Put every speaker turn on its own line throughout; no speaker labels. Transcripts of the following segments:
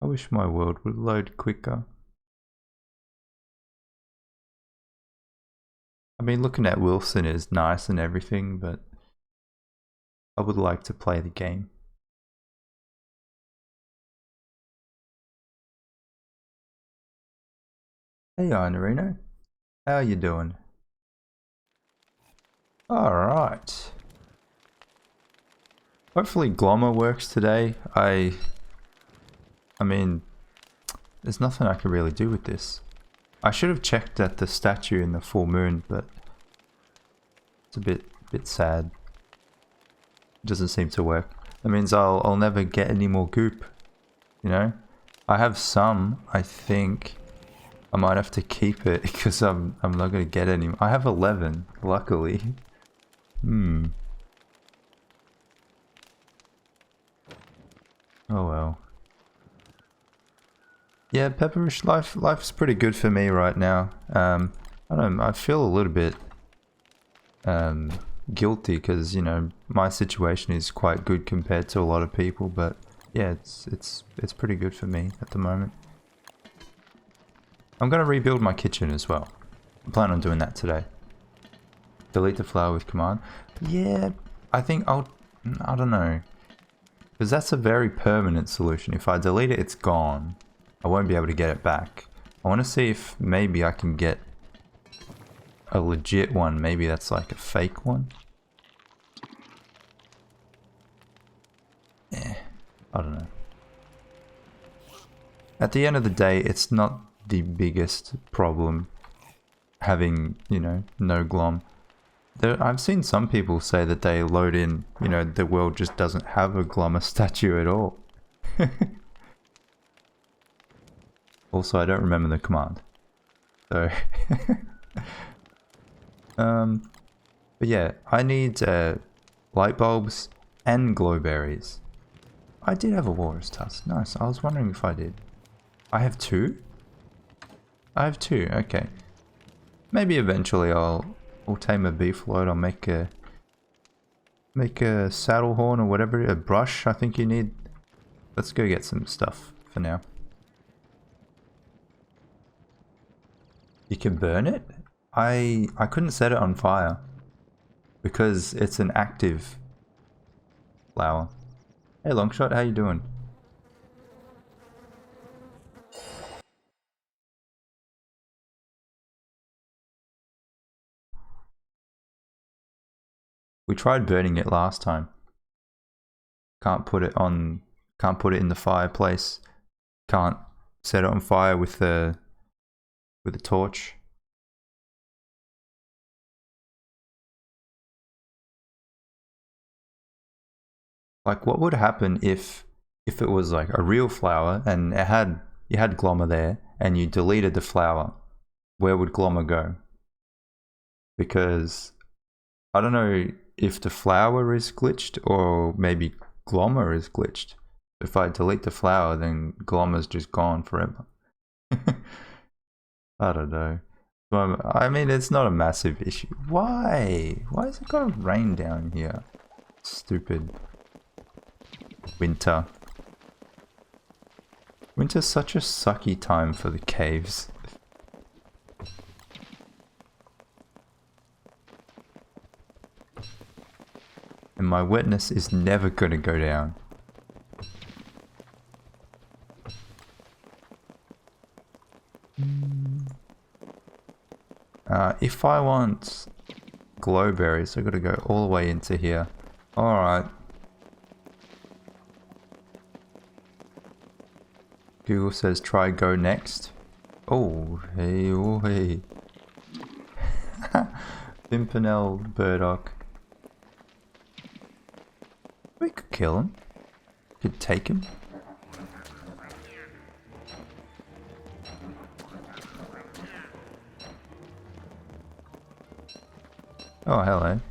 wish my world would load quicker. I mean, looking at Wilson is nice and everything, but I would like to play the game. Hey, Inorino. How you doing? Alright. Hopefully Glommer works today. I mean, there's nothing I can really do with this. I should have checked at the statue in the full moon, but it's a bit sad. It doesn't seem to work. That means I'll never get any more goop, you know? I have some, I think. I might have to keep it because I'm not gonna get any. I have 11, luckily. Oh well. Yeah, Pepperish life's pretty good for me right now. I don't know, I feel a little bit guilty because, you know, my situation is quite good compared to a lot of people, but yeah, it's pretty good for me at the moment. I'm gonna rebuild my kitchen as well. I plan on doing that today. Delete the flower with command. Yeah, I think I don't know. Because that's a very permanent solution. If I delete it, it's gone. I won't be able to get it back. I want to see if maybe I can get a legit one. Maybe that's like a fake one. I don't know. At the end of the day, it's not the biggest problem having, you know, no glom. I've seen some people say that they load in, you know, the world just doesn't have a glommer statue at all. Also, I don't remember the command. So, but yeah, I need light bulbs and glowberries. I did have a walrus tusk. Nice. I was wondering if I did. I have 2? I have 2. Okay. Maybe eventually I'll tame a beefloat. I'll make a saddle horn or whatever. A brush. I think you need. Let's go get some stuff for now. You can burn it? I couldn't set it on fire because it's an active flower. Hey Longshot, how you doing? We tried burning it last time. Can't put it in the fireplace. Can't set it on fire with a torch. Like, what would happen if it was like a real flower and you had Glommer there and you deleted the flower? Where would Glommer go? Because I don't know if the flower is glitched or maybe Glommer is glitched. If I delete the flower, then Glommer's just gone forever. I don't know. I mean, it's not a massive issue. Why? Why is it gonna rain down here? Stupid. Winter. Winter's such a sucky time for the caves. And my wetness is never gonna go down. If I want glowberries, I gotta go all the way into here. Alright. Google says try go next. Oh, hey, oh, hey. Pimpernel burdock. We could kill him. Could take him. Oh, hello.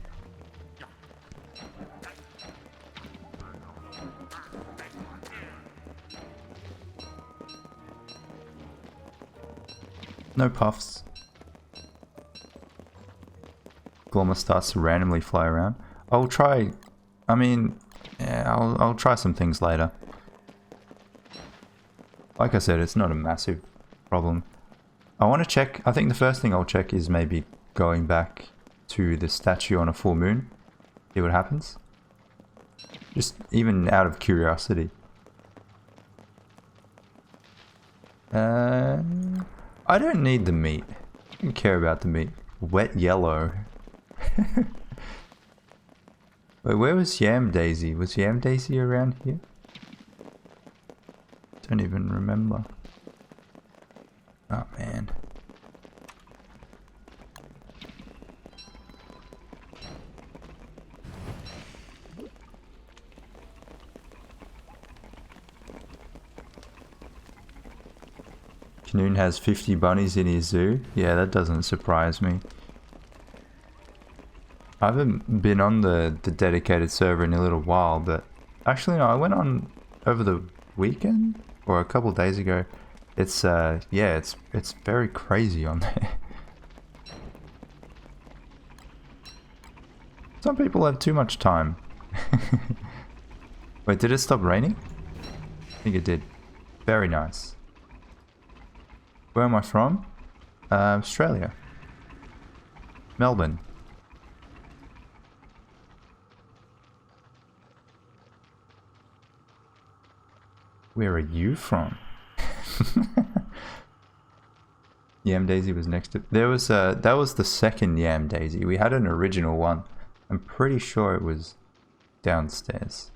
No puffs. Glommer starts to randomly fly around. I'll try. I mean, yeah, I'll try some things later. Like I said, it's not a massive problem. I want to check, I think the first thing I'll check is maybe going back to the statue on a full moon. See what happens. Just even out of curiosity. I don't need the meat. I don't care about the meat. Wet yellow. Wait, where was Yam Daisy? Was Yam Daisy around here? Don't even remember. Oh man. Canoon has 50 bunnies in his zoo. Yeah, that doesn't surprise me. I haven't been on the dedicated server in a little while, but actually no, I went on over the weekend or a couple days ago. It's yeah, it's very crazy on there. Some people have too much time. Wait, did it stop raining? I think it did. Very nice. Where am I from? Australia. Melbourne. Where are you from? Yam Daisy was next to... There was that was the second Yam Daisy. We had an original one. I'm pretty sure it was downstairs.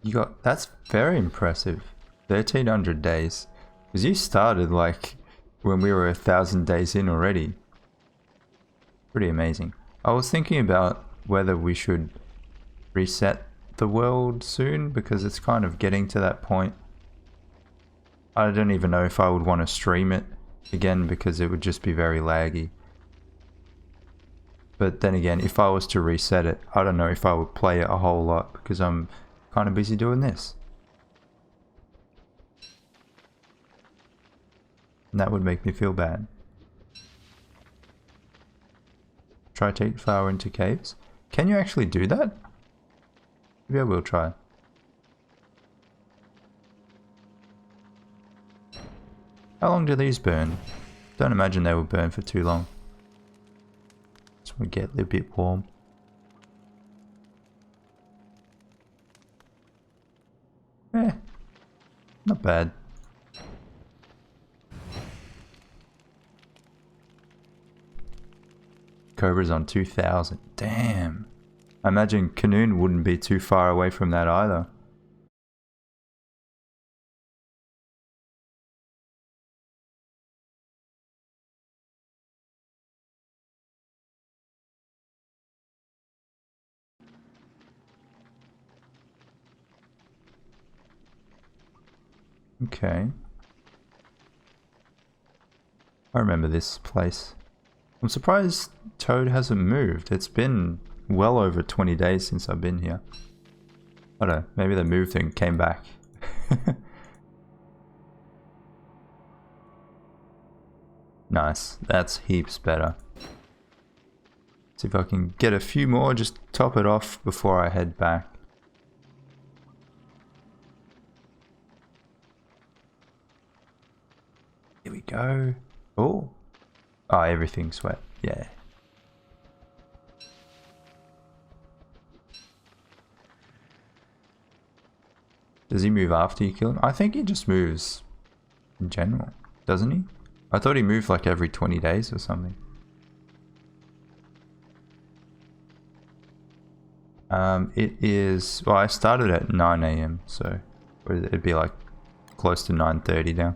You got... That's very impressive. 1300 days. Because you started like when we were 1000 days in already. Pretty amazing. I was thinking about whether we should reset the world soon because it's kind of getting to that point. I don't even know if I would want to stream it again because it would just be very laggy. But then again, if I was to reset it, I don't know if I would play it a whole lot because I'm kind of busy doing this. And that would make me feel bad. Try to take flower into caves. Can you actually do that? Maybe I will try. How long do these burn? Don't imagine they will burn for too long. Just want to get a little bit warm. Eh, not bad. Cobra's on 2000. Damn. I imagine Canoon wouldn't be too far away from that either. Okay. I remember this place. I'm surprised Toad hasn't moved. It's been well over 20 days since I've been here. I don't know, maybe they moved and came back. Nice, that's heaps better. See if I can get a few more, just top it off before I head back. Here we go. Oh. Oh, everything's wet. Yeah. Does he move after you kill him? I think he just moves in general, doesn't he? I thought he moved like every 20 days or something. It is... Well, I started at 9 AM, so it'd be like close to 9:30 now.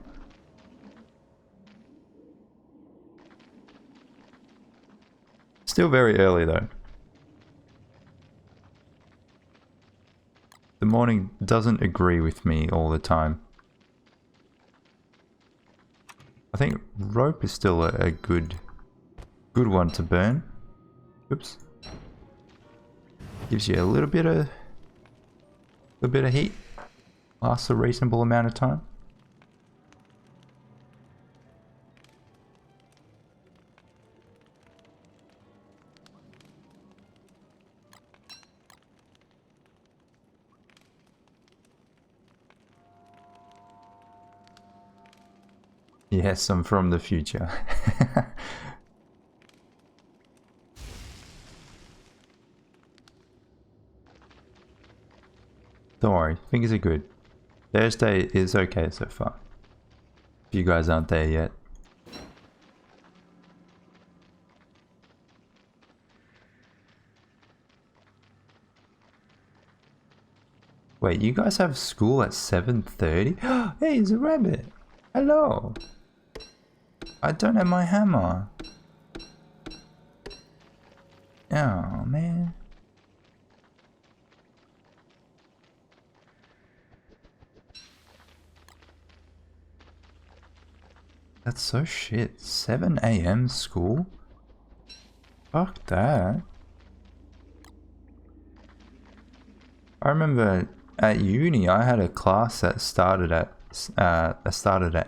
Still very early though. The morning doesn't agree with me all the time. I think rope is still a good one to burn. Oops. Gives you a little bit of heat. Lasts a reasonable amount of time. Yes, I'm from the future. Don't worry, things are good. Thursday is okay so far. If you guys aren't there yet. Wait, you guys have school at 7:30? Hey, it's a rabbit. Hello. I don't have my hammer. Oh, man. That's so shit. 7 a.m. school? Fuck that. I remember at uni I had a class that started at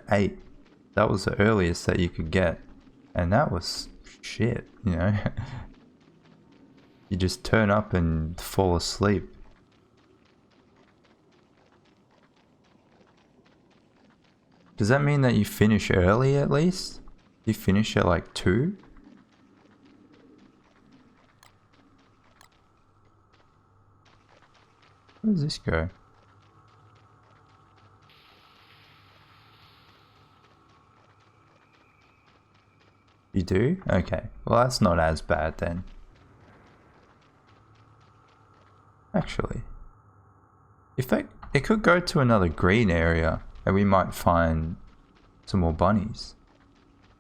8. That was the earliest that you could get. And that was shit, you know? You just turn up and fall asleep. Does that mean that you finish early at least? You finish at like 2? Where does this go? You do? Okay. Well, that's not as bad then. Actually. If it could go to another green area and we might find some more bunnies.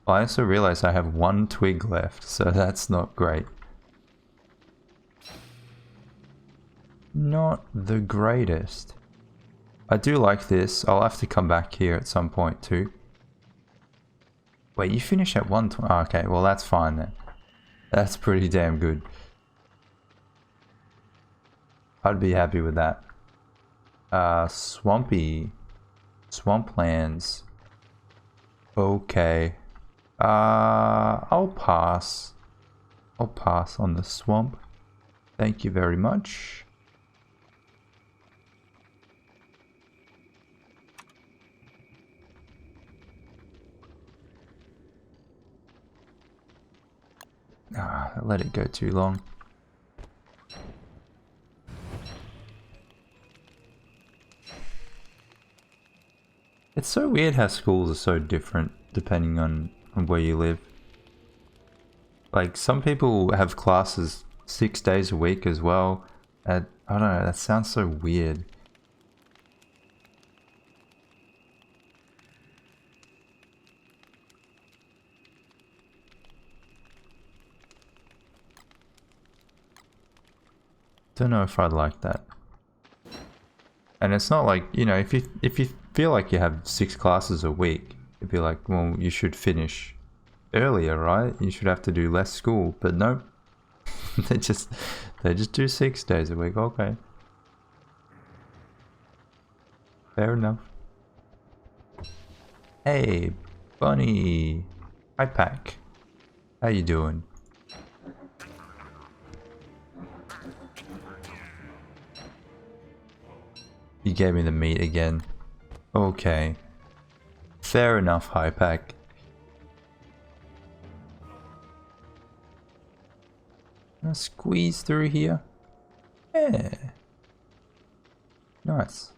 I also realize I have 1 twig left, so that's not great. Not the greatest. I do like this. I'll have to come back here at some point too. Wait, you finish at 1:20? Oh, okay, well that's fine then. That's pretty damn good. I'd be happy with that. Swampy. Swamplands. Okay. I'll pass. I'll pass on the swamp. Thank you very much. I let it go too long. It's so weird how schools are so different depending on where you live. Like, some people have classes 6 days a week as well. I don't know, that sounds so weird. Don't know if I'd like that. And it's not like, you know, if you feel like you have 6 classes a week, it'd be like, well, you should finish earlier, right? You should have to do less school. But nope. they just do 6 days a week. Okay. Fair enough. Hey, bunny. Hi, Pack. How you doing? You gave me the meat again. Okay. Fair enough, Hi, Pack. Can I squeeze through here? Yeah. Nice.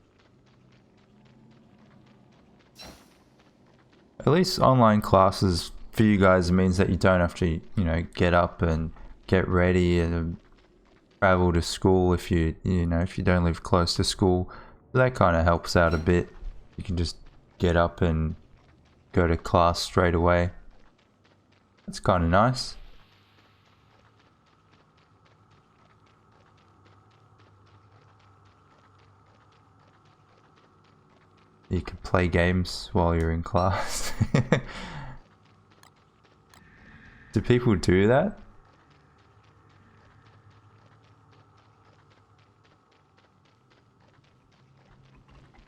At least online classes for you guys means that you don't have to, you know, get up and get ready and travel to school if you don't live close to school. So that kind of helps out a bit. You can just get up and go to class straight away. That's kind of nice. You can play games while you're in class. Do people do that?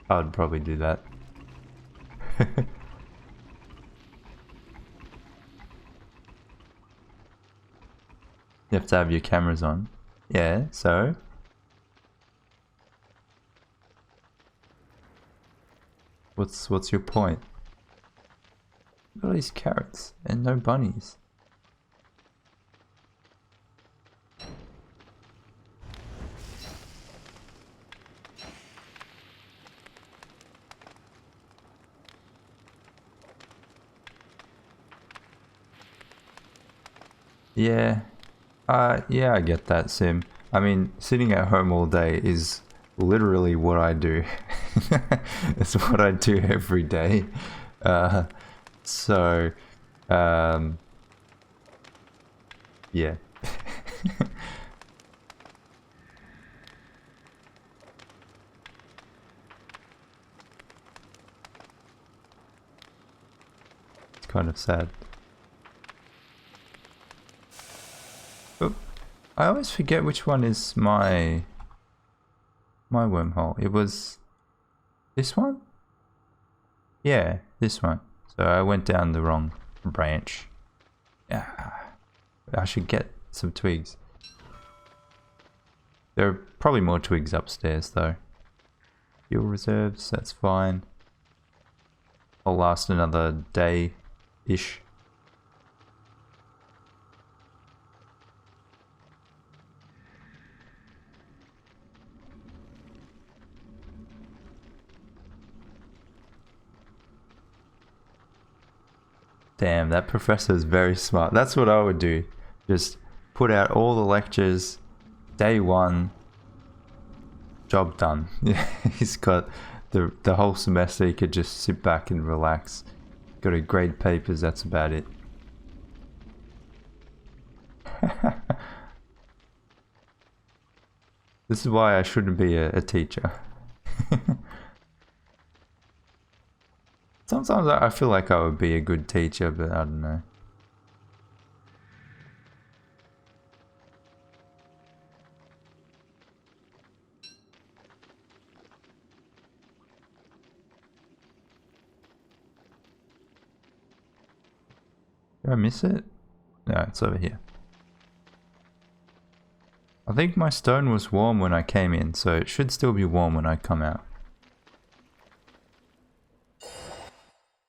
I'd probably do that. You have to have your cameras on. Yeah, so? What's your point? Look at all these carrots and no bunnies. Yeah. Yeah, I get that, Sim. I mean, sitting at home all day is literally what I do. It's what I do every day. Uh, so, um, yeah. It's kind of sad. Oop. I always forget which one is my wormhole. It was this one? Yeah, this one. So I went down the wrong branch. Yeah. I should get some twigs. There are probably more twigs upstairs though. Fuel reserves, that's fine. I'll last another day-ish. Damn, that professor is very smart. That's what I would do. Just put out all the lectures, day one, job done. Yeah, he's got the whole semester. He could just sit back and relax. Got to grade papers. That's about it. This is why I shouldn't be a teacher. Sometimes I feel like I would be a good teacher, but I don't know. Did I miss it? No, it's over here. I think my stone was warm when I came in, so it should still be warm when I come out.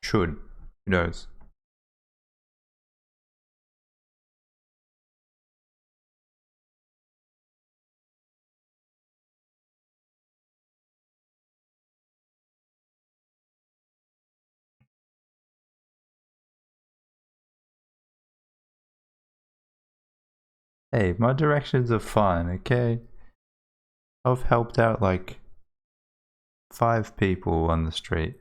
Should. Who knows? Hey, my directions are fine, okay? I've helped out like 5 people on the street.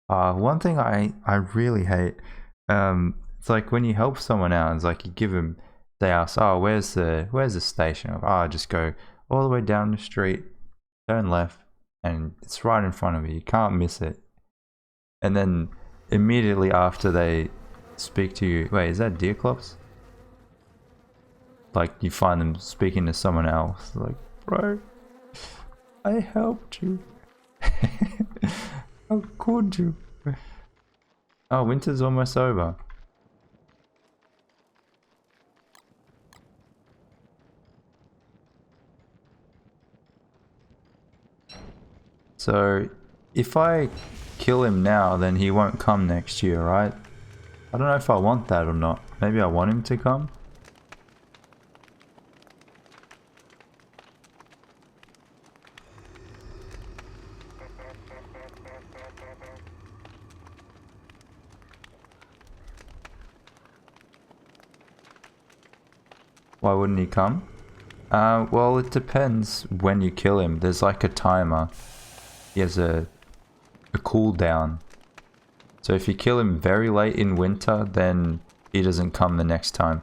One thing I really hate, it's like when you help someone out, it's like you give them, they ask, oh, where's the station? Oh, I just go all the way down the street, turn left, and it's right in front of you. You can't miss it. And then immediately after they speak to you, wait, is that Deerclops? Like you find them speaking to someone else, like, bro, I helped you. How could you? Oh, winter's almost over. So, if I kill him now, then he won't come next year, right? I don't know if I want that or not. Maybe I want him to come? Why wouldn't he come? Well, it depends when you kill him. There's like a timer. He has a cooldown. So if you kill him very late in winter, then he doesn't come the next time.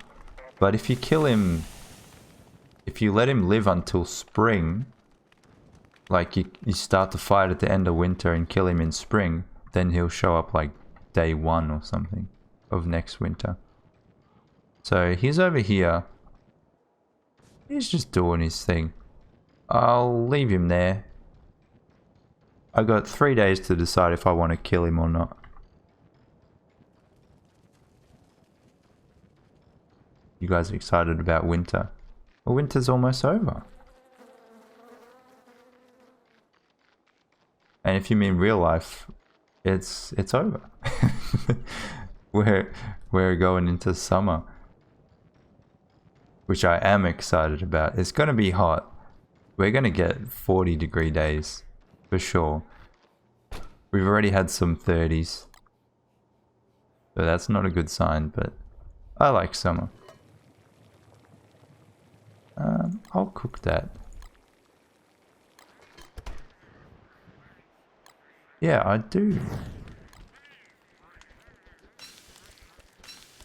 But if you kill him, if you let him live until spring, like you start the fight at the end of winter and kill him in spring, then he'll show up like day 1 or something of next winter. So he's over here. He's just doing his thing. I'll leave him there. I got 3 days to decide if I want to kill him or not. You guys are excited about winter? Well, winter's almost over. And if you mean real life, it's over. we're going into summer, which I am excited about. It's gonna be hot. We're gonna get 40-degree days for sure. We've already had some 30s, so that's not a good sign, but I like summer. I'll cook that. Yeah, I do.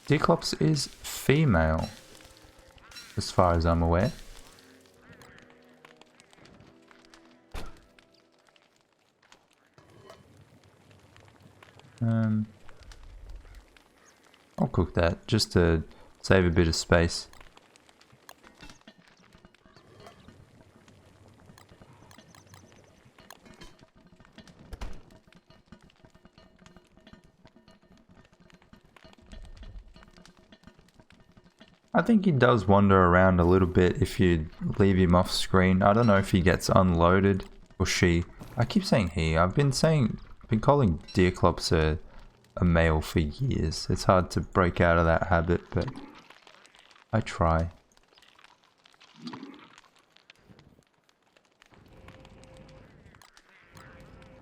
Deerclops is female, as far as I'm aware. I'll cook that just to save a bit of space. I think he does wander around a little bit if you leave him off screen. I don't know if he gets unloaded or she. I keep saying he. I've been calling Deerclops a male for years. It's hard to break out of that habit, but I try.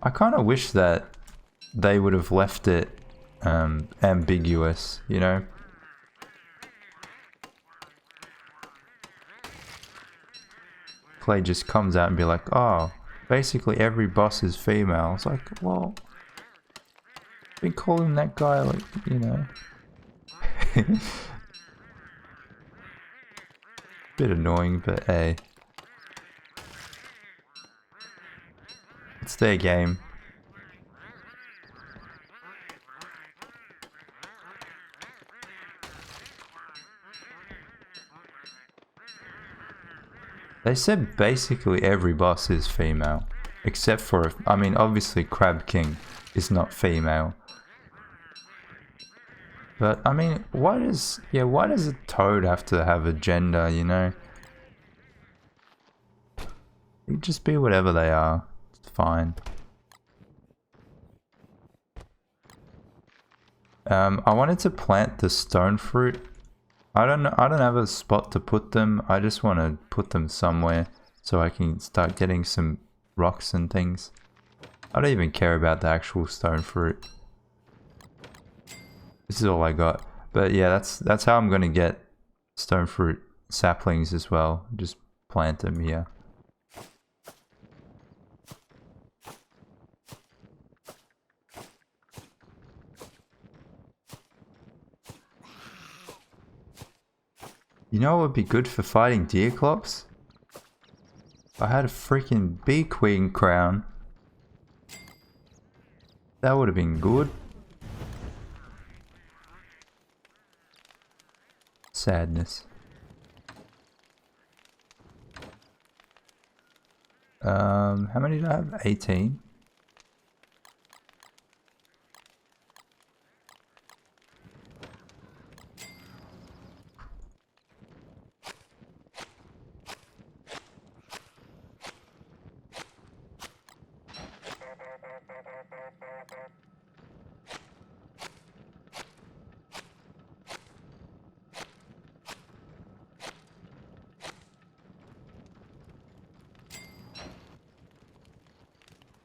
I kind of wish that they would have left it ambiguous, you know? Klei just comes out and be like, oh, basically every boss is female. It's like, well, I've been calling that guy, like, you know. Bit annoying, but hey. It's their game. They said basically every boss is female, except for, I mean, obviously Crab King is not female. But I mean, why does a toad have to have a gender, you know? You just be whatever they are. It's fine. I wanted to plant the stone fruit. I don't have a spot to put them. I just want to put them somewhere so I can start getting some rocks and things. I don't even care about the actual stone fruit. This is all I got. But yeah, that's how I'm going to get stone fruit saplings as well. Just plant them here. You know what would be good for fighting Deerclops? If I had a freaking bee queen crown. That would have been good. Sadness. How many do I have? 18.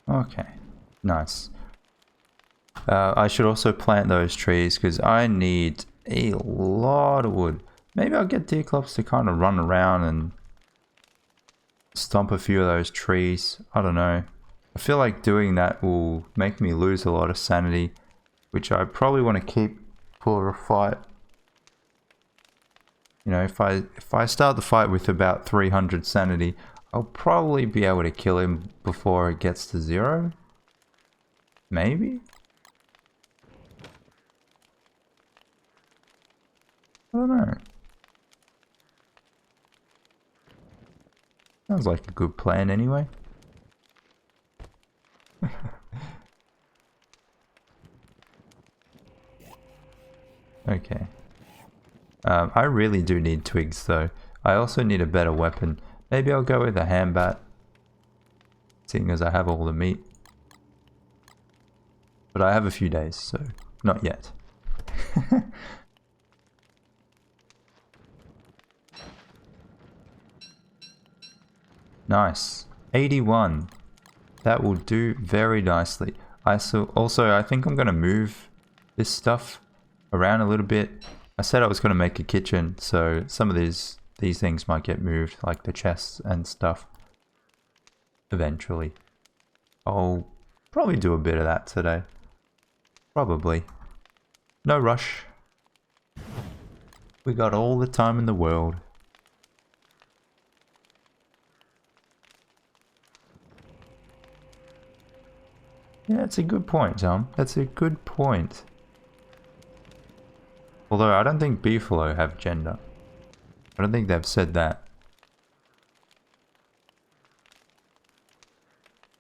Okay, nice. I should also plant those trees because I need a lot of wood. Maybe I'll get Deerclops to kind of run around and stomp a few of those trees. I don't know. I feel like doing that will make me lose a lot of sanity, which I probably want to keep for a fight. You know, if I start the fight with about 300 sanity, I'll probably be able to kill him before it gets to 0. Maybe? I don't know. Sounds like a good plan anyway. Okay. I really do need twigs though. I also need a better weapon. Maybe I'll go with a handbat, seeing as I have all the meat. But I have a few days, so not yet. Nice. 81. That will do very nicely. I think I'm going to move this stuff around a little bit. I said I was going to make a kitchen, so some of these things might get moved, like the chests and stuff, eventually. I'll probably do a bit of that today. Probably. No rush. We got all the time in the world. Yeah, that's a good point, Tom. That's a good point. Although I don't think beefalo have gender. I don't think they've said that.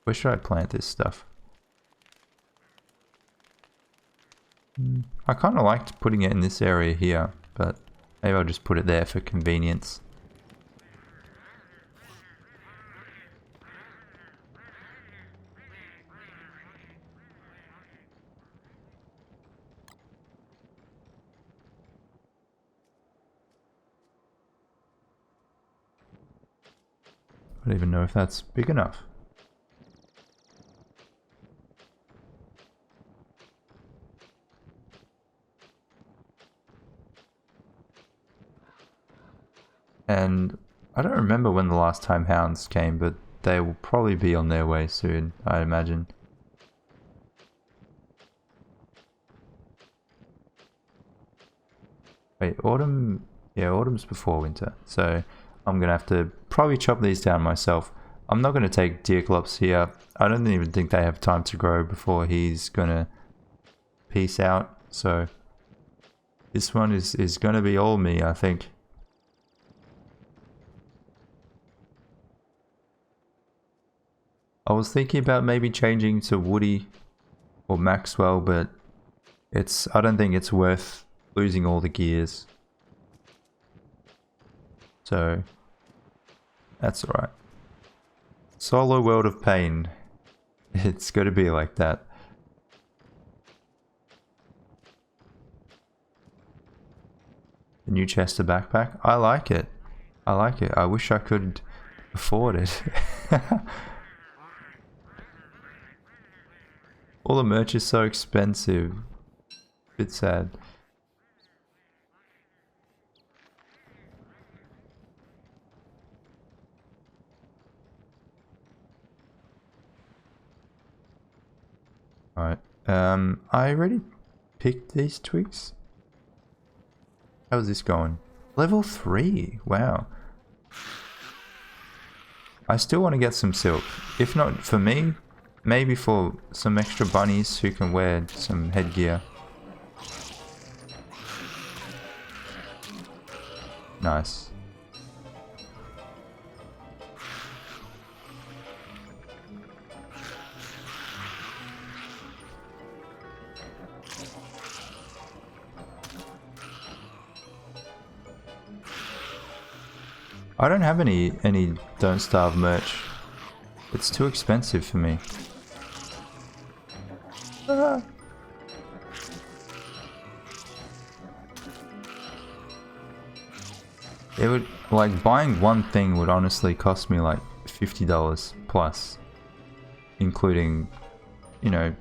Where should I plant this stuff? I kind of liked putting it in this area here, but maybe I'll just put it there for convenience. I don't even know if that's big enough. And I don't remember when the last time hounds came, but they will probably be on their way soon, I imagine. Wait, autumn? Yeah, autumn's before winter, so I'm gonna have to probably chop these down myself. I'm not gonna take Deerclops here. I don't even think they have time to grow before he's gonna peace out, so this one is gonna be all me, I think. I was thinking about maybe changing to Woody or Maxwell, but I don't think it's worth losing all the gears. So that's alright. Solo World of Pain. It's gotta be like that. The new Chester backpack. I like it. I like it. I wish I could afford it. All the merch is so expensive. Bit sad. Alright. I already picked these twigs. How's this going? Level 3. Wow. I still want to get some silk. If not for me, maybe for some extra bunnies who can wear some headgear. Nice. I don't have any Don't Starve merch. It's too expensive for me. It would, like, buying one thing would honestly cost me like $50 plus, including, you know,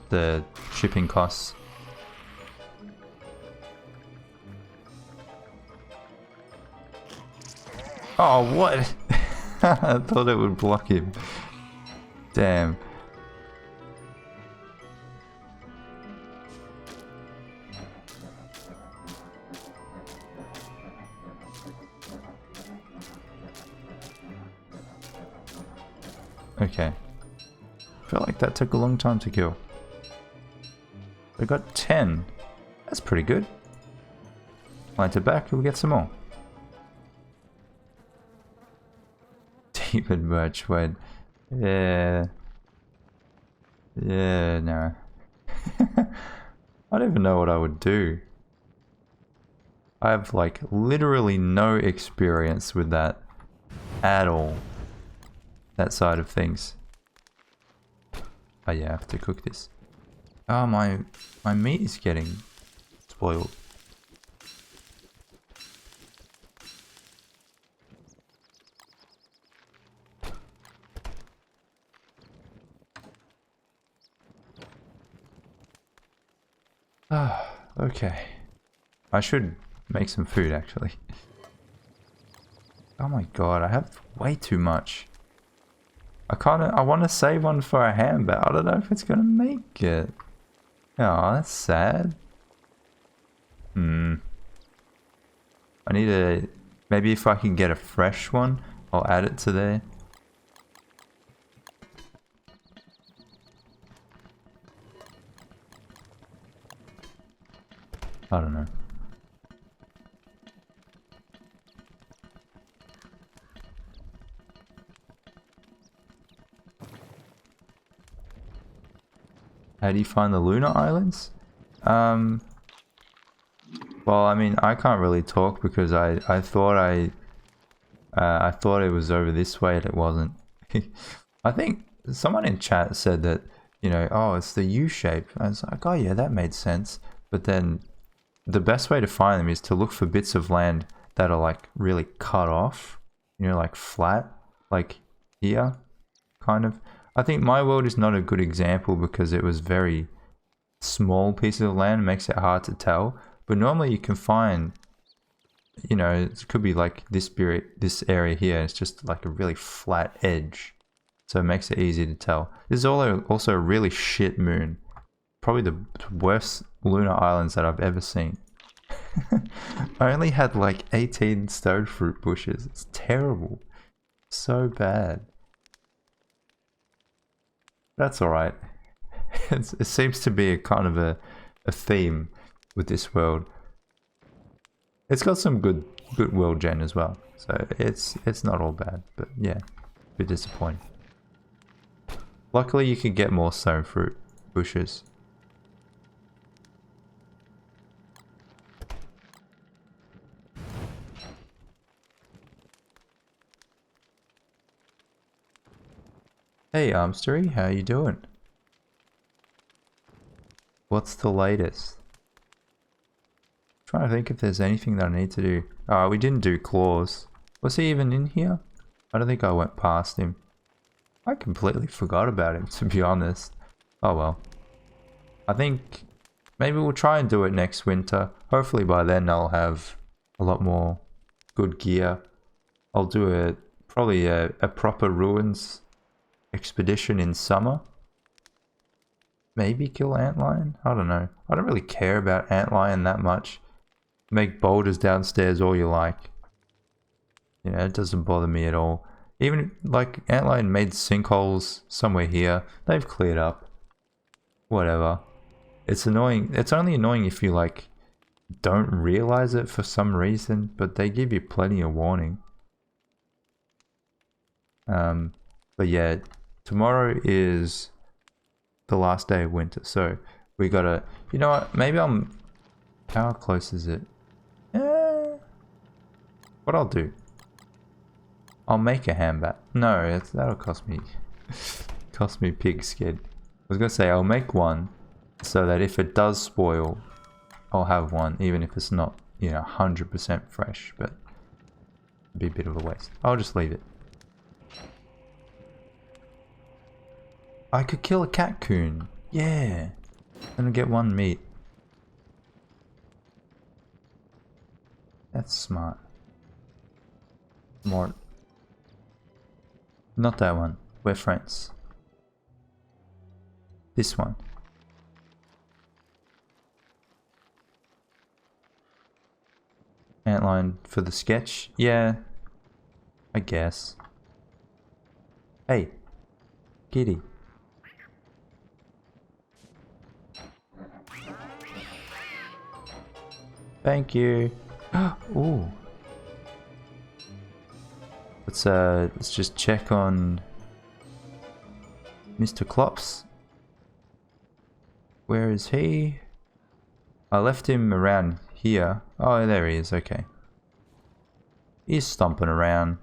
the shipping costs. Oh, what? I thought it would block him. Damn. Okay. I felt like that took a long time to kill. I got 10. That's pretty good. Plant it back, we'll get some more. Demon merch, wait. Yeah. Yeah, no. I don't even know what I would do. I have like literally no experience with that at all. That side of things. Oh yeah, I have to cook this. Oh, my meat is getting spoiled. Ah, okay. I should make some food actually. Oh my god, I have way too much. I want to save one for a ham, but I don't know if it's gonna make it. Oh, that's sad. I need a... Maybe if I can get a fresh one, I'll add it to there. I don't know. How do you find the Lunar Islands? Well, I mean, I can't really talk because I thought I thought it was over this way and it wasn't. I think someone in chat said that, you know, oh, it's the U shape. I was like, oh yeah, that made sense. But then the best way to find them is to look for bits of land that are like really cut off, you know, like flat, like here, kind of. I think my world is not a good example because it was very small pieces of land, makes it hard to tell. But normally you can find, you know, it could be like this area here. It's just like a really flat edge, so it makes it easy to tell. This is also a really shit moon. Probably the worst lunar islands that I've ever seen. I only had like 18 stone fruit bushes. It's terrible. So bad. That's alright. It seems to be a kind of a theme with this world. It's got some good world gen as well. So it's not all bad, but yeah, a bit disappointing. Luckily you can get more stone fruit bushes. Hey Armstery, how you doing? What's the latest? Trying to think if there's anything that I need to do. Oh, we didn't do claws. Was he even in here? I don't think I went past him. I completely forgot about him, to be honest. Oh well. I think maybe we'll try and do it next winter. Hopefully by then I'll have a lot more good gear. I'll do probably a proper ruins expedition in summer. Maybe kill antlion? I don't know. I don't really care about antlion that much. Make boulders downstairs all you like. You know, it doesn't bother me at all. Even like antlion made sinkholes somewhere here. They've cleared up. Whatever. It's annoying. It's only annoying if you like don't realize it for some reason, but they give you plenty of warning. But yeah, tomorrow is the last day of winter, so we gotta, you know what, maybe how close is it? What I'll do, I'll make a handbat. No, that'll cost me pig skin. I was gonna say I'll make one so that if it does spoil, I'll have one, even if it's not, you know, 100% fresh, but it'd be a bit of a waste. I'll just leave it. I could kill a catcoon. Yeah. And get one meat. That's smart. More. Not that one. We're friends. This one. Antlion for the sketch? Yeah. I guess. Hey. Kitty. Thank you. Ooh. Let's just check on Mr. Klops. Where is he? I left him around here. Oh, there he is. Okay. He's stomping around.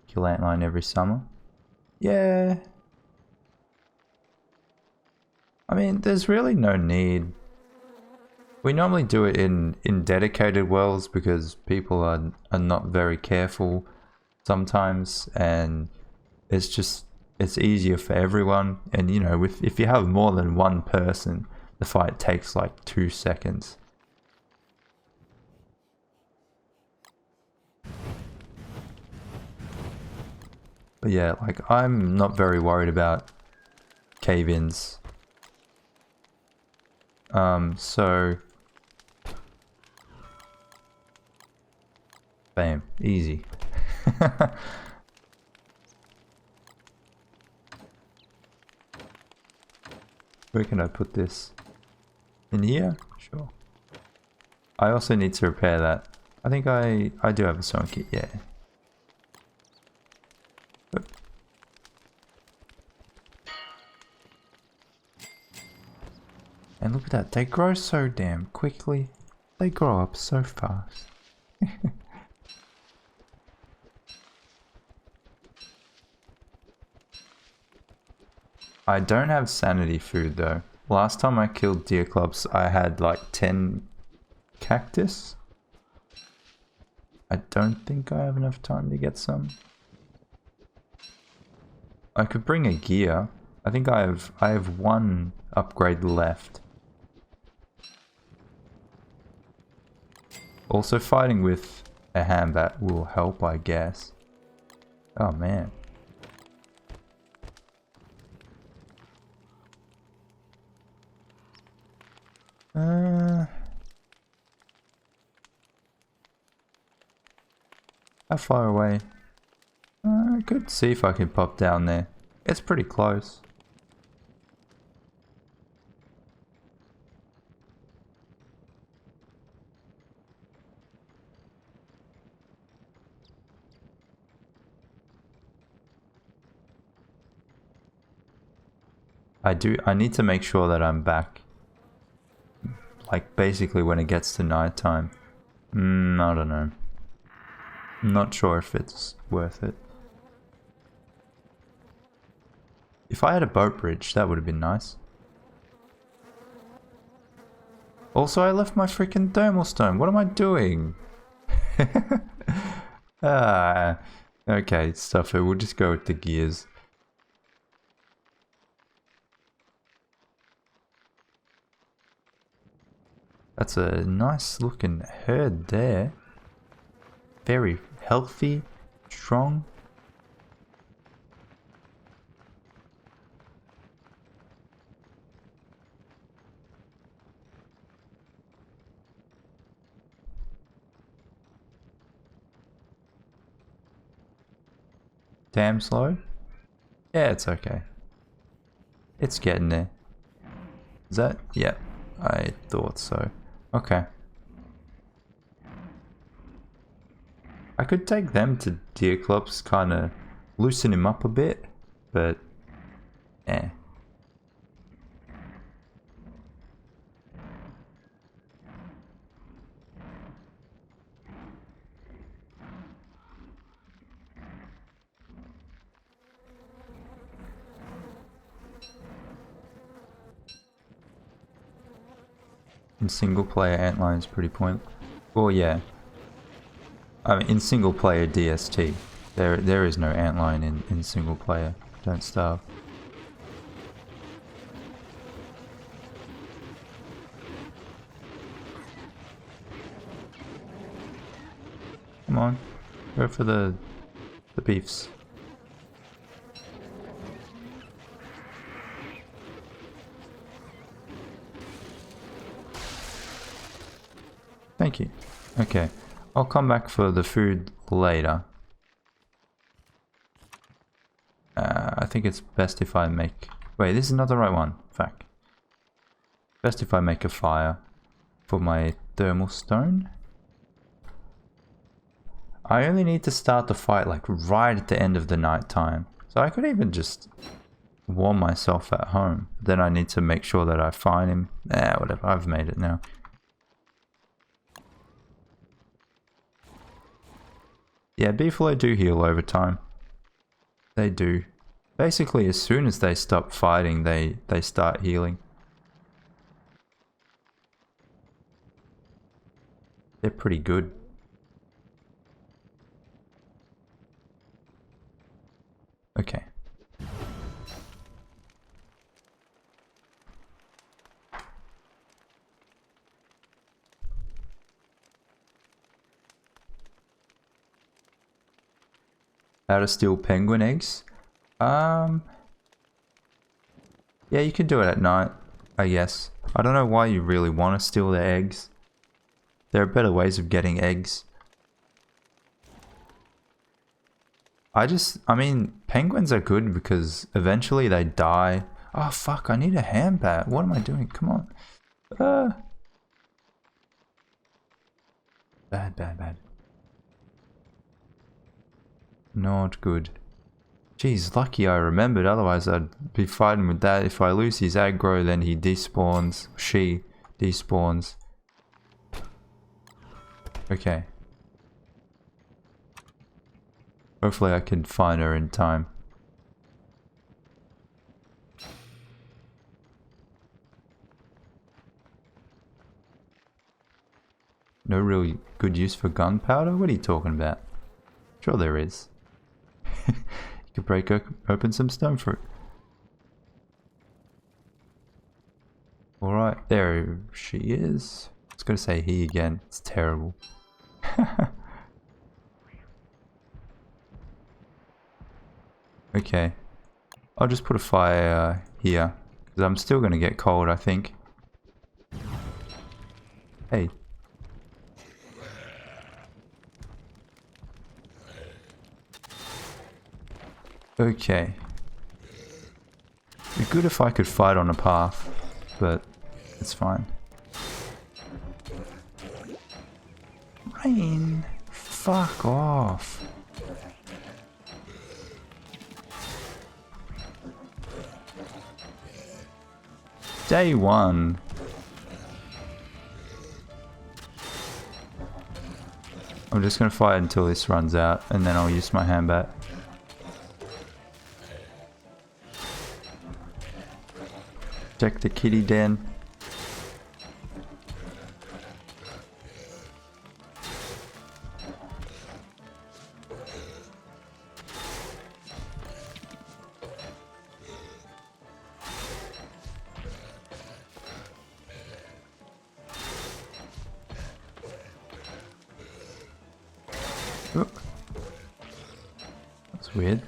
Kill antlion every summer. Yeah. I mean, there's really no need. We normally do it in dedicated wells because people are not very careful sometimes, and it's easier for everyone. And you know, if you have more than one person, the fight takes like 2 seconds. But yeah, like I'm not very worried about cave-ins. So bam, easy. Where can I put this? In here? Sure. I also need to repair that. I think I do have a sewing kit, yeah. And look at that, they grow so damn quickly. They grow up so fast. I don't have sanity food though. Last time I killed Deerclops, I had like 10 cactus. I don't think I have enough time to get some. I could bring a gear. I think I have one upgrade left. Also, fighting with a handbat will help, I guess. Oh man. How far away? I could see if I can pop down there. It's pretty close. I need to make sure that I'm back. Like basically when it gets to nighttime. I don't know. I'm not sure if it's worth it. If I had a boat bridge, that would have been nice. Also, I left my freaking thermal stone. What am I doing? Okay, stuff it. We'll just go with the gears. That's a nice looking herd there. Very healthy, strong. Damn slow? Yeah, it's okay. It's getting there. Is that? Yeah, I thought so. Okay. I could take them to Deerclops, kind of loosen him up a bit, but eh. In single player, antlion is pretty pointless. Well, yeah. I mean, in single player DST, there is no antlion in single player. Don't starve. Come on, go for the beefs. Thank you. Okay, I'll come back for the food later. I think it's best if I make... Wait, this is not the right one. Fuck. Best if I make a fire for my thermal stone. I only need to start the fight like right at the end of the night time. So I could even just warm myself at home. Then I need to make sure that I find him. Whatever, I've made it now. Yeah, beefalo do heal over time. They do. Basically, as soon as they stop fighting, they start healing. They're pretty good. Okay. How to steal penguin eggs? Yeah, you can do it at night, I guess. I don't know why you really want to steal their eggs. There are better ways of getting eggs. I mean, penguins are good because eventually they die. Oh fuck, I need a hand bat. What am I doing? Come on. Bad, bad, bad. Not good. Jeez, lucky I remembered, otherwise I'd be fighting with that. If I lose his aggro, then he despawns. She despawns. Okay. Hopefully I can find her in time. No really good use for gunpowder? What are you talking about? Sure there is. You could break open some stone fruit. Alright, there she is. I was gonna say he again. It's terrible. Okay. I'll just put a fire here. Because I'm still gonna get cold, I think. Hey. Okay. It'd be good if I could fight on a path, but it's fine. Rain! Fuck off! Day one. I'm just gonna fight until this runs out, and then I'll use my hand bat. Check the kitty den. Oh. That's weird.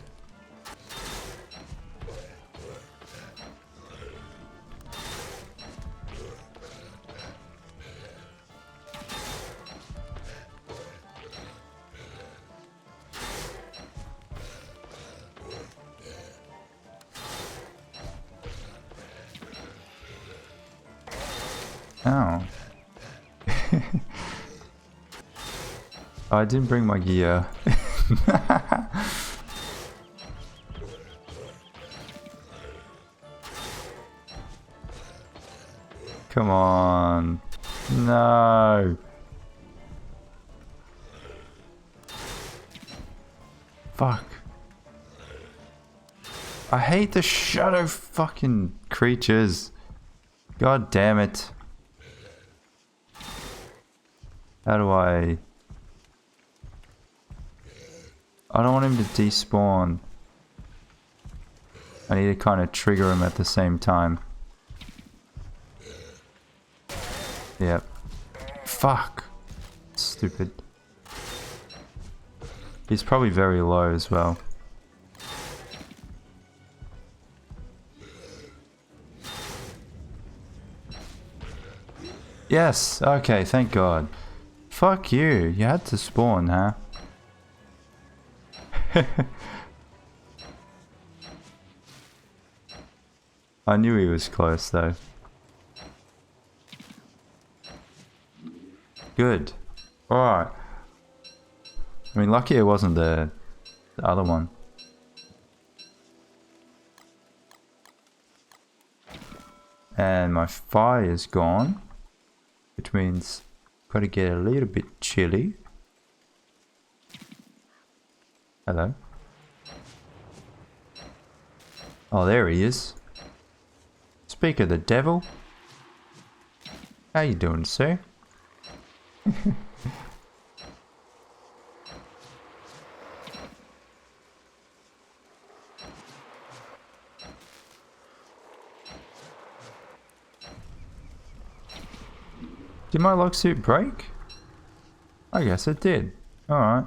Oh. Oh, I didn't bring my gear. Come on. No. Fuck. I hate the shadow fucking creatures. God damn it. How do I don't want him to despawn. I need to kind of trigger him at the same time. Yep. Fuck. Stupid. He's probably very low as well. Yes! Okay, thank God. Fuck you. You had to spawn, huh? I knew he was close though. Good. Alright. I mean, lucky it wasn't the other one. And my fire's gone. Which means I've got to get a little bit chilly. Hello. Oh, there he is. Speak of the devil. How you doing, sir? Did my log suit break? I guess it did. Alright.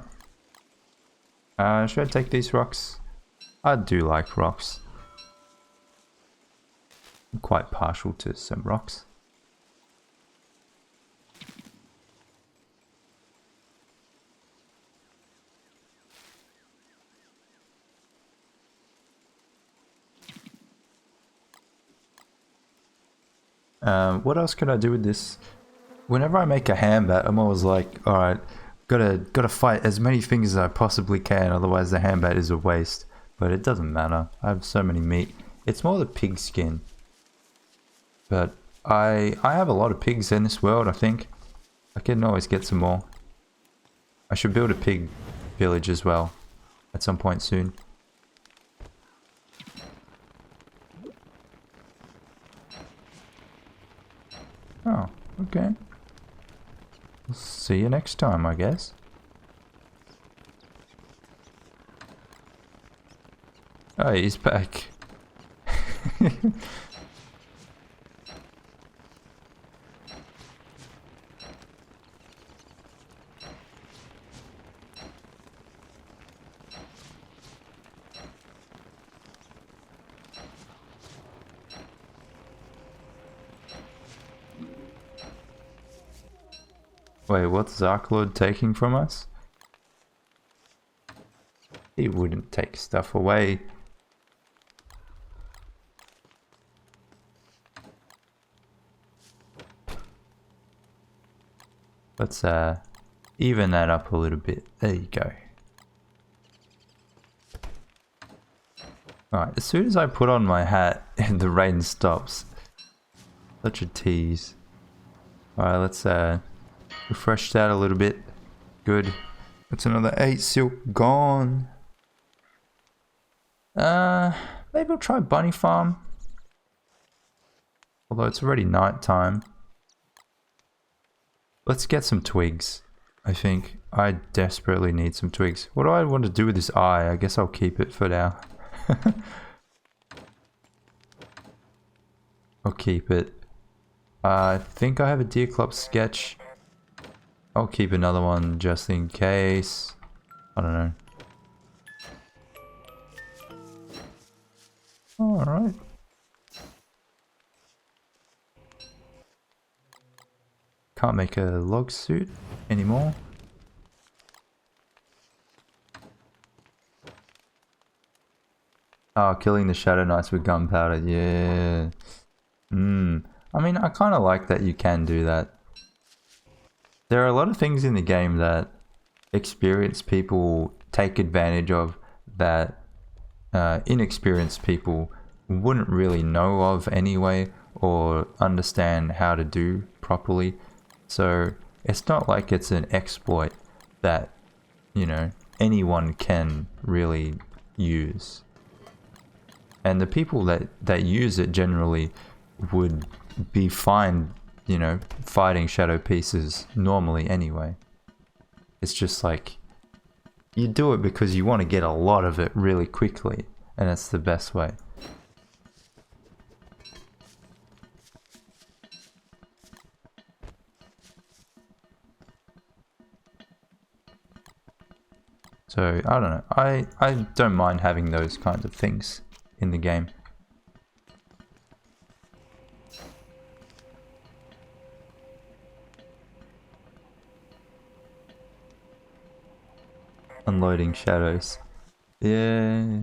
Should I take these rocks? I do like rocks. I'm quite partial to some rocks. What else could I do with this? Whenever I make a ham bat, I'm always like, alright, gotta fight as many things as I possibly can, otherwise the ham bat is a waste. But it doesn't matter. I have so many meat. It's more the pig skin. But I have a lot of pigs in this world, I think. I can always get some more. I should build a pig village as well at some point soon. Oh, okay. We'll see you next time, I guess. Oh, he's back. Wait, what's Zarklord taking from us? He wouldn't take stuff away. Let's even that up a little bit. There you go. Alright, as soon as I put on my hat and the rain stops. Such a tease. Alright, let's refresh that a little bit. Good. That's another 8 silk gone. Maybe I'll try bunny farm. Although it's already night time. Let's get some twigs. I think I desperately need some twigs. What do I want to do with this eye? I guess I'll keep it for now. I'll keep it. I think I have a Deerclops sketch. I'll keep another one just in case. I don't know. Alright. Can't make a log suit anymore. Oh, killing the Shadow Knights with gunpowder, yeah. I mean, I kind of like that you can do that. There are a lot of things in the game that experienced people take advantage of that inexperienced people wouldn't really know of anyway or understand how to do properly. So it's not like it's an exploit that, you know, anyone can really use. And the people that use it generally would be fine, you know, fighting shadow pieces normally anyway. It's just like, you do it because you want to get a lot of it really quickly, and it's the best way. So, I don't know, I don't mind having those kinds of things in the game. Unloading shadows. Yeah.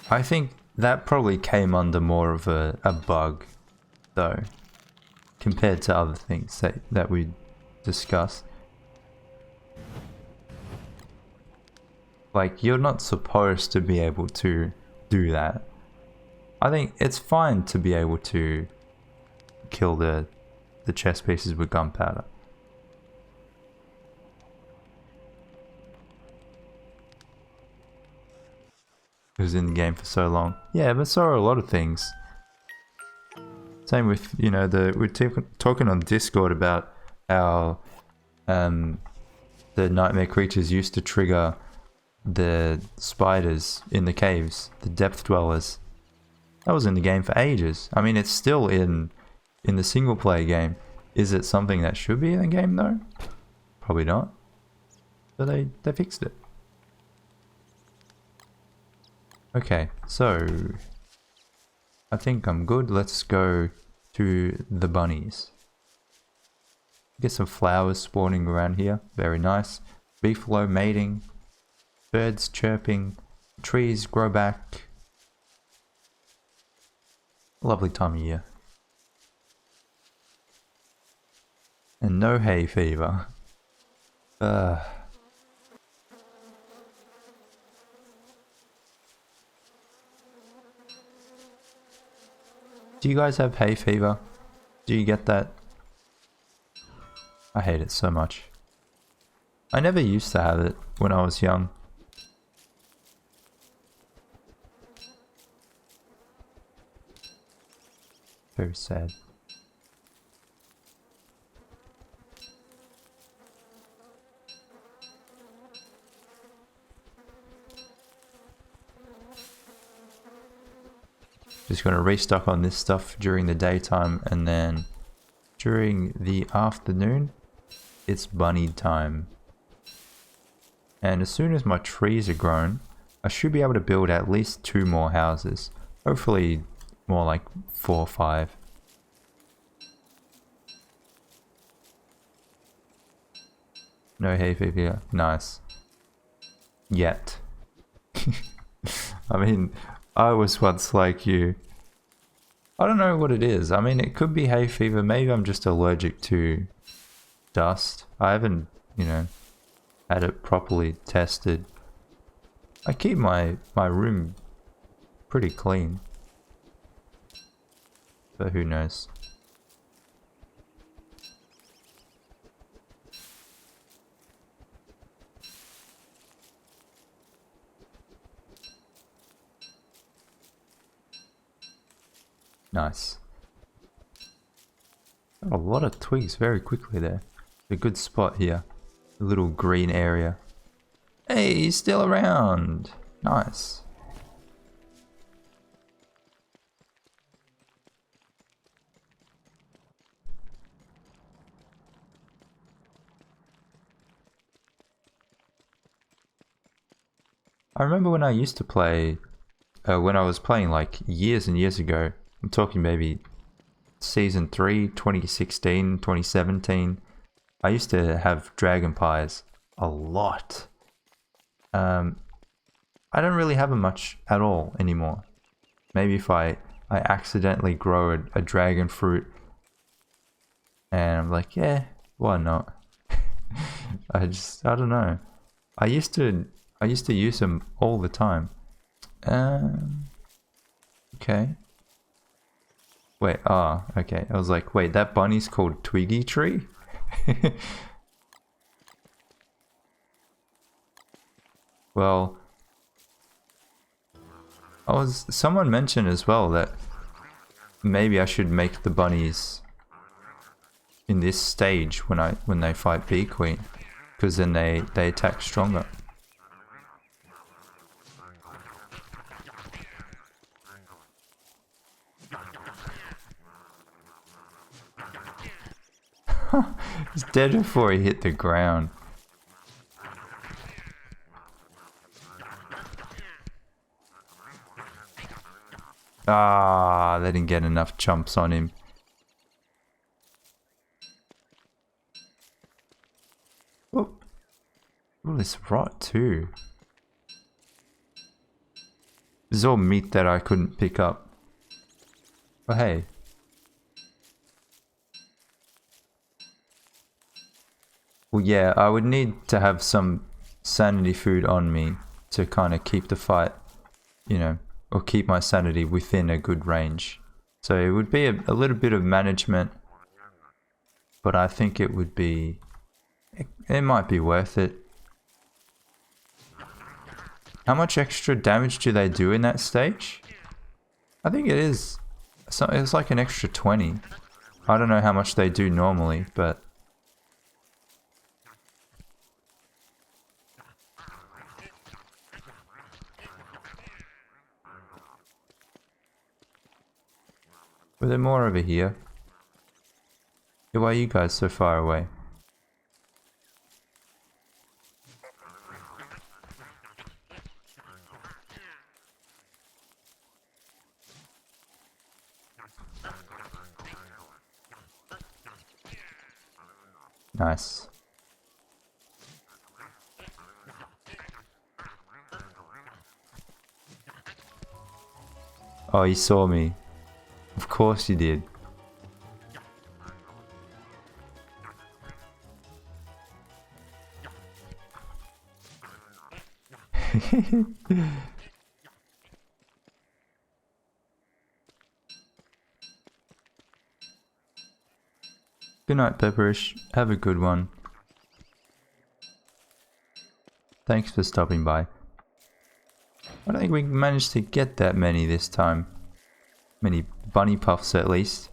I think that probably came under more of a bug, though, compared to other things that we discussed. Like, you're not supposed to be able to do that. I think it's fine to be able to kill the chest pieces with gunpowder. It was in the game for so long. Yeah, but so are a lot of things. Same with, you know, we're talking on Discord about how the nightmare creatures used to trigger the spiders in the caves, the depth dwellers. That was in the game for ages. I mean, it's still in in the single player game. Is it something that should be in the game though? Probably not. So they fixed it. Okay, so I think I'm good. Let's go to the bunnies. Get some flowers spawning around here. Very nice. Beefalo mating. Birds chirping. Trees grow back. Lovely time of year. And no hay fever. Do you guys have hay fever? Do you get that? I hate it so much. I never used to have it when I was young. Very sad. Just gonna restock on this stuff during the daytime, and then during the afternoon, it's bunny time. And as soon as my trees are grown, I should be able to build at least 2 more houses. Hopefully more like 4 or 5. No hay fever, nice. Yet. I mean, I was once like you. I don't know what it is. I mean, it could be hay fever. Maybe I'm just allergic to dust. I haven't, had it properly tested. I keep my room pretty clean. But who knows? Nice. Got a lot of twigs very quickly there. A good spot here. A little green area. Hey, he's still around. Nice. I remember when I used to play, when I was playing like years and years ago. I'm talking maybe Season 3, 2016, 2017. I used to have dragon pies a lot. I don't really have them much at all anymore. Maybe if I accidentally grow a dragon fruit and I'm like, yeah, why not? I don't know. I used to use them all the time. Okay. Wait, okay. I was like, wait, that bunny's called Twiggy Tree? Well, someone mentioned as well that maybe I should make the bunnies in this stage when they fight Bee Queen, because then they attack stronger. He's dead before he hit the ground. Ah, they didn't get enough chumps on him. Oh, this rot too. This is all meat that I couldn't pick up. Oh, hey. Well, yeah, I would need to have some sanity food on me to kind of keep the fight, or keep my sanity within a good range. So it would be a little bit of management, but I think it would be, it might be worth it. How much extra damage do they do in that stage? I think it is, so it's like an extra 20. I don't know how much they do normally, but were there more over here? Why are you guys so far away? Nice. Oh, you saw me. Of course you did. Good night, Pepperish. Have a good one. Thanks for stopping by. I don't think we managed to get that many this time. Many bunny puffs at least.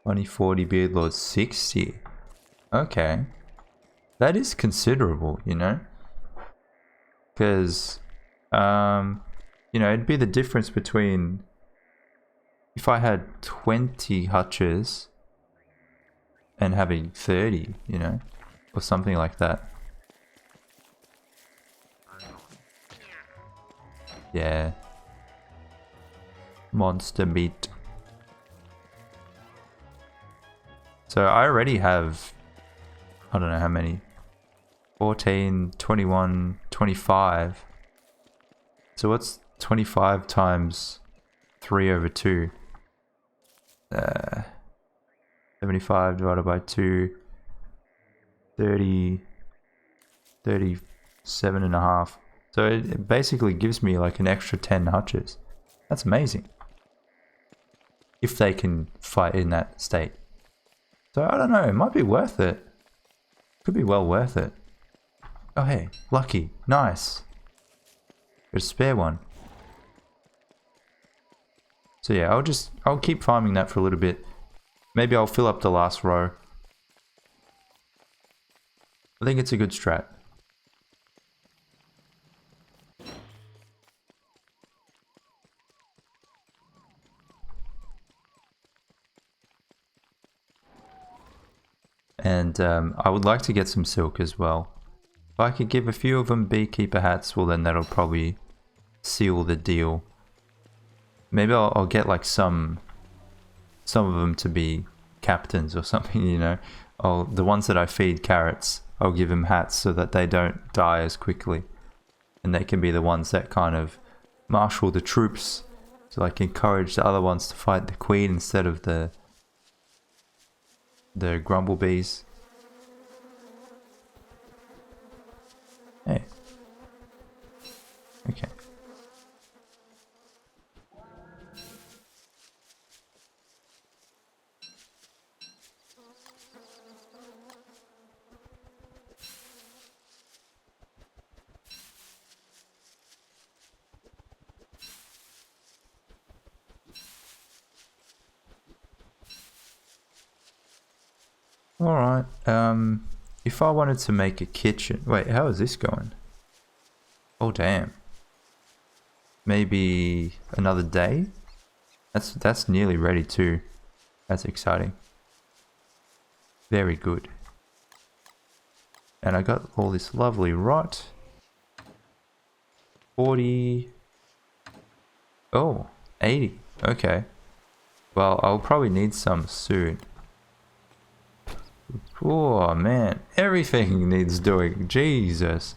2040 Beardlord 60. Okay. That is considerable, you know? Because, you know, it'd be the difference between if I had 20 hutches and having 30, you know? Or something like that. Yeah. Monster meat. So I already have, I don't know how many, 14, 21, 25. So what's 25 times 3 over 2? 75 divided by 2, 30, 37 and a half. So it basically gives me like an extra 10 hutches. That's amazing. If they can fight in that state. So I don't know, it might be worth it. Could be well worth it. Oh hey, lucky, nice. Got a spare one. So yeah, I'll keep farming that for a little bit. Maybe I'll fill up the last row. I think it's a good strat. And I would like to get some silk as well. If I could give a few of them beekeeper hats, well then that'll probably seal the deal. Maybe I'll get like some of them to be captains or something, you know. The ones that I feed carrots, I'll give them hats so that they don't die as quickly. And they can be the ones that kind of marshal the troops to like encourage the other ones to fight the queen instead of the grumblebees. Hey. Okay. Alright, if I wanted to make a kitchen... Wait, how is this going? Oh damn. Maybe another day? That's nearly ready too. That's exciting. Very good. And I got all this lovely rot. 40... Oh, 80. Okay. Well, I'll probably need some soon. Oh man, everything needs doing. Jesus.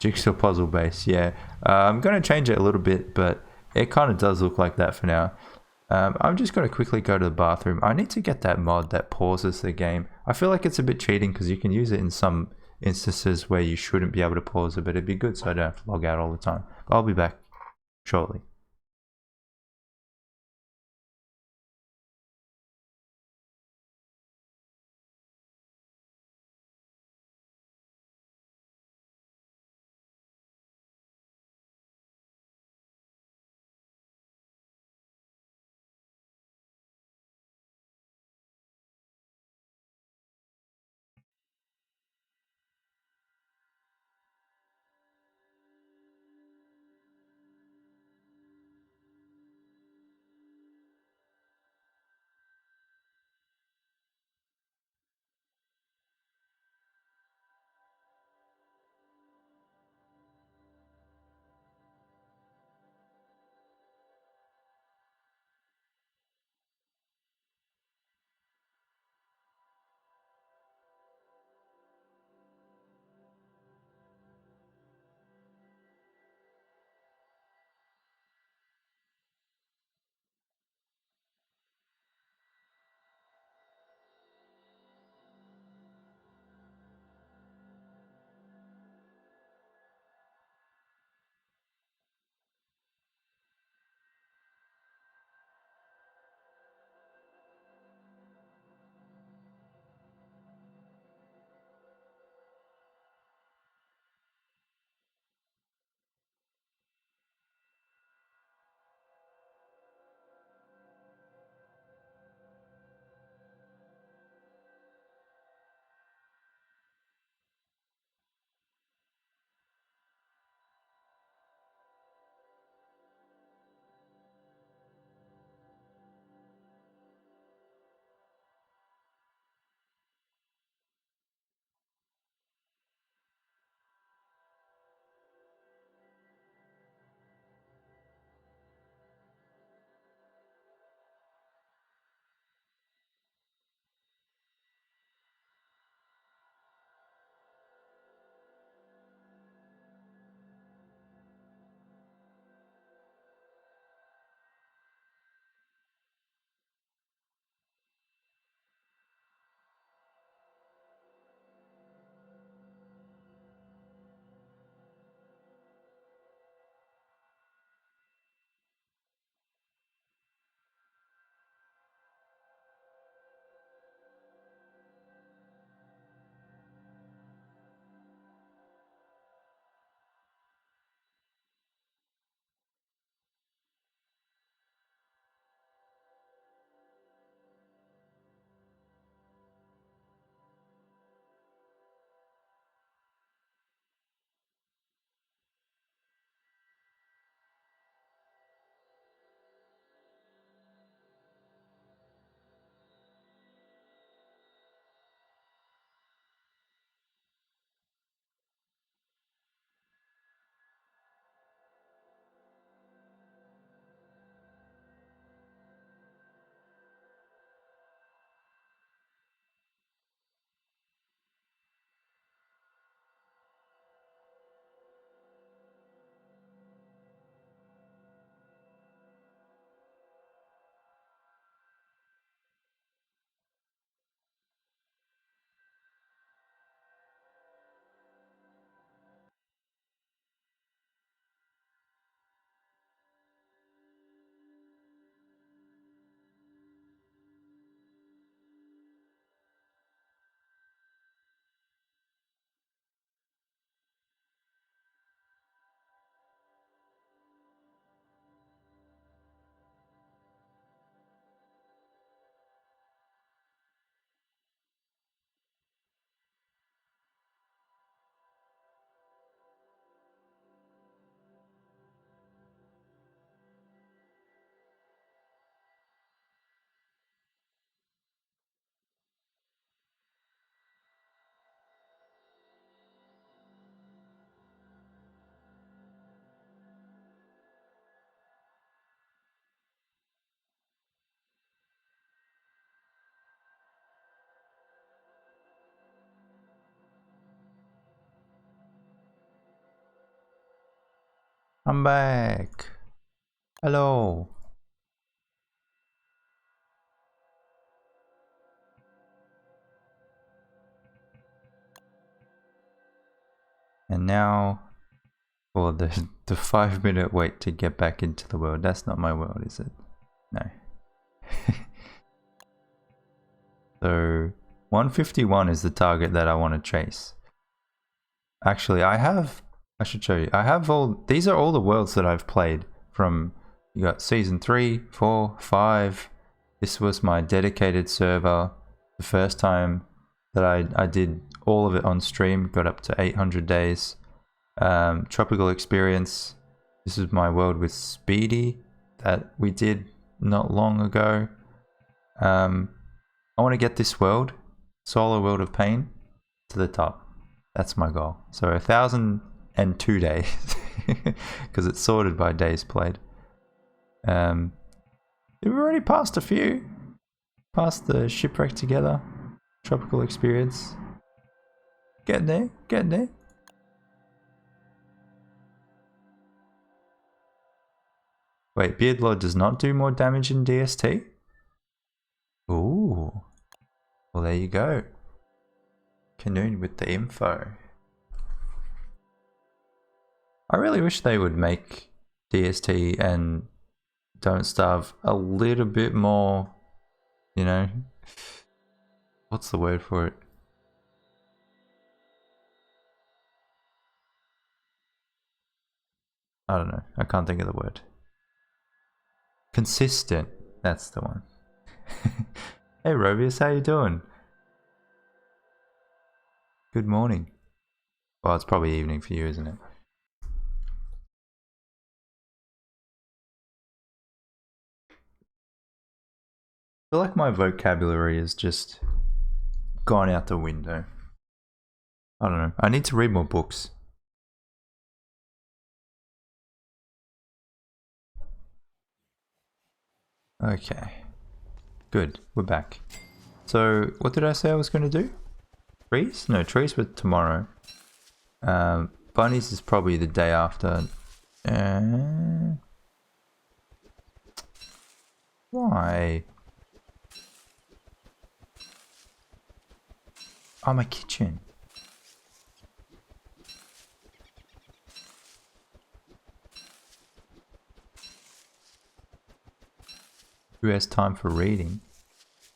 Jigsaw puzzle base, yeah. I'm going to change it a little bit, but it kind of does look like that for now. I'm just going to quickly go to the bathroom. I need to get that mod that pauses the game. I feel like it's a bit cheating because you can use it in some instances where you shouldn't be able to pause it, but it'd be good so I don't have to log out all the time. I'll be back shortly. I'm back. Hello. And now for the 5-minute wait to get back into the world. That's not my world, is it? No. So 151 is the target that I want to chase. Actually, I should show you. I have these are all the worlds that I've played from. You got season 3, 4, 5. This was my dedicated server. The first time that I did all of it on stream, got up to 800 days. Tropical Experience. This is my world with Speedy that we did not long ago. I want to get this world, Solo World of Pain, to the top. That's my goal. So 1,002 days, because it's sorted by days played. We've already passed a few. Passed the Shipwreck Together, Tropical Experience. Getting there, getting there. Wait, Beardlord does not do more damage in DST? Ooh. Well, there you go. Canoon with the info. I really wish they would make DST and Don't Starve a little bit more, you know, what's the word for it? I don't know. I can't think of the word. Consistent. That's the one. Hey Robius, how you doing? Good morning. Well, it's probably evening for you, isn't it? I feel like my vocabulary has just gone out the window. I don't know. I need to read more books. Okay. Good. We're back. So, what did I say I was going to do? Trees? No, trees were tomorrow. Bunnies is probably the day after. Why? Oh, my kitchen. Who has time for reading?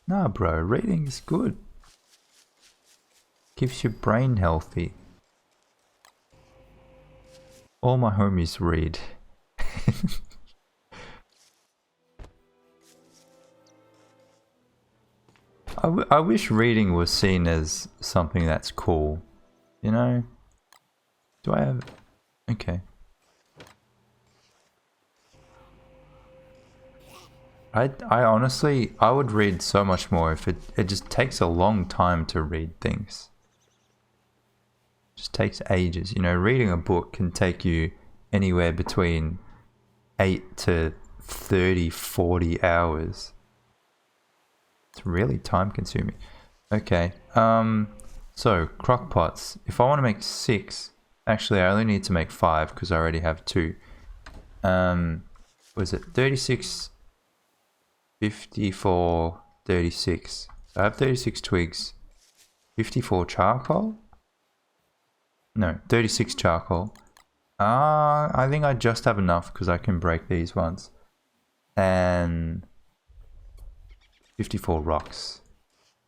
Nah, bro, reading is good. Keeps your brain healthy. All my homies read. I wish reading was seen as something that's cool. You know? Do I have... Okay. I honestly, I would read so much more if it just takes a long time to read things. It just takes ages. You know, reading a book can take you anywhere between 8 to 30, 40 hours. It's really time consuming. Okay, so crock pots. If I want to make 6, actually I only need to make 5 because I already have 2. What is it? 36, 54, 36. So I have 36 twigs. 54 charcoal? No, 36 charcoal. I think I just have enough because I can break these ones. And 54 rocks.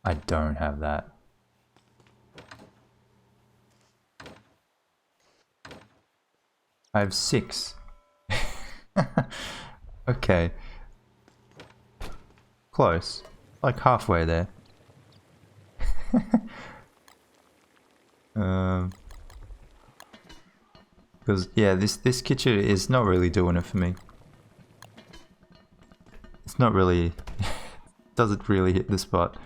I don't have that. I have 6. Okay. Close. Like halfway there. Because yeah, this kitchen is not really doing it for me. It's not really... doesn't really hit the spot.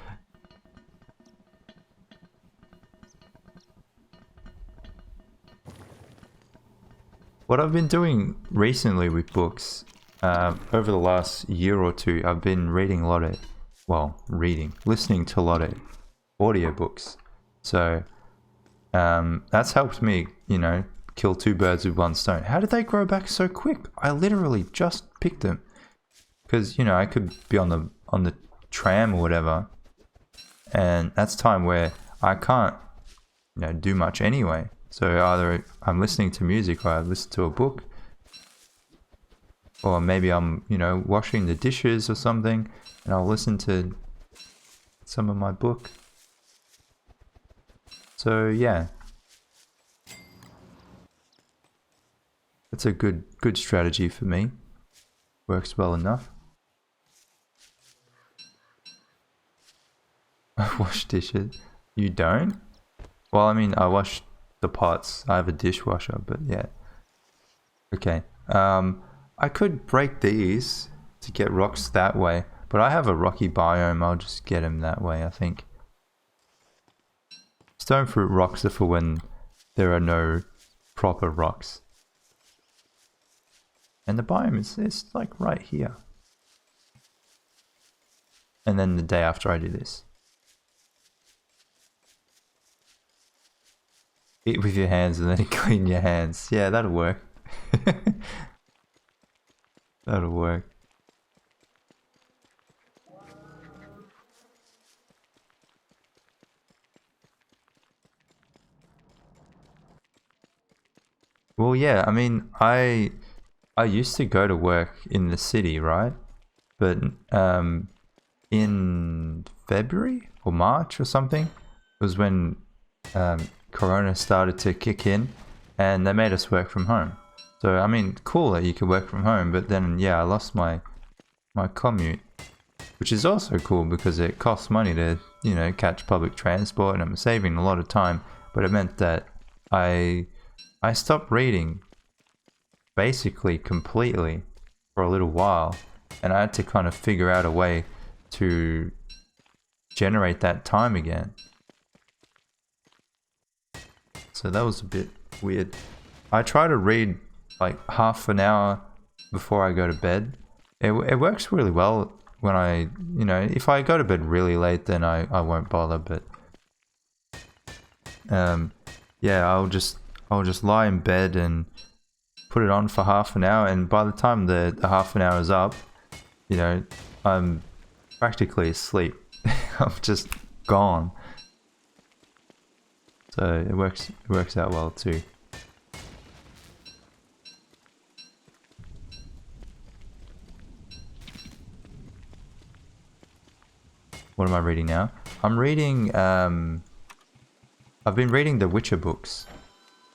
What I've been doing recently with books, over the last year or two, I've been reading a lot of, listening to a lot of audiobooks. So that's helped me, you know, kill two birds with one stone. How did they grow back so quick? I literally just picked them. Because, you know, I could be on the tram or whatever, and that's time where I can't, you know, do much anyway. So either I'm listening to music or I listen to a book, or maybe I'm, you know, washing the dishes or something, and I'll listen to some of my book. So yeah, it's a good strategy for me. Works well enough. I wash dishes. You don't? Well, I mean, I wash the pots. I have a dishwasher, but yeah. Okay. I could break these to get rocks that way, but I have a rocky biome. I'll just get them that way, I think. Stone fruit rocks are for when there are no proper rocks. And the biome is like right here. And then the day after I do this. Eat with your hands and then clean your hands. Yeah, that'll work. That'll work. Well, yeah, I mean, I used to go to work in the city, right? But in February or March or something, it was when Corona started to kick in, and they made us work from home. So I mean, cool that you could work from home, but then yeah, I lost my commute, which is also cool because it costs money to, you know, catch public transport, and I'm saving a lot of time. But it meant that I stopped reading basically completely for a little while, and I had to kind of figure out a way to generate that time again. So that was a bit weird. I try to read like half an hour before I go to bed. It works really well when I, you know, if I go to bed really late, then I won't bother, but yeah, I'll just lie in bed and put it on for half an hour, and by the time the half an hour is up, you know, I'm practically asleep. I'm just gone. So it works out well too. What am I reading now? I'm reading I've been reading the Witcher books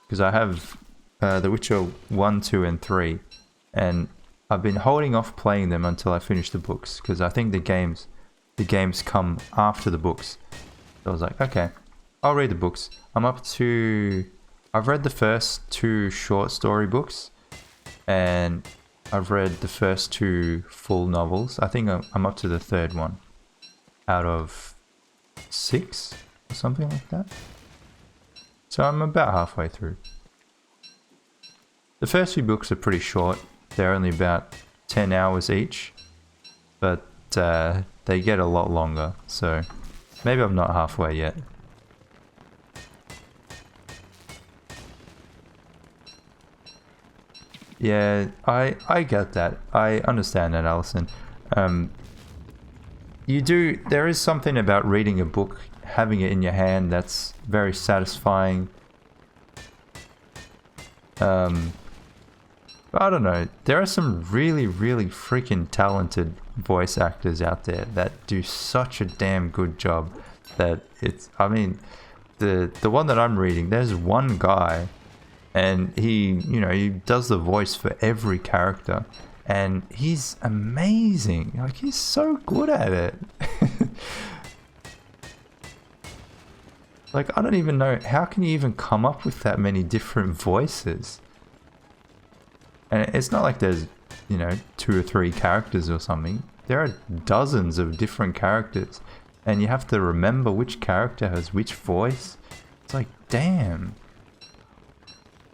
because I have the Witcher 1, 2 and 3, and I've been holding off playing them until I finish the books because I think the games come after the books. So I was like, okay, I'll read the books. I've read the first 2 short story books, and I've read the first 2 full novels. I think I'm up to the 3rd one out of 6 or something like that. So I'm about halfway through. The first few books are pretty short. They're only about 10 hours each, but they get a lot longer, so maybe I'm not halfway yet. Yeah, I get that. I understand that, Alison. There is something about reading a book, having it in your hand, that's very satisfying. But I don't know, there are some really, really freaking talented voice actors out there that do such a damn good job that it's, I mean, the one that I'm reading, there's one guy, and he does the voice for every character, and he's amazing. Like, he's so good at it. Like, I don't even know, how can you even come up with that many different voices? And it's not like there's, 2 or 3 characters or something. There are dozens of different characters, and you have to remember which character has which voice. It's like, damn.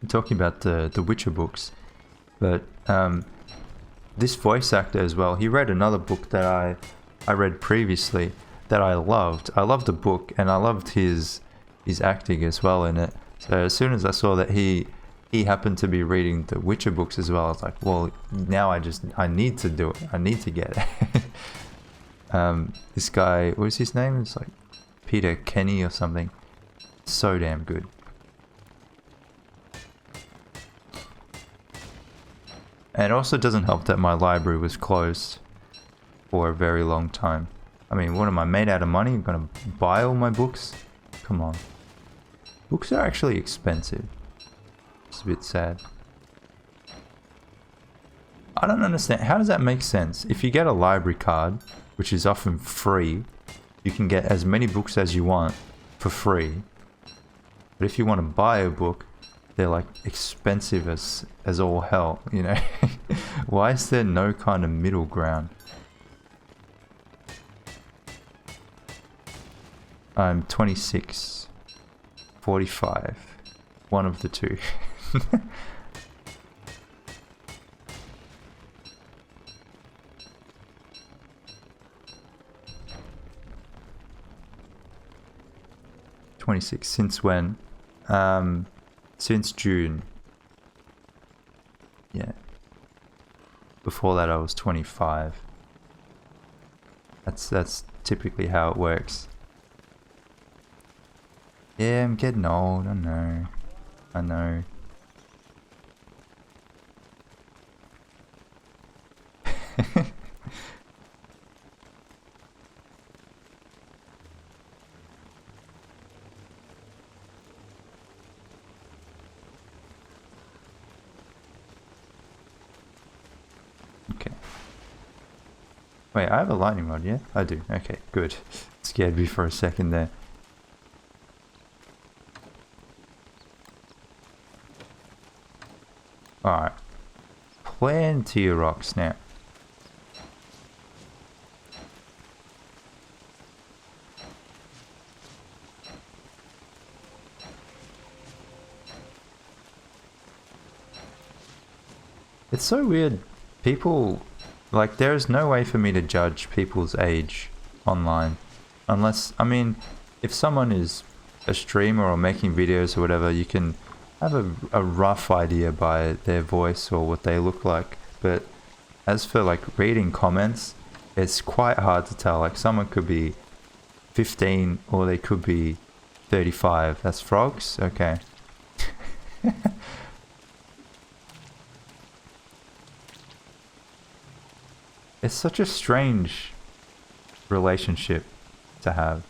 I'm talking about the Witcher books, but this voice actor as well, he read another book that I read previously that I loved. I loved the book, and I loved his acting as well in it. So as soon as I saw that he he happened to be reading the Witcher books as well. I was like, well, now I need to do it. I need to get it. This guy, what is his name? It's like Peter Kenny or something. So damn good. And it also doesn't help that my library was closed for a very long time. I mean, what am I, made out of money? I'm gonna buy all my books? Come on. Books are actually expensive. It's a bit sad. I don't understand. How does that make sense? If you get a library card, which is often free, you can get as many books as you want for free. But if you want to buy a book, they're like expensive as all hell, you know? Why is there no kind of middle ground? I'm 26, 45, one of the two. "26, since when?" Since June. Yeah. Before that I was 25. That's typically how it works. Yeah, I'm getting old, I know. I know. Okay. Wait, I have a lightning rod, yeah? I do. Okay, good. Scared me for a second there. Alright. Plenty of rocks now. It's so weird. People, like, there's no way for me to judge people's age online. Unless, I mean, if someone is a streamer or making videos or whatever, you can have a rough idea by their voice or what they look like. But as for like reading comments, it's quite hard to tell. Like, someone could be 15 or they could be 35. That's frogs? Okay. It's such a strange relationship to have.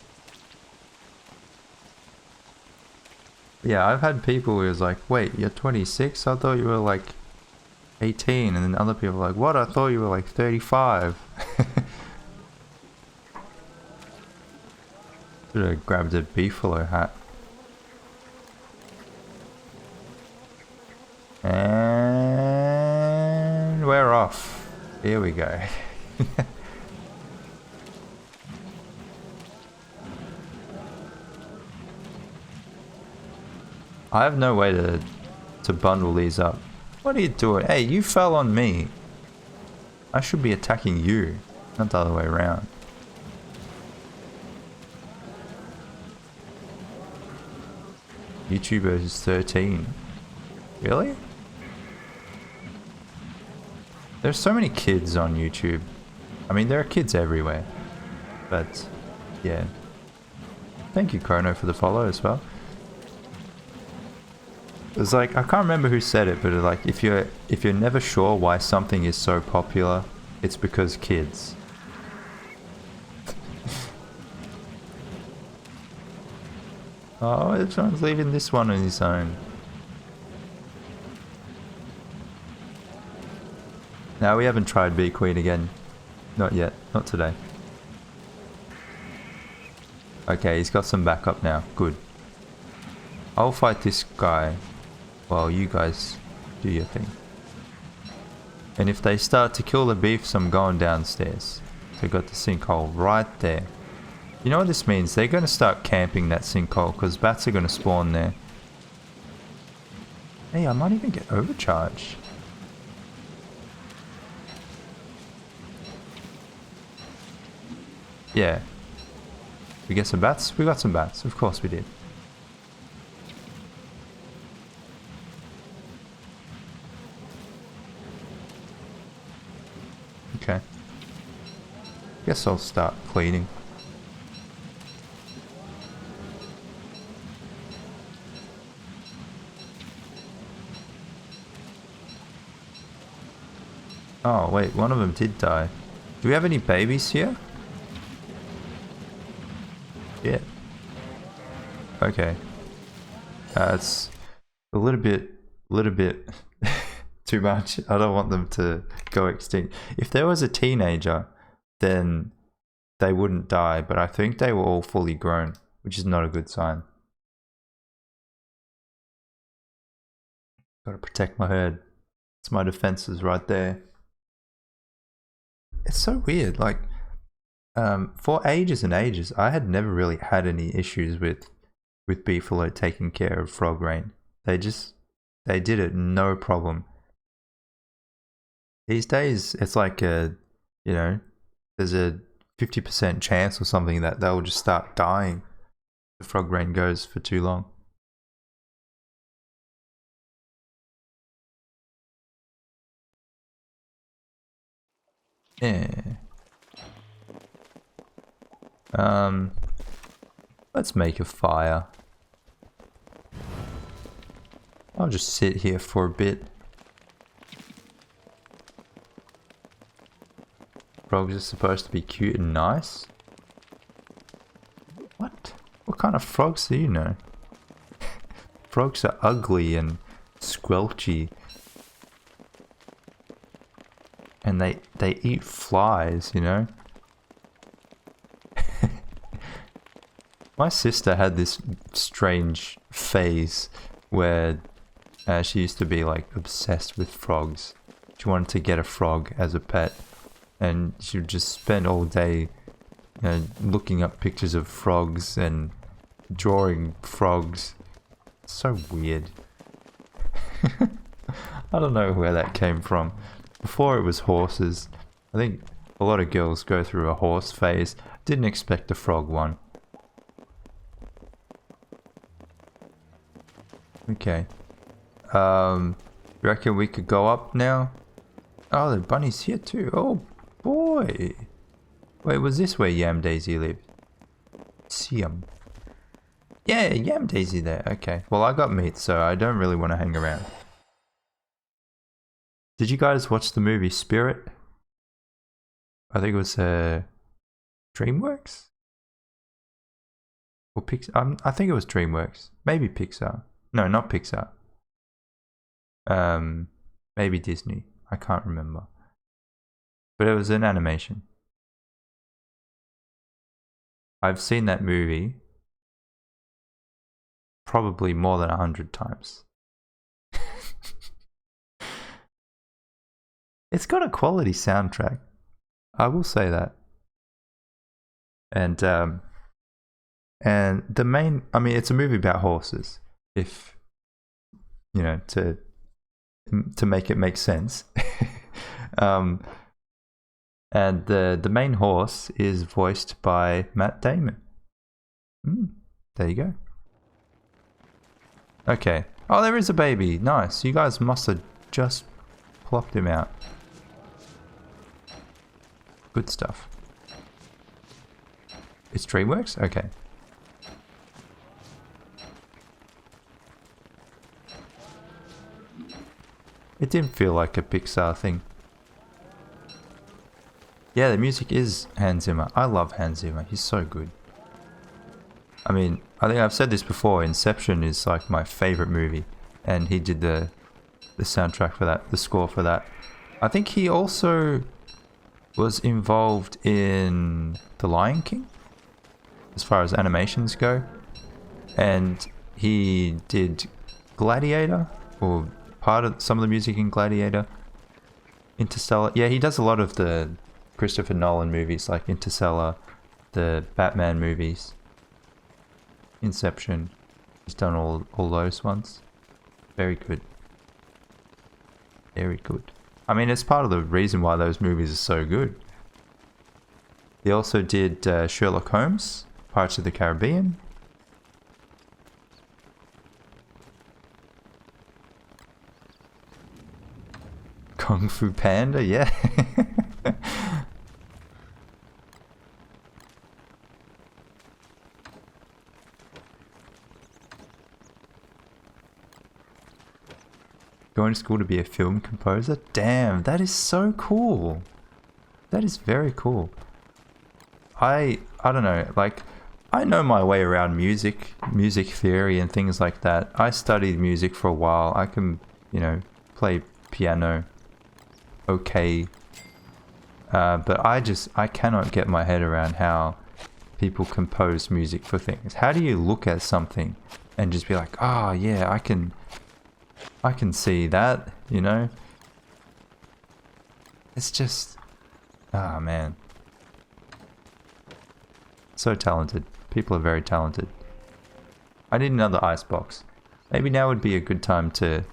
Yeah, I've had people who's like, wait, you're 26? I thought you were like 18. And then other people are like, what? I thought you were like 35. Should have grabbed a beefalo hat. And we're off. Here we go. I have no way to bundle these up. What are you doing? Hey, you fell on me. I should be attacking you, not the other way around. YouTuber is 13. Really? There's so many kids on YouTube. I mean, there are kids everywhere. But, yeah. Thank you, Chrono, for the follow as well. It's like, I can't remember who said it, but like, if you're never sure why something is so popular, it's because kids. Oh, everyone's leaving this one on his own. No, we haven't tried Bee Queen again. Not yet. Not today. Okay, he's got some backup now. Good. I'll fight this guy while you guys do your thing. And if they start to kill the beefs, I'm going downstairs. So got the sinkhole right there. You know what this means? They're going to start camping that sinkhole because bats are going to spawn there. Hey, I might even get overcharged. Yeah. We get some bats? We got some bats. Of course we did. Okay. Guess I'll start cleaning. Oh, wait, one of them did die. Do we have any babies here? Yeah. Okay. It's a little bit too much. I don't want them to go extinct. If there was a teenager, then they wouldn't die, but I think they were all fully grown, which is not a good sign. Gotta protect my herd. It's my defenses right there. It's so weird, like, for ages and ages, I had never really had any issues with Beefalo taking care of frog rain. They did it no problem. These days, it's like there's a 50% chance or something that they'll just start dying if the frog rain goes for too long. Yeah. Let's make a fire. I'll just sit here for a bit. Frogs are supposed to be cute and nice. What? What kind of frogs do you know? Frogs are ugly and squelchy. And they eat flies, you know? My sister had this strange phase where she used to be like obsessed with frogs. She wanted to get a frog as a pet, and she would just spend all day looking up pictures of frogs and drawing frogs. It's so weird. I don't know where that came from. Before it was horses. I think a lot of girls go through a horse phase. Didn't expect a frog one. Okay. You reckon we could go up now? Oh, the bunny's here too. Oh boy. Wait, was this where Yam Daisy lived? Siam. Yeah, Yam Daisy there. Okay. Well, I got meat, so I don't really want to hang around. Did you guys watch the movie Spirit? I think it was DreamWorks? Or Pixar? I think it was DreamWorks. Maybe Pixar. No, not Pixar. Maybe Disney. I can't remember. But it was an animation. I've seen that movie probably more than 100 times. It's got a quality soundtrack. I will say that. And the main, I mean, it's a movie about horses. If to make it make sense. And the main horse is voiced by Matt Damon. There you go. Okay. Oh, there is a baby. Nice. You guys must have just plopped him out. Good stuff. It's DreamWorks? Okay. It didn't feel like a Pixar thing. Yeah, the music is Hans Zimmer. I love Hans Zimmer. He's so good. I mean, I think I've said this before. Inception is like my favorite movie. And he did the soundtrack for that, the score for that. I think he also was involved in The Lion King, as far as animations go. And he did Gladiator, or part of some of the music in Gladiator. Interstellar. Yeah, he does a lot of the Christopher Nolan movies, like Interstellar, the Batman movies, Inception. He's done all those ones. Very good. Very good. I mean, it's part of the reason why those movies are so good. He also did Sherlock Holmes, Pirates of the Caribbean. Kung Fu Panda, yeah. going to school to be a film composer? Damn, that is so cool. That is very cool. I don't know, like, I know my way around music theory and things like that. I studied music for a while. I can, you know, play piano okay. But I cannot get my head around how people compose music for things. How do you look at something and just be like, oh yeah, I can see that, you know? It's just, ah man. So talented. People are very talented. I need another icebox. Maybe now would be a good time to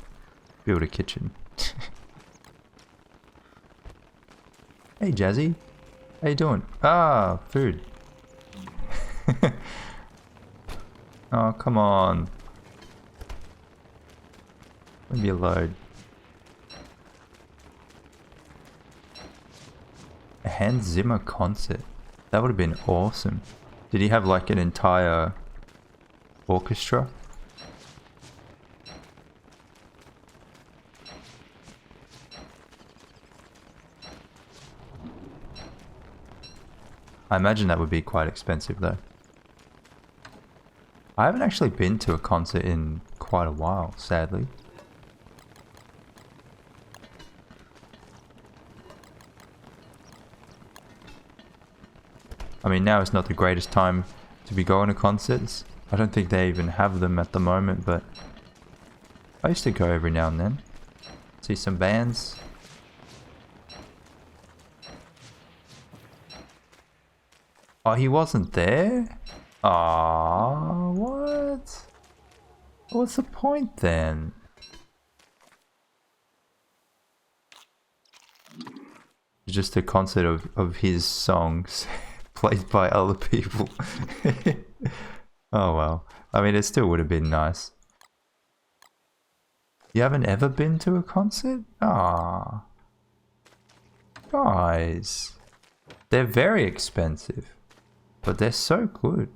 build a kitchen. Hey Jazzy. How you doing? Ah, food. Oh, come on. Maybe a load. A Hans Zimmer concert. That would have been awesome. Did he have like an entire orchestra? I imagine that would be quite expensive though. I haven't actually been to a concert in quite a while, sadly. I mean, now is not the greatest time to be going to concerts. I don't think they even have them at the moment, but I used to go every now and then. See some bands. Oh, he wasn't there? Aww, what? What's the point then? Just a concert of his songs played by other people. Oh well. I mean, it still would have been nice. You haven't ever been to a concert? Ah, guys. They're very expensive, but they're so good.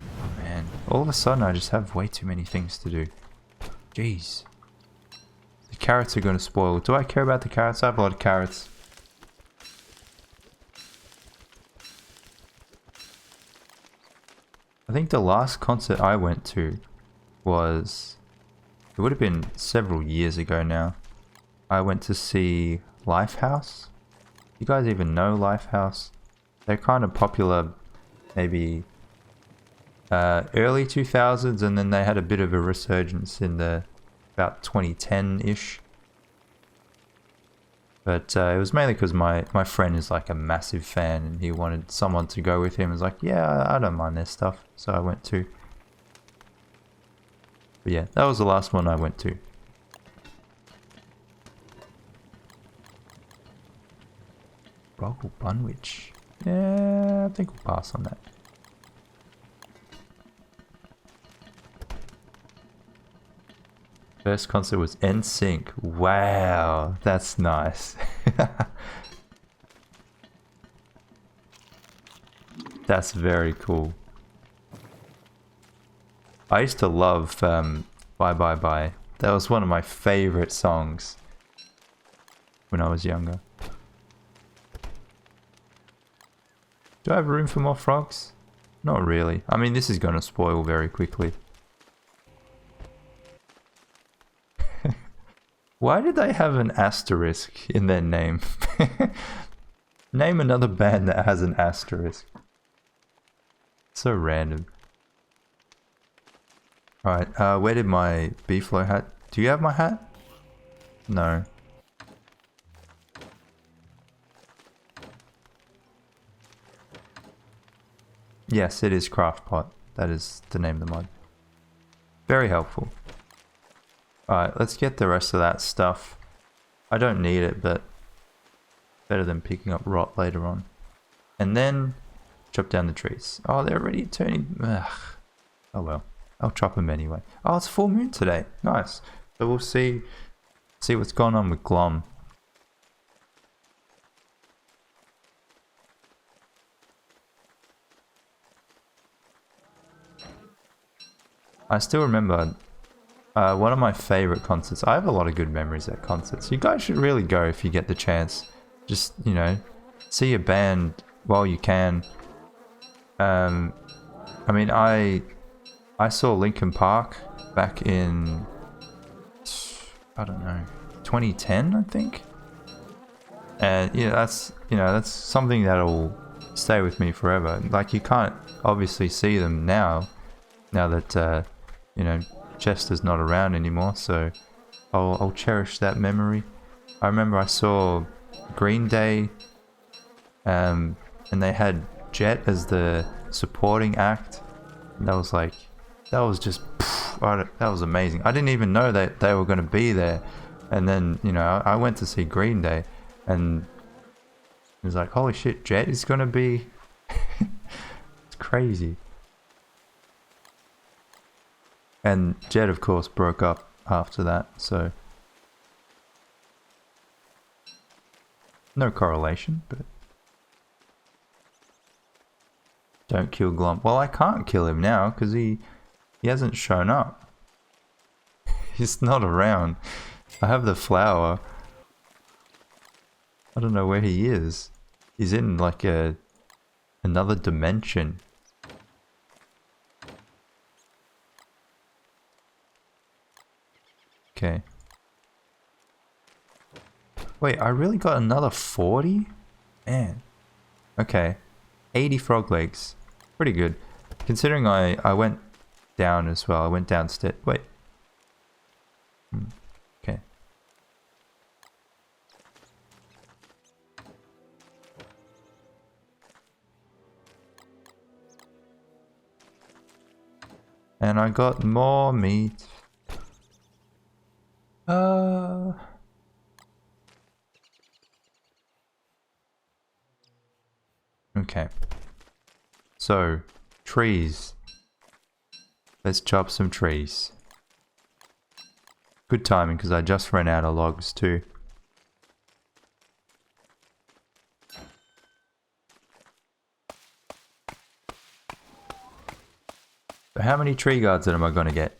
Oh man, all of a sudden I just have way too many things to do. Jeez. The carrots are going to spoil. Do I care about the carrots? I have a lot of carrots. I think the last concert I went to was... It would have been several years ago now. I went to see Lifehouse. You guys even know Lifehouse? They're kind of popular maybe early 2000s, and then they had a bit of a resurgence in the about 2010-ish. But it was mainly because my friend is like a massive fan and he wanted someone to go with him. I was like, yeah, I don't mind their stuff. So I went to. But yeah, that was the last one I went to. Broggle Bunwich. Yeah, I think we'll pass on that. First concert was NSYNC. Wow, that's nice. That's very cool. I used to love Bye Bye Bye. That was one of my favorite songs when I was younger. Do I have room for more frogs? Not really. I mean, this is going to spoil very quickly. Why did they have an asterisk in their name? Name another band that has an asterisk. So random. Alright, where did my Beeflo hat... Do you have my hat? No. Yes, it is Craft Pot. That is the name of the mod. Very helpful. Alright, let's get the rest of that stuff. I don't need it, but better than picking up rot later on. And then chop down the trees. Oh, they're already turning... Ugh. Oh well. I'll chop them anyway. Oh, it's full moon today. Nice. So we'll see what's going on with Glom. I still remember one of my favorite concerts. I have a lot of good memories at concerts. You guys should really go if you get the chance. Just, you know, see a band while you can. I mean, I saw Linkin Park back in, I don't know, 2010, I think. And yeah, that's something that'll stay with me forever. Like, you can't obviously see them now that you know, Chester's not around anymore. So I'll cherish that memory. I remember I saw Green Day, and they had Jet as the supporting act. And that was just, that was amazing. I didn't even know that they were going to be there. And then, you know, I went to see Green Day, and it was like, holy shit, Jet is going to be... It's crazy. And Jet, of course, broke up after that, so... No correlation, but... Don't kill Glom. Well, I can't kill him now, because he hasn't shown up. He's not around. I have the flower. I don't know where he is. He's in, like, another dimension. Okay. Wait, I really got another 40? Man. Okay. 80 frog legs. Pretty good. Considering I went down as well. I went downstairs. Wait. Okay. And I got more meat. Okay. So, trees. Let's chop some trees. Good timing, because I just ran out of logs too. So how many tree guards am I going to get?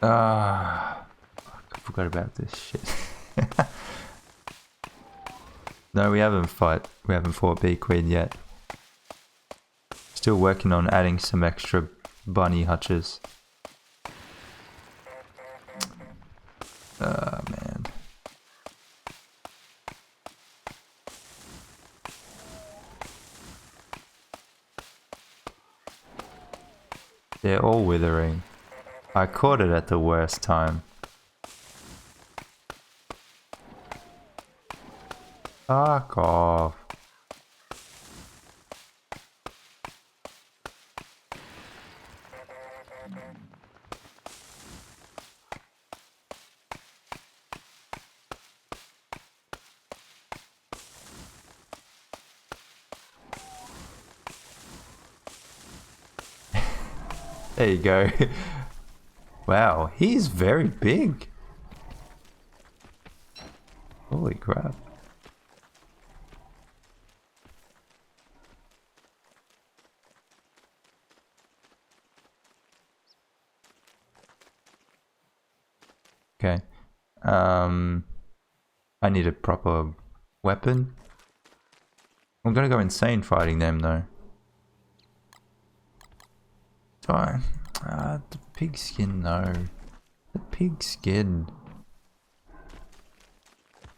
I forgot about this shit. No, we haven't fought Bee Queen yet. Still working on adding some extra bunny hutches. Man. They're all withering. I caught it at the worst time. Fuck off. There you go. Wow, he's very big. Holy crap. Okay. I need a proper weapon. I'm gonna go insane fighting them though. Do I? The pigskin, no. The pigskin.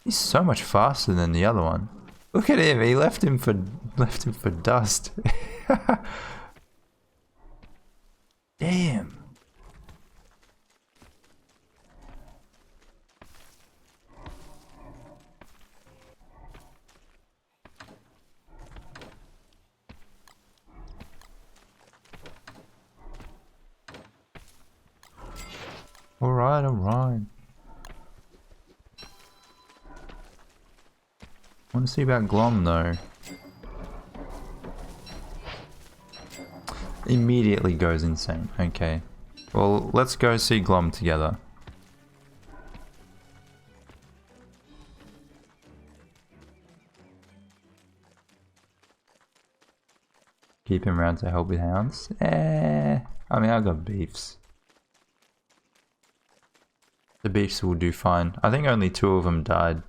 He's so much faster than the other one. Look at him, he left him for dust. Damn. Alright, alright. I want to see about Glom though. Immediately goes insane. Okay. Well, let's go see Glom together. Keep him around to help with hounds. I mean, I got beefs. The beefs will do fine. I think only 2 of them died.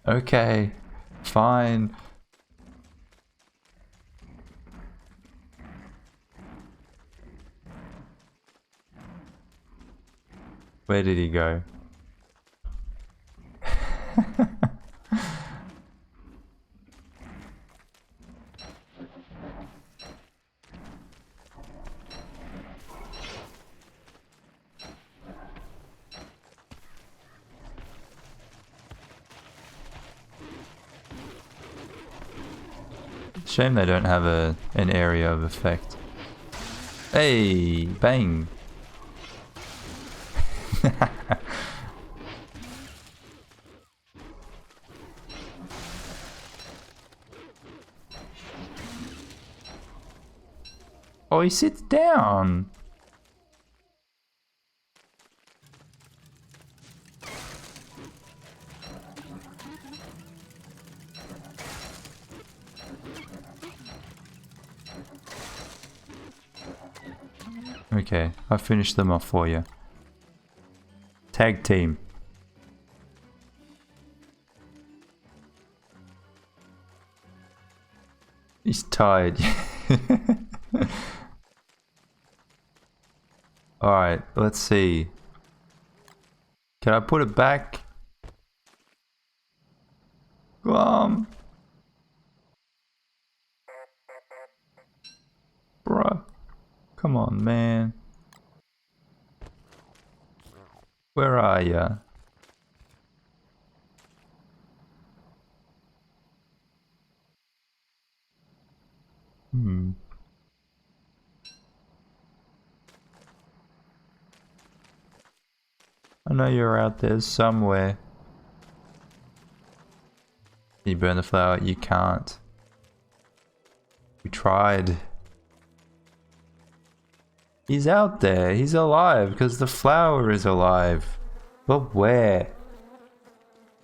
Okay, fine. Where did he go? Shame they don't have an area of effect. Hey, bang. Oh, he sits down. Okay, I finished them off for you. Tag team. He's tired. Alright, let's see. Can I put it back? Bruh. Come on, man. Where are ya? I know you're out there somewhere. Can you burn the flower? You can't. We tried. He's out there. He's alive because the flower is alive. But where?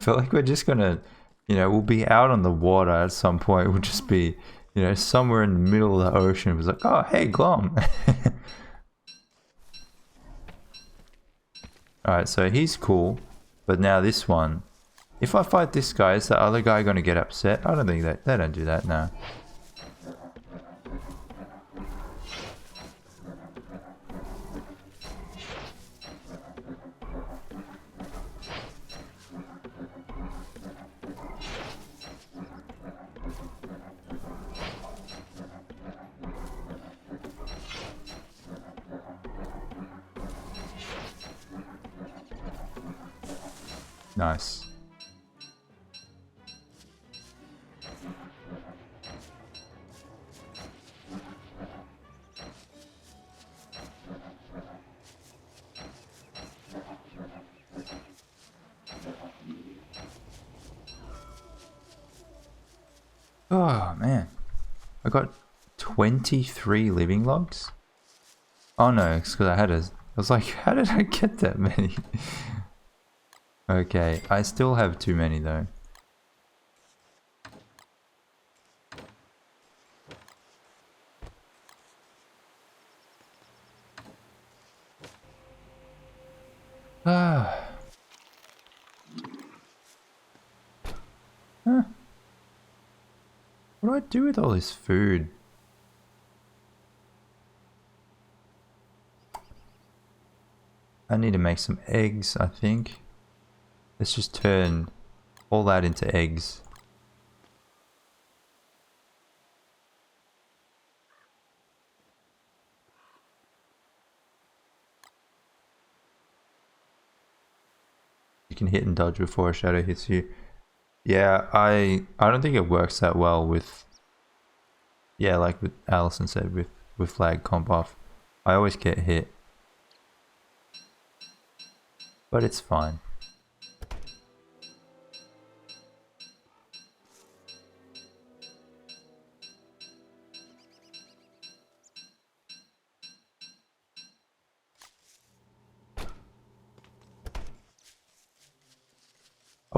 I feel like we're just gonna, you know, we'll be out on the water at some point. We'll just be, you know, somewhere in the middle of the ocean. It was like, oh, hey, Glom. Alright, so he's cool. But now this one. If I fight this guy, is the other guy gonna get upset? I don't think that they don't do that now. Nice. Oh man, I got 23 living logs. Oh no, it's because I was like, how did I get that many? Okay, I still have too many though. Ah. Huh. What do I do with all this food? I need to make some eggs, I think. Let's just turn all that into eggs. You can hit and dodge before a shadow hits you. Yeah, I don't think it works that well with, yeah, like what Allison said, with flag comp off. I always get hit. But it's fine.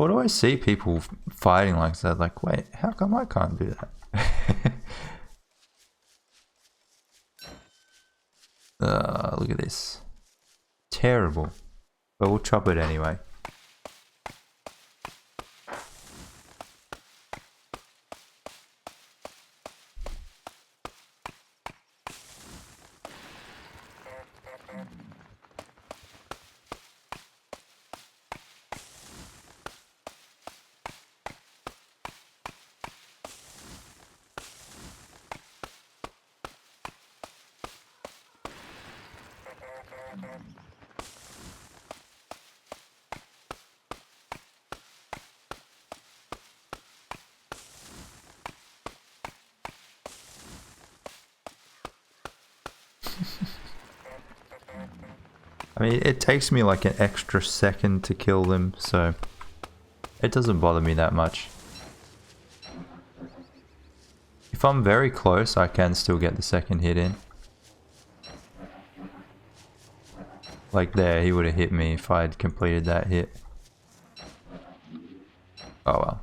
I would always see people fighting like that, like, wait, how come I can't do that? Look at this. Terrible. But we'll chop it anyway. I mean, it takes me like an extra second to kill them, so it doesn't bother me that much. If I'm very close, I can still get the second hit in. Like there, he would have hit me if I had completed that hit. Oh well.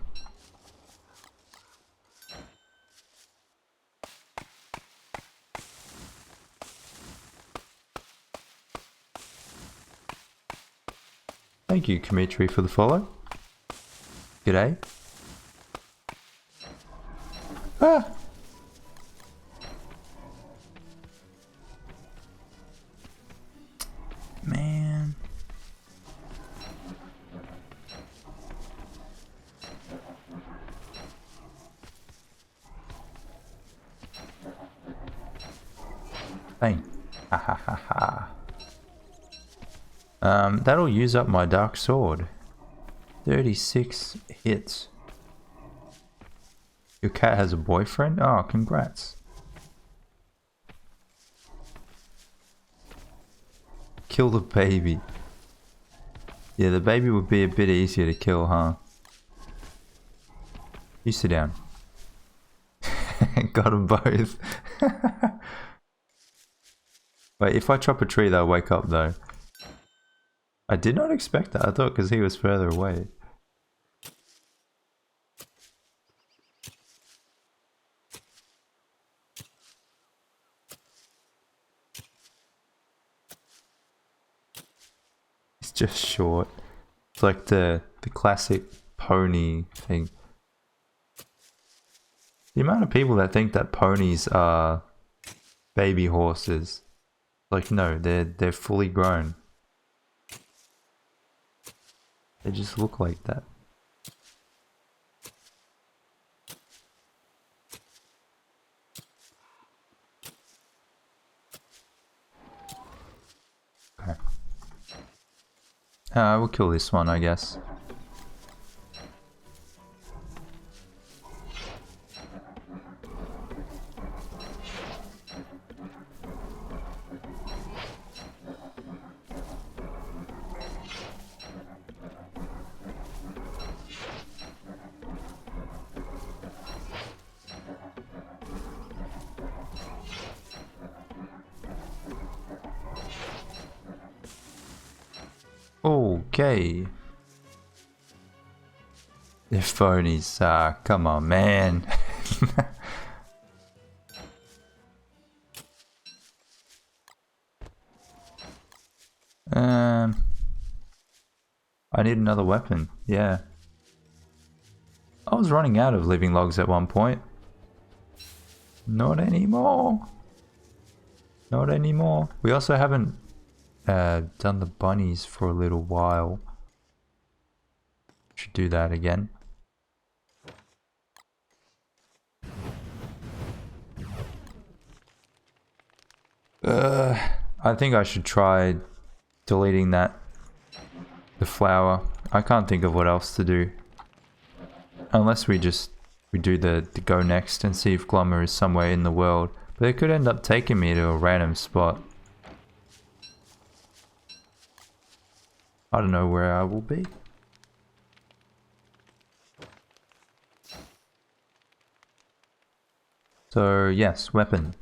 Thank you, Kamitri, for the follow. G'day. Ah! Man. Bang. Ha ha ha ha. That'll use up my dark sword. 36 hits. Your cat has a boyfriend? Oh, congrats. Kill the baby. Yeah, the baby would be a bit easier to kill, huh? You sit down. Got them both. Wait, if I chop a tree, they'll wake up though. I did not expect that. I thought because he was further away. It's just short. It's like the classic pony thing. The amount of people that think that ponies are baby horses. Like no, they're fully grown. They just look like that. Okay. We'll kill this one, I guess. Okay. They're phonies. Come on, man. I need another weapon. Yeah. I was running out of living logs at one point. Not anymore. Not anymore. We also haven't done the bunnies for a little while. Should do that again. I think I should try deleting that. The flower. I can't think of what else to do. Unless we do the go next and see if Glummer is somewhere in the world. But it could end up taking me to a random spot. I don't know where I will be. So yes, weapon.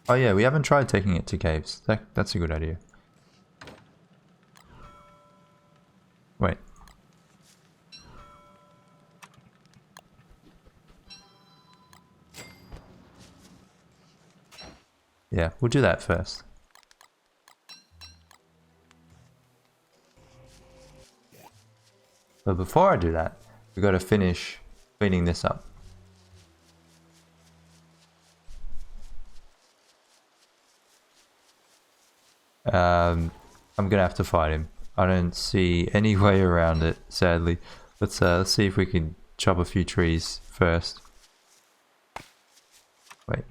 Oh yeah, we haven't tried taking it to caves. That's a good idea. Yeah, we'll do that first. But before I do that, we've got to finish cleaning this up. I'm gonna have to fight him. I don't see any way around it, sadly. Let's see if we can chop a few trees first. Wait.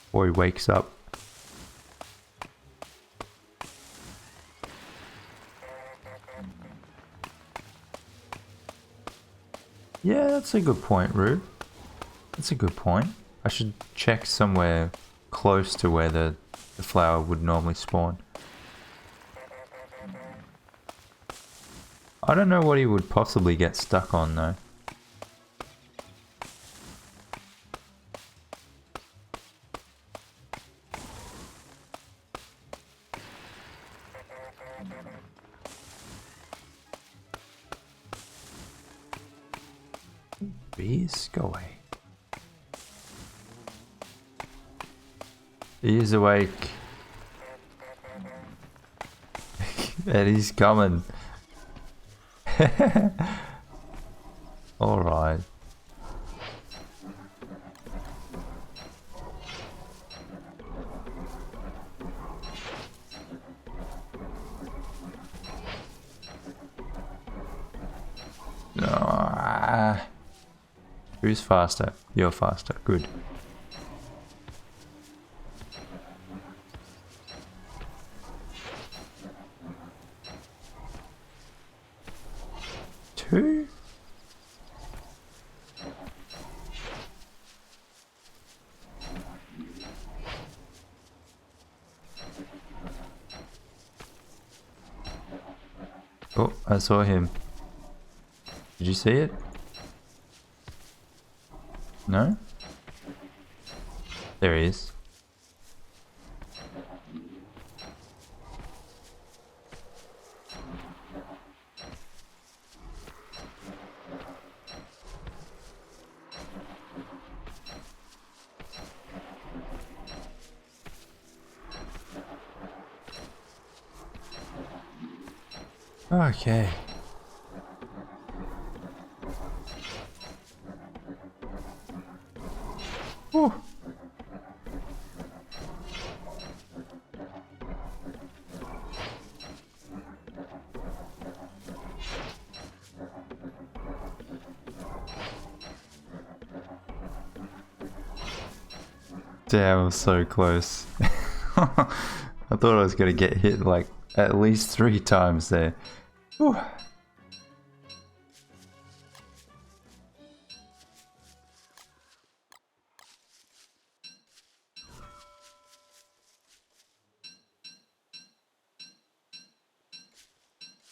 Before he wakes up. Yeah, that's a good point, Rube. That's a good point. I should check somewhere close to where the flower would normally spawn. I don't know what he would possibly get stuck on though. Bees, go away. He is awake. And he's coming. Alright. Who's faster? You're faster. Good. Two? Oh, I saw him. Did you see it? No? There he is. Okay. Whew. Damn, I was so close. I thought I was gonna get hit like at least 3 times there. Whew.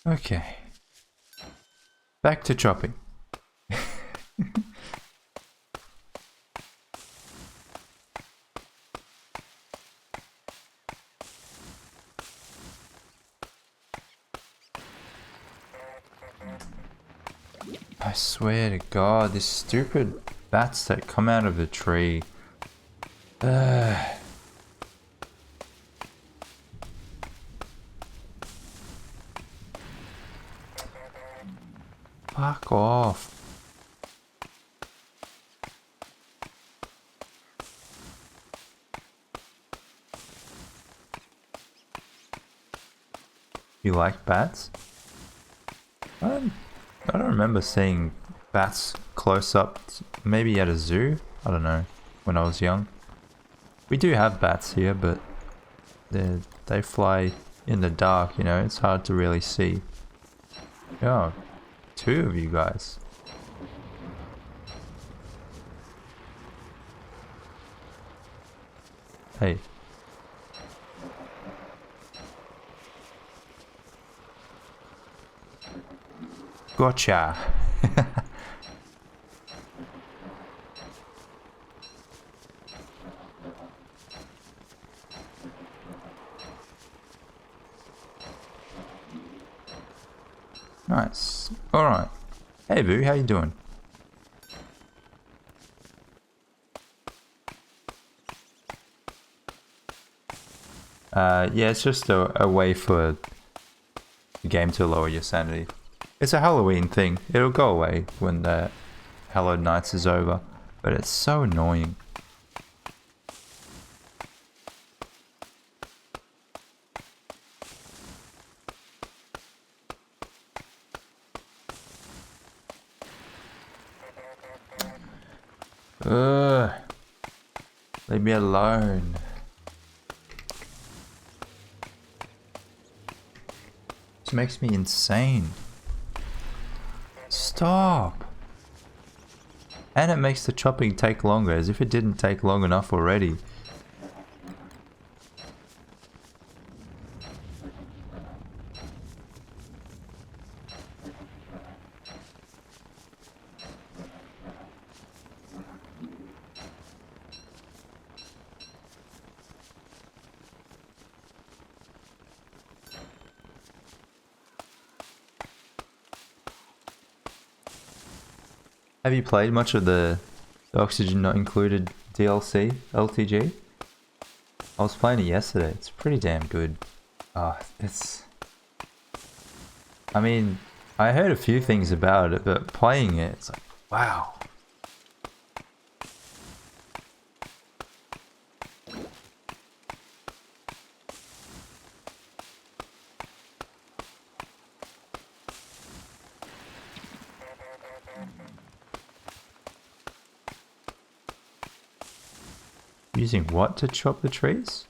Okay. Back to chopping. I swear to God, this stupid bats that come out of the tree. Fuck off. You like bats? I don't remember seeing bats close up, maybe at a zoo? I don't know, when I was young. We do have bats here, but they fly in the dark, you know, it's hard to really see. Oh, 2 of you guys. Hey. Gotcha. Nice. Alright. Hey Boo, how you doing? Yeah, it's just a way for the game to lower your sanity. It's a Halloween thing. It'll go away when the Hallowed Nights is over. But it's so annoying. Ugh. Leave me alone. This makes me insane. Stop. And it makes the chopping take longer, as if it didn't take long enough already. Have you played much of the Oxygen Not Included DLC, LTG? I was playing it yesterday. It's pretty damn good. I mean, I heard a few things about it, but playing it, it's like, wow. Using what to chop the trees?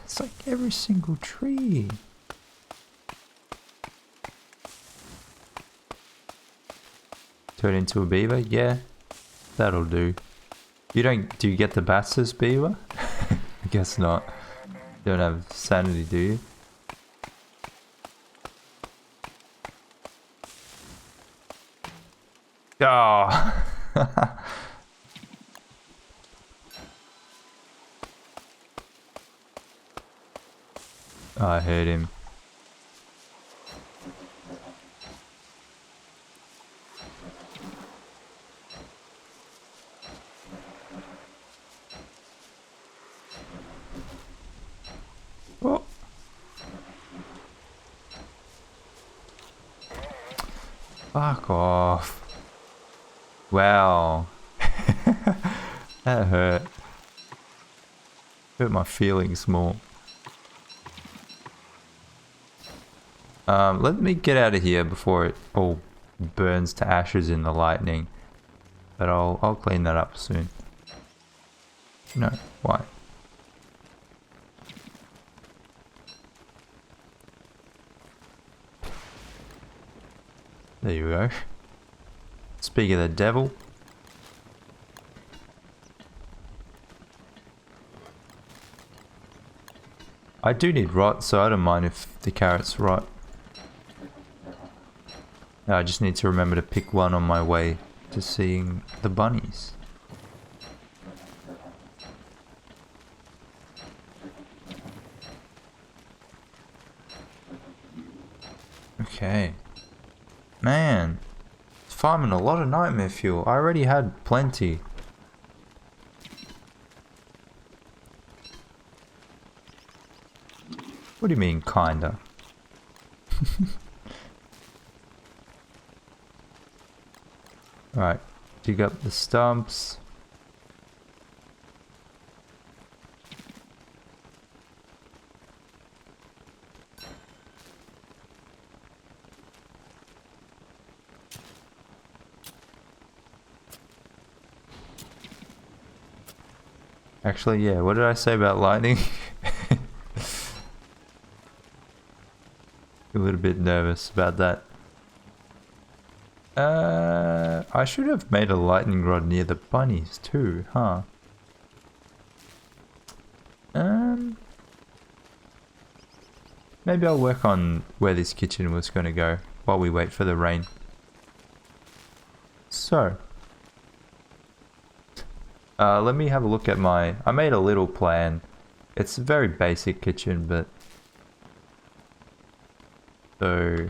It's like every single tree. Turn into a beaver? Yeah, that'll do. Do you get the bats as beaver? I guess not. You don't have sanity, do you? Oh. I heard him. Oh. Fuck off. Wow. That hurt. Hurt my feelings more. Let me get out of here before it all burns to ashes in the lightning. But I'll clean that up soon. No, why? There you go. Speak of the devil. I do need rot, so I don't mind if the carrots rot. No, I just need to remember to pick one on my way to seeing the bunnies. Okay. Man. Farming a lot of nightmare fuel. I already had plenty. What do you mean, kinda? Alright, dig up the stumps. Actually, yeah, what did I say about lightning? A little bit nervous about that. I should have made a lightning rod near the bunnies too, huh? Maybe I'll work on where this kitchen was going to go while we wait for the rain. So, Let me have a look at my... I made a little plan. It's a very basic kitchen, but... So...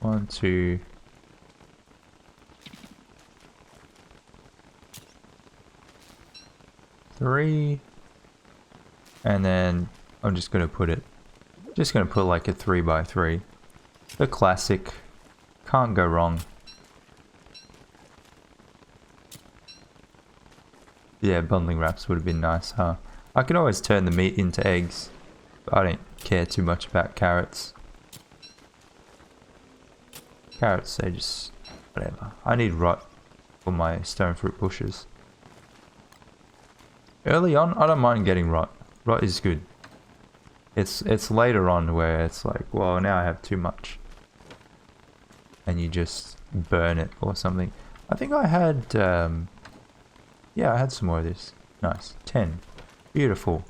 1, 2... 3... And then I'm just gonna put like a 3x3. The classic. Can't go wrong. Yeah, bundling wraps would have been nice, huh? I could always turn the meat into eggs. But I don't care too much about carrots. Carrots, they just... whatever. I need rot for my stone fruit bushes. Early on, I don't mind getting rot. Rot is good. It's later on where it's like, well, now I have too much. And you just burn it or something. I think I had... yeah, I had some more of this. Nice. 10. Beautiful.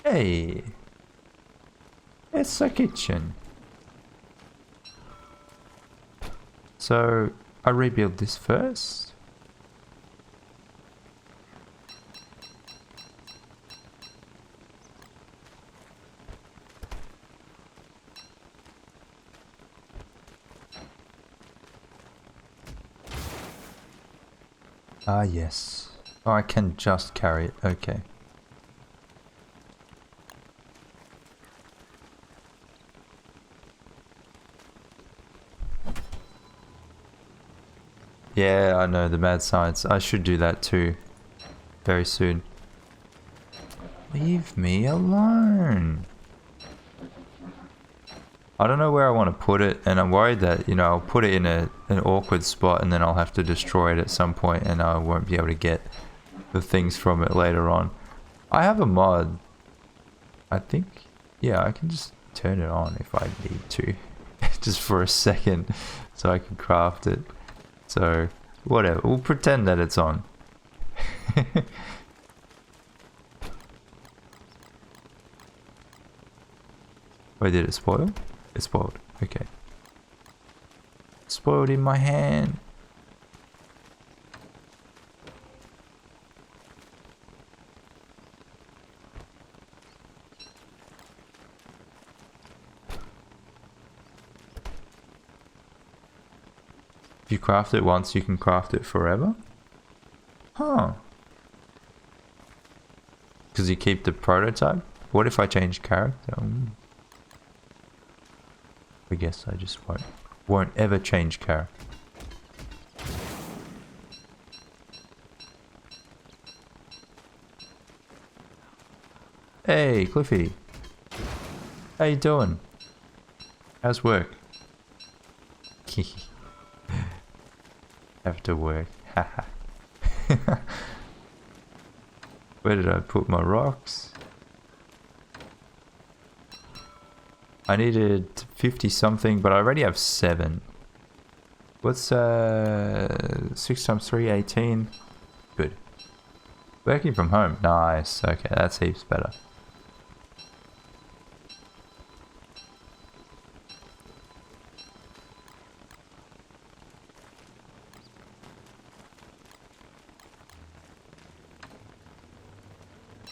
Hey! It's a kitchen. So, I rebuild this first. Ah, yes. Oh, I can just carry it. Okay. Yeah, I know, the mad science. I should do that too. Very soon. Leave me alone. I don't know where I want to put it, and I'm worried that, you know, I'll put it in an awkward spot and then I'll have to destroy it at some point and I won't be able to get the things from it later on. I have a mod. I think, yeah, I can just turn it on if I need to. Just for a second so I can craft it. So, whatever. We'll pretend that it's on. Wait, did it spoil? It spoiled. Okay. Spoiled in my hand. If you craft it once, you can craft it forever? Huh. Because you keep the prototype? What if I change character? I guess I just won't ever change character. Hey, Cliffy. How you doing? How's work? Have to work. Where did I put my rocks? I needed 50 something, but I already have 7. What's 6 times 3, 18? Good. Working from home. Nice. Okay, that's heaps better.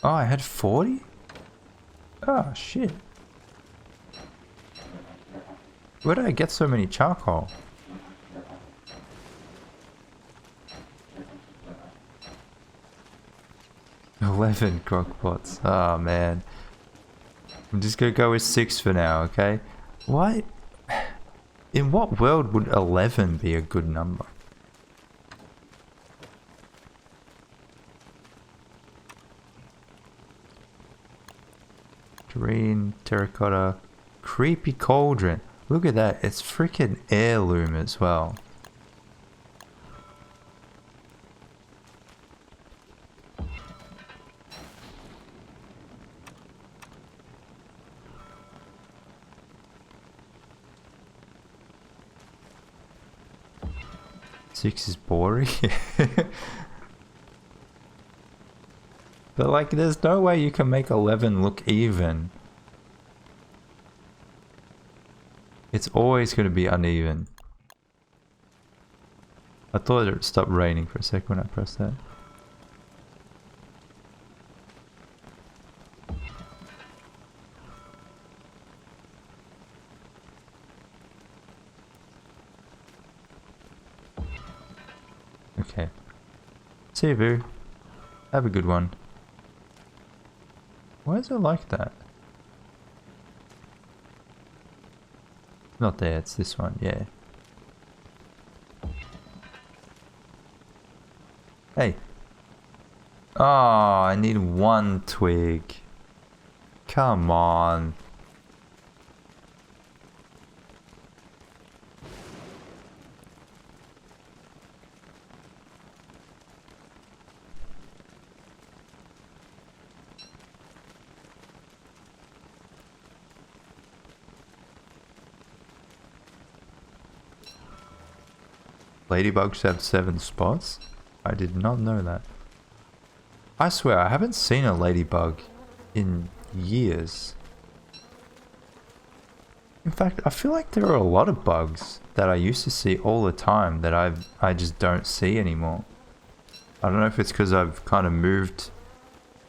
Oh, I had 40? Oh, shit. Where did I get so many charcoal? $11 crockpots. Oh, man. I'm just gonna go with 6 for now, okay? Why? In what world would 11 be a good number? Green, terracotta, creepy cauldron. Look at that, it's freaking heirloom as well. Six is boring. But like, there's no way you can make 11 look even. It's always going to be uneven. I thought it stopped raining for a sec when I pressed that. Okay. See you, Vu. Have a good one. Why is it like that? Not there, it's this one, yeah. Hey. Oh, I need one twig. Come on. Ladybugs have 7 spots? I did not know that. I swear, I haven't seen a ladybug in years. In fact, I feel like there are a lot of bugs that I used to see all the time that I just don't see anymore. I don't know if it's because I've kind of moved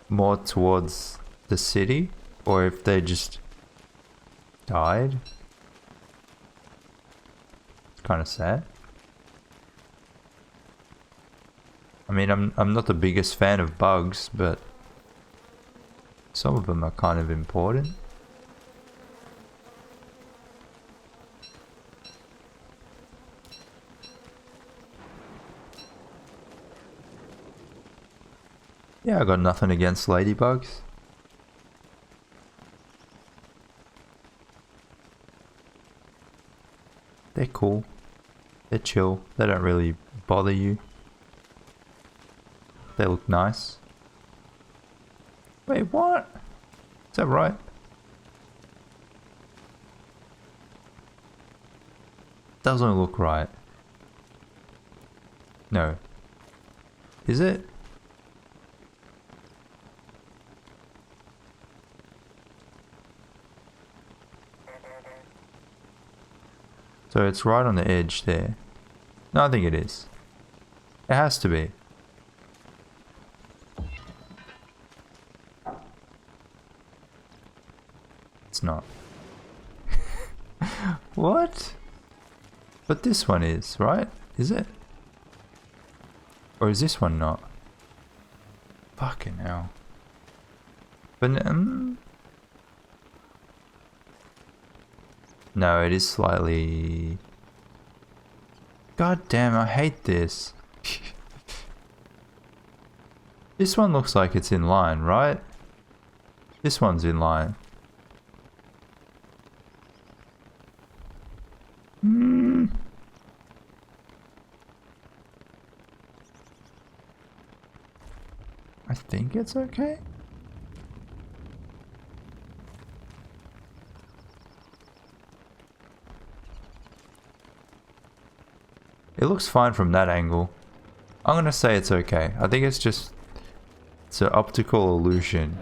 more towards the city, or if they just died. It's kind of sad. I mean, I'm not the biggest fan of bugs, but some of them are kind of important. Yeah, I got nothing against ladybugs. They're cool. They're chill. They don't really bother you. They look nice. Wait, what? Is that right? Doesn't look right. No. Is it? So it's right on the edge there. No, I think it is. It has to be. It's not. What? But this one is, right? Is it? Or is this one not? Fucking hell. But no, it is slightly... God damn, I hate this. This one looks like it's in line, right? This one's in line. I think it's okay. It looks fine from that angle. I'm gonna say it's okay. I think it's just... it's an optical illusion.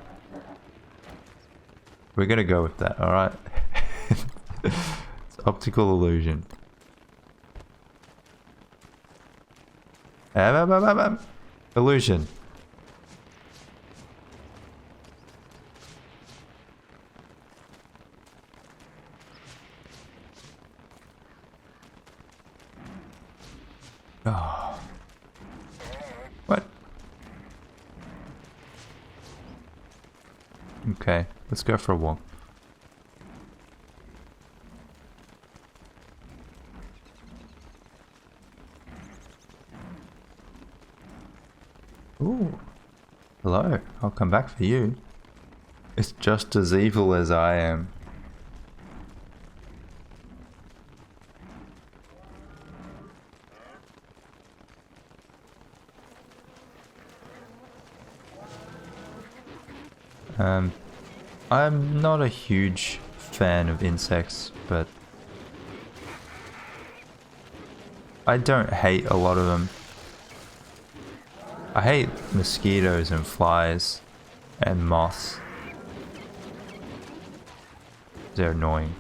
We're gonna go with that, alright? It's optical illusion. Illusion. Oh. What? Okay, let's go for a walk. Ooh. Hello, I'll come back for you. It's just as evil as I am. I'm not a huge fan of insects, but I don't hate a lot of them. I hate mosquitoes and flies. And moths. They're annoying.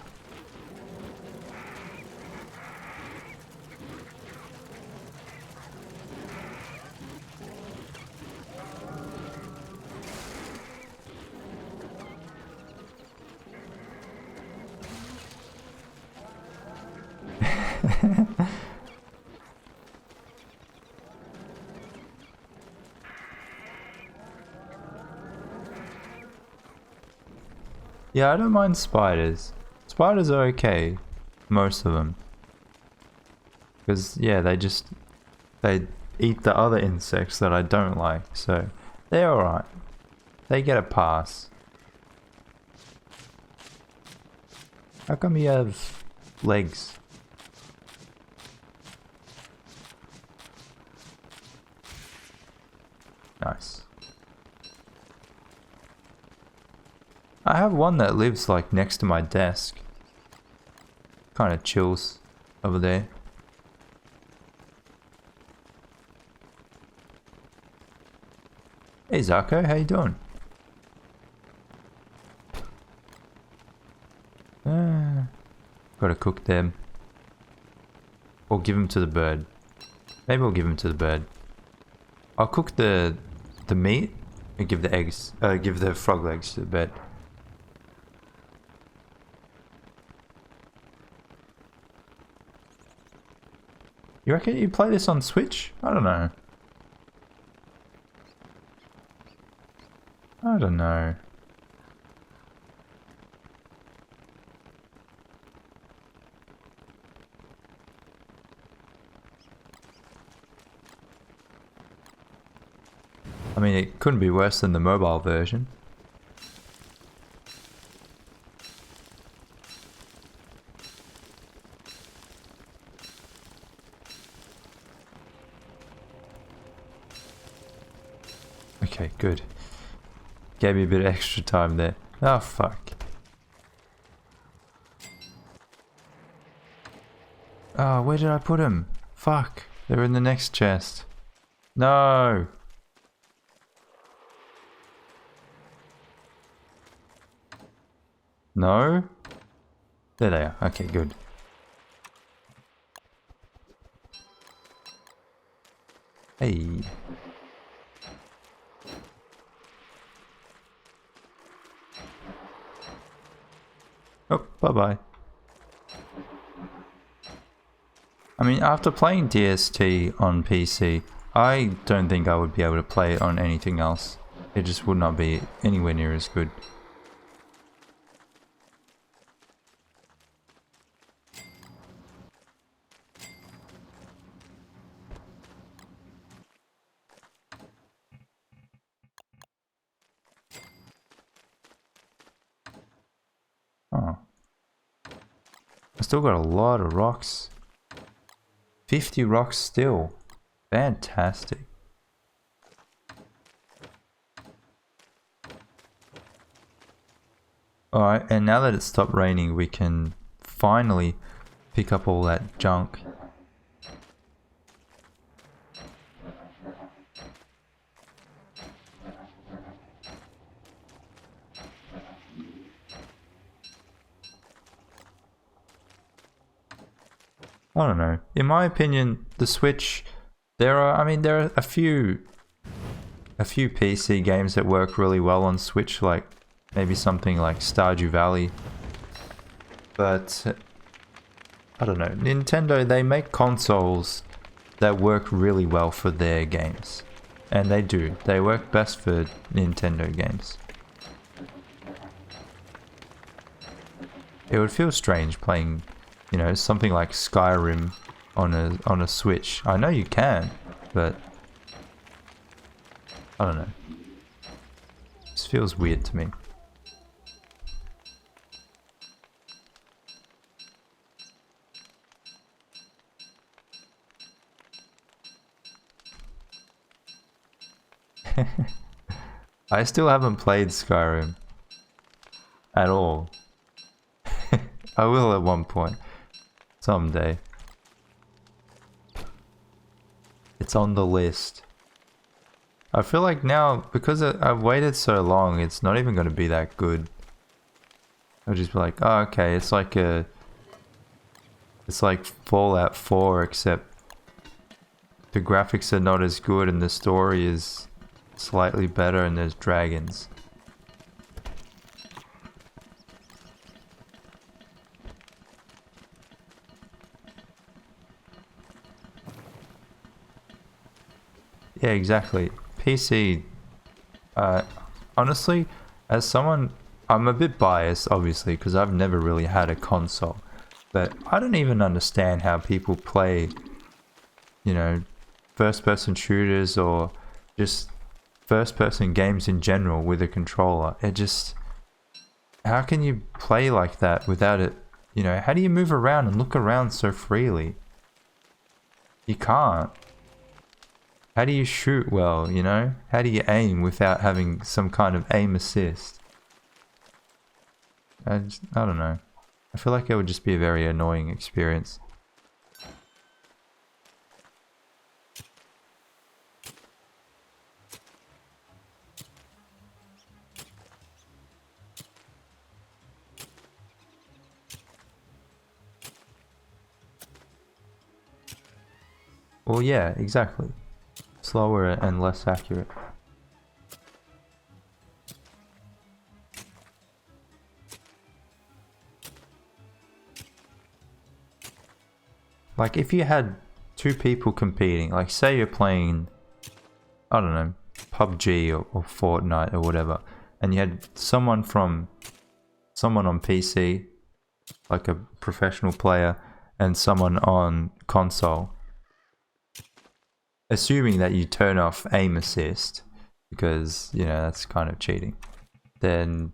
Yeah, I don't mind spiders. Spiders are okay. Most of them. Because, yeah, they eat the other insects that I don't like, so they're alright. They get a pass. How come you have legs? Nice. I have one that lives like next to my desk. Kind of chills over there. Hey Zarko, how you doing? Gotta cook them. Or give them to the bird. Maybe we'll give them to the bird. I'll cook the meat and give the eggs, give the frog legs to the bird. You reckon you play this on Switch? I don't know. I don't know. I mean, it couldn't be worse than the mobile version. Okay, good. Gave me a bit of extra time there. Oh, fuck. Oh, where did I put them? Fuck. They're in the next chest. No! No? There they are. Okay, good. Hey. Oh, bye-bye. I mean, after playing DST on PC, I don't think I would be able to play it on anything else. It just would not be anywhere near as good. Oh. I still got a lot of rocks. 50 rocks still. Fantastic. Alright, and now that it's stopped raining, we can finally pick up all that junk. I don't know. In my opinion, the Switch, there are a few PC games that work really well on Switch, like maybe something like Stardew Valley. But I don't know. Nintendo, they make consoles that work really well for their games. And they do. They work best for Nintendo games. It would feel strange playing, you know, something like Skyrim on a Switch. I know you can, but I don't know. This feels weird to me. I still haven't played Skyrim at all. I will at one point. Someday. It's on the list. I feel like now, because I've waited so long, it's not even going to be that good. I'll just be like, oh, okay, it's like Fallout 4, except the graphics are not as good and the story is slightly better and there's dragons. Yeah, exactly. PC, honestly, as someone, I'm a bit biased, obviously, because I've never really had a console. But I don't even understand how people play, you know, first-person shooters or just first-person games in general with a controller. It just, how can you play like that without it? You know, how do you move around and look around so freely? You can't. How do you shoot well, you know? How do you aim without having some kind of aim assist? I don't know. I feel like it would just be a very annoying experience. Well, yeah, exactly. Slower and less accurate. Like if you had two people competing, like say you're playing, I don't know, PUBG or Fortnite or whatever, and you had someone on PC, like a professional player, and someone on console. Assuming that you turn off aim assist, because you know that's kind of cheating, then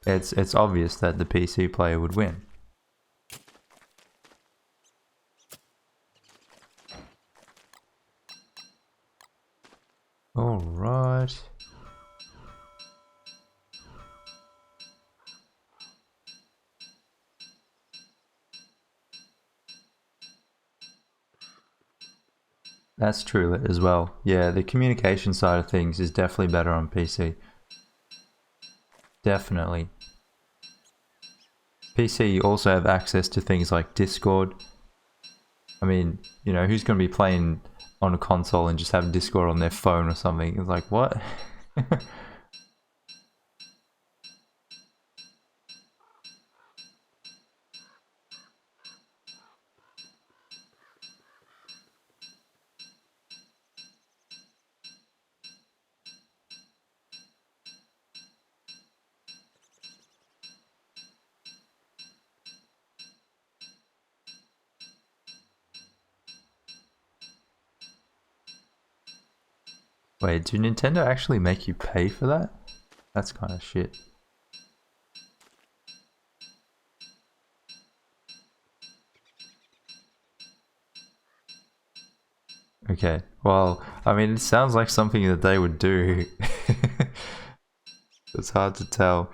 it's obvious that the PC player would win. All right. That's true as well. Yeah, the communication side of things is definitely better on PC. Definitely. PC, you also have access to things like Discord. I mean, you know, who's going to be playing on a console and just have Discord on their phone or something? It's like, what? Wait, do Nintendo actually make you pay for that? That's kind of shit. Okay, well, I mean, it sounds like something that they would do. It's hard to tell.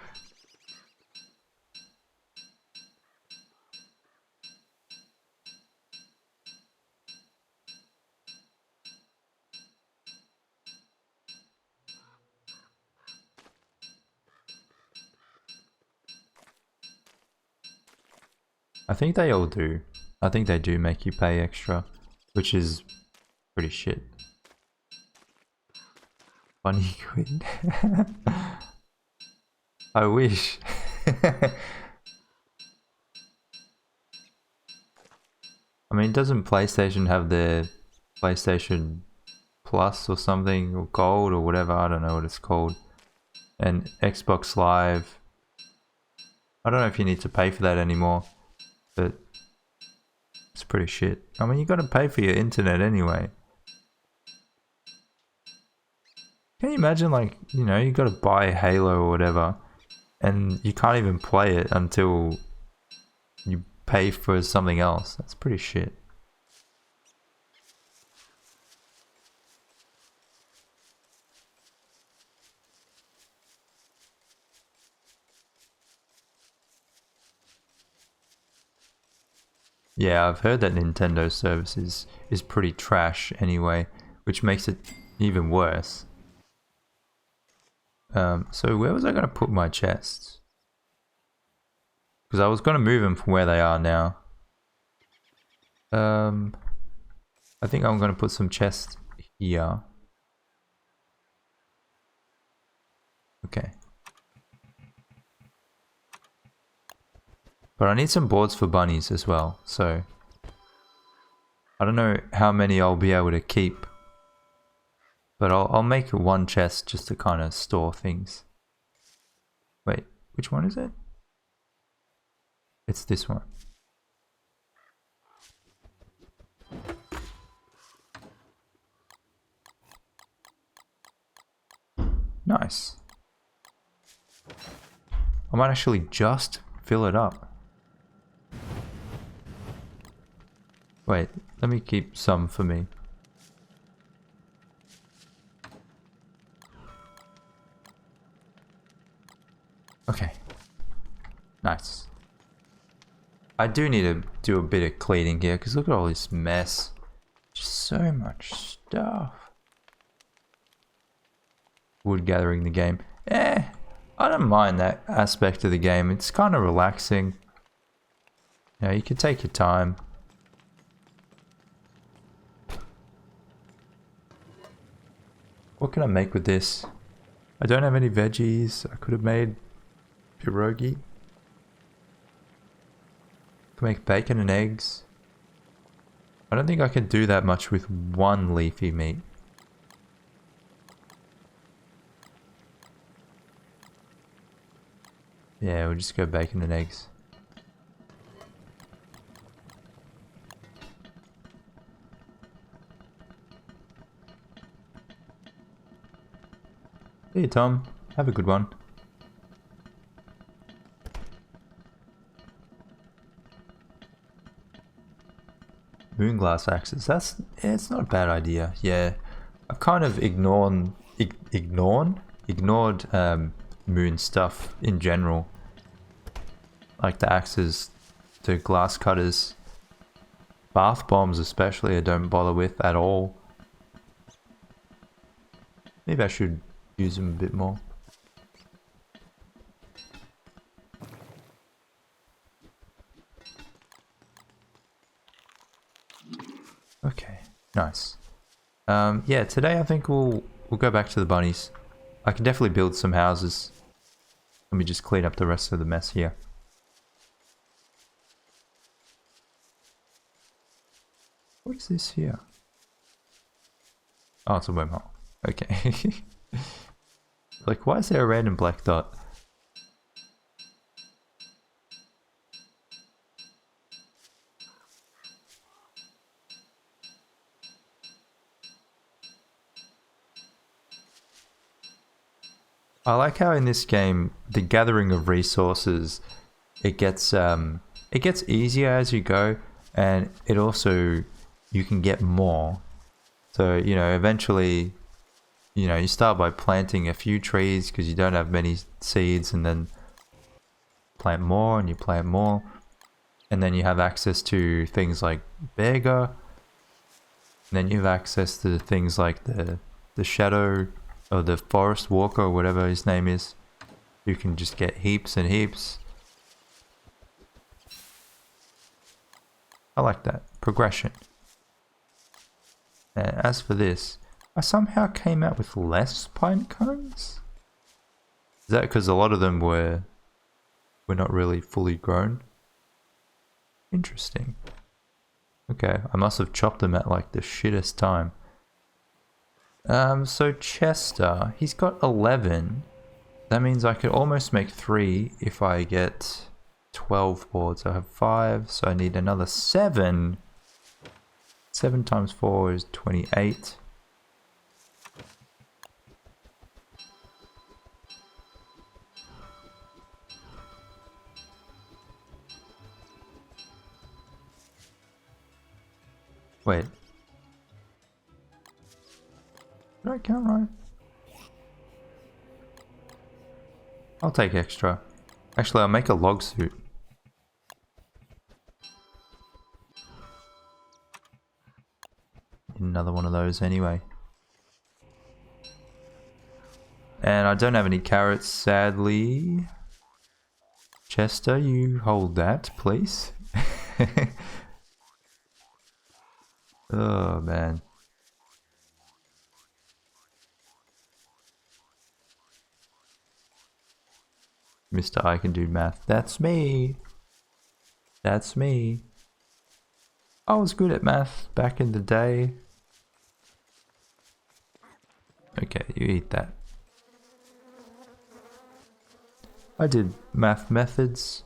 I think they all do. I think they do make you pay extra, which is pretty shit. Funny quid. I wish. I mean, doesn't PlayStation have their PlayStation Plus or something, or Gold or whatever? I don't know what it's called. And Xbox Live. I don't know if you need to pay for that anymore, but it's pretty shit. I mean, you gotta pay for your internet anyway. Can you imagine, like, you know, you gotta buy Halo or whatever, and you can't even play it until you pay for something else? That's pretty shit. Yeah, I've heard that Nintendo's service is pretty trash anyway, which makes it even worse. So where was I going to put my chests? Because I was going to move them from where they are now. I think I'm going to put some chests here. Okay. But I need some boards for bunnies as well, so I don't know how many I'll be able to keep. But I'll make one chest just to kind of store things. Wait, which one is it? It's this one. Nice. I might actually just fill it up. Wait, let me keep some for me. Okay. Nice. I do need to do a bit of cleaning here because look at all this mess. Just so much stuff. Wood gathering the game. I don't mind that aspect of the game. It's kind of relaxing. You know, you can take your time. What can I make with this? I don't have any veggies. I could have made pierogi. Can make bacon and eggs. I don't think I can do that much with one leafy meat. Yeah, we'll just go bacon and eggs. See you, Tom. Have a good one. Moonglass axes. It's not a bad idea. Yeah, I've kind of ignored moon stuff in general. Like the axes, the glass cutters, bath bombs especially I don't bother with at all. Maybe I should use them a bit more. Okay, nice. Yeah, today I think we'll go back to the bunnies. I can definitely build some houses. Let me just clean up the rest of the mess here. What is this here? Oh, it's a wormhole. Okay. Like, why is there a random black dot? I like how in this game, the gathering of resources, it gets easier as you go, and it also, you can get more. So, you know, eventually, you know, you start by planting a few trees because you don't have many seeds, and then plant more and you plant more. And then you have access to things like beggar. And then you have access to things like the shadow or the forest walker or whatever his name is. You can just get heaps and heaps. I like that. Progression. And as for this, I somehow came out with less pine cones? Is that because a lot of them were not really fully grown? Interesting. Okay, I must have chopped them at like the shittest time. So Chester, he's got 11. That means I could almost make 3 if I get 12 boards. I have 5, so I need another 7. 7 times 4 is 28. Wait. Did I count right? I'll take extra. Actually, I'll make a log suit. Another one of those anyway. And I don't have any carrots, sadly. Chester, you hold that, please. Oh, man. Mr. I can do math. That's me. That's me. I was good at math back in the day. Okay, you eat that. I did math methods.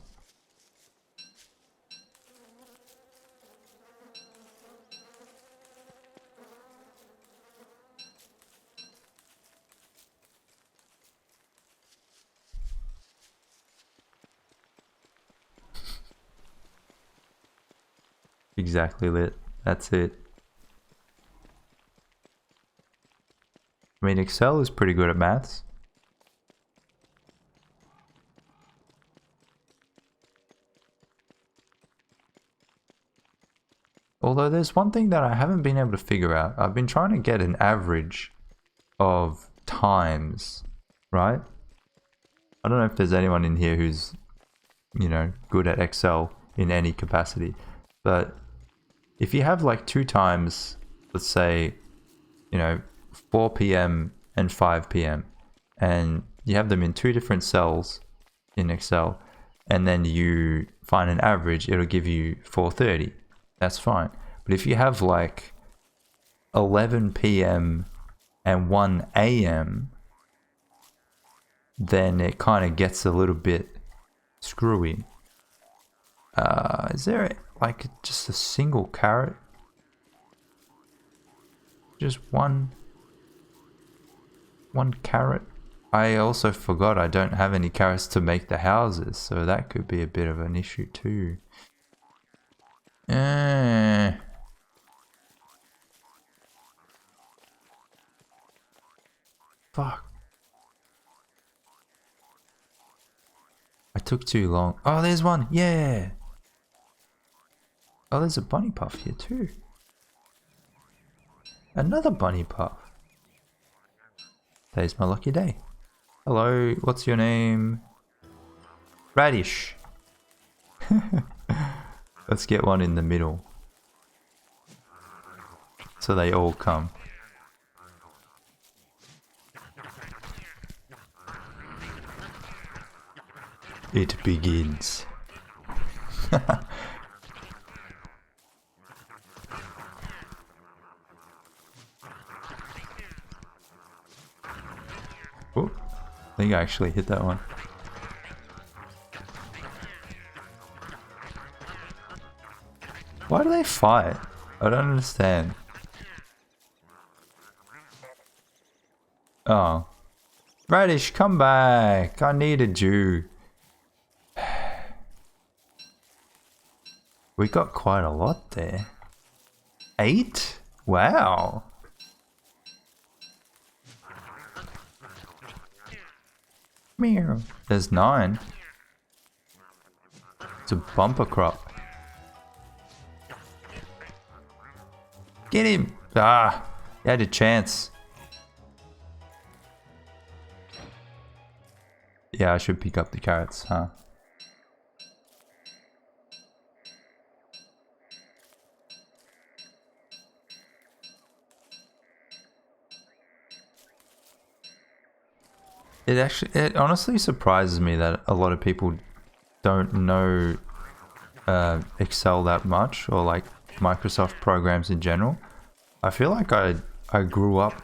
Exactly lit. That's it. I mean, Excel is pretty good at maths. Although there's one thing that I haven't been able to figure out. I've been trying to get an average of times, right? I don't know if there's anyone in here who's, you know, good at Excel in any capacity. But if you have like 2 times, let's say, you know, 4 p.m. and 5 p.m. and you have them in 2 different cells in Excel, and then you find an average, it'll give you 4:30. That's fine. But if you have like 11 p.m. and 1 a.m., then it kind of gets a little bit screwy. Is there like just a single carrot? Just one carrot? I also forgot I don't have any carrots to make the houses, so that could be a bit of an issue too. Fuck. I took too long. Oh, there's one. Yeah. Oh, there's a bunny puff here too. Another bunny puff. Today's my lucky day. Hello, what's your name? Radish. Let's get one in the middle. So they all come. It begins. Oh, I think I actually hit that one. Why do they fight? I don't understand. Oh. Radish, come back! I needed you. We got quite a lot there. 8? Wow. Meow. There's 9. It's a bumper crop. Get him! Ah! You had a chance. Yeah, I should pick up the carrots, huh? It honestly surprises me that a lot of people don't know Excel that much, or like Microsoft programs in general. I feel like I grew up,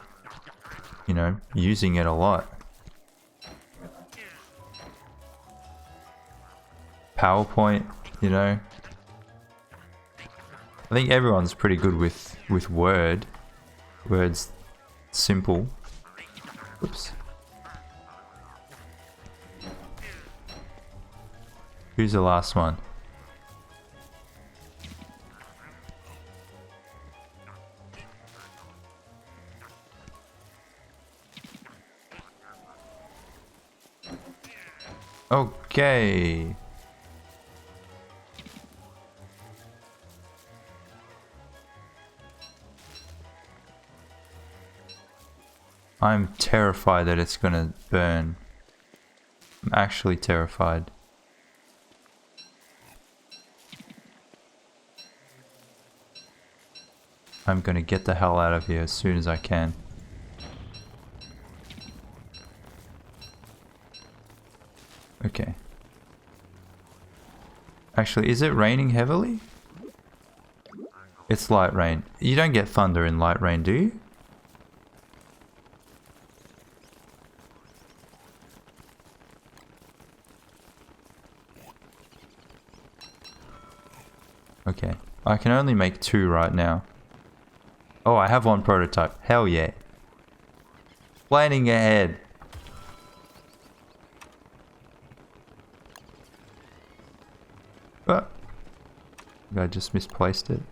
you know, using it a lot. PowerPoint, you know. I think everyone's pretty good with Word. Word's simple. Oops. Who's the last one? Okay. I'm terrified that it's gonna burn. I'm actually terrified. I'm gonna get the hell out of here as soon as I can. Okay. Actually, is it raining heavily? It's light rain. You don't get thunder in light rain, do you? Okay. I can only make 2 right now. Oh, I have 1 prototype. Hell yeah. Planning ahead. But I just misplaced it.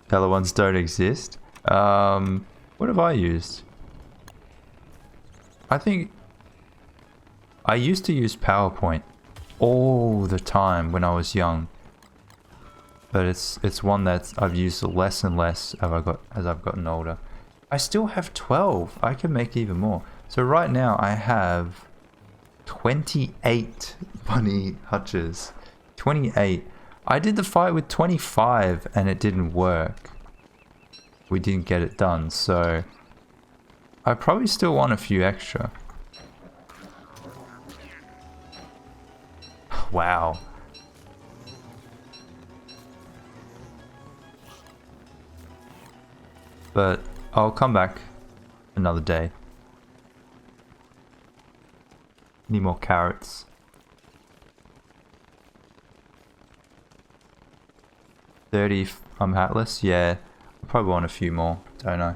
The other ones don't exist. What have I used? I think I used to use PowerPoint all the time when I was young, but it's one that I've used less and less as I've gotten older. I still have 12. I can make even more. So right now I have 28 bunny hutches. 28. I did the fight with 25 and it didn't work. We didn't get it done, so I probably still want a few extra. Wow. But I'll come back another day. Need more carrots. 30 if I'm hatless? Yeah. I probably want a few more, don't I?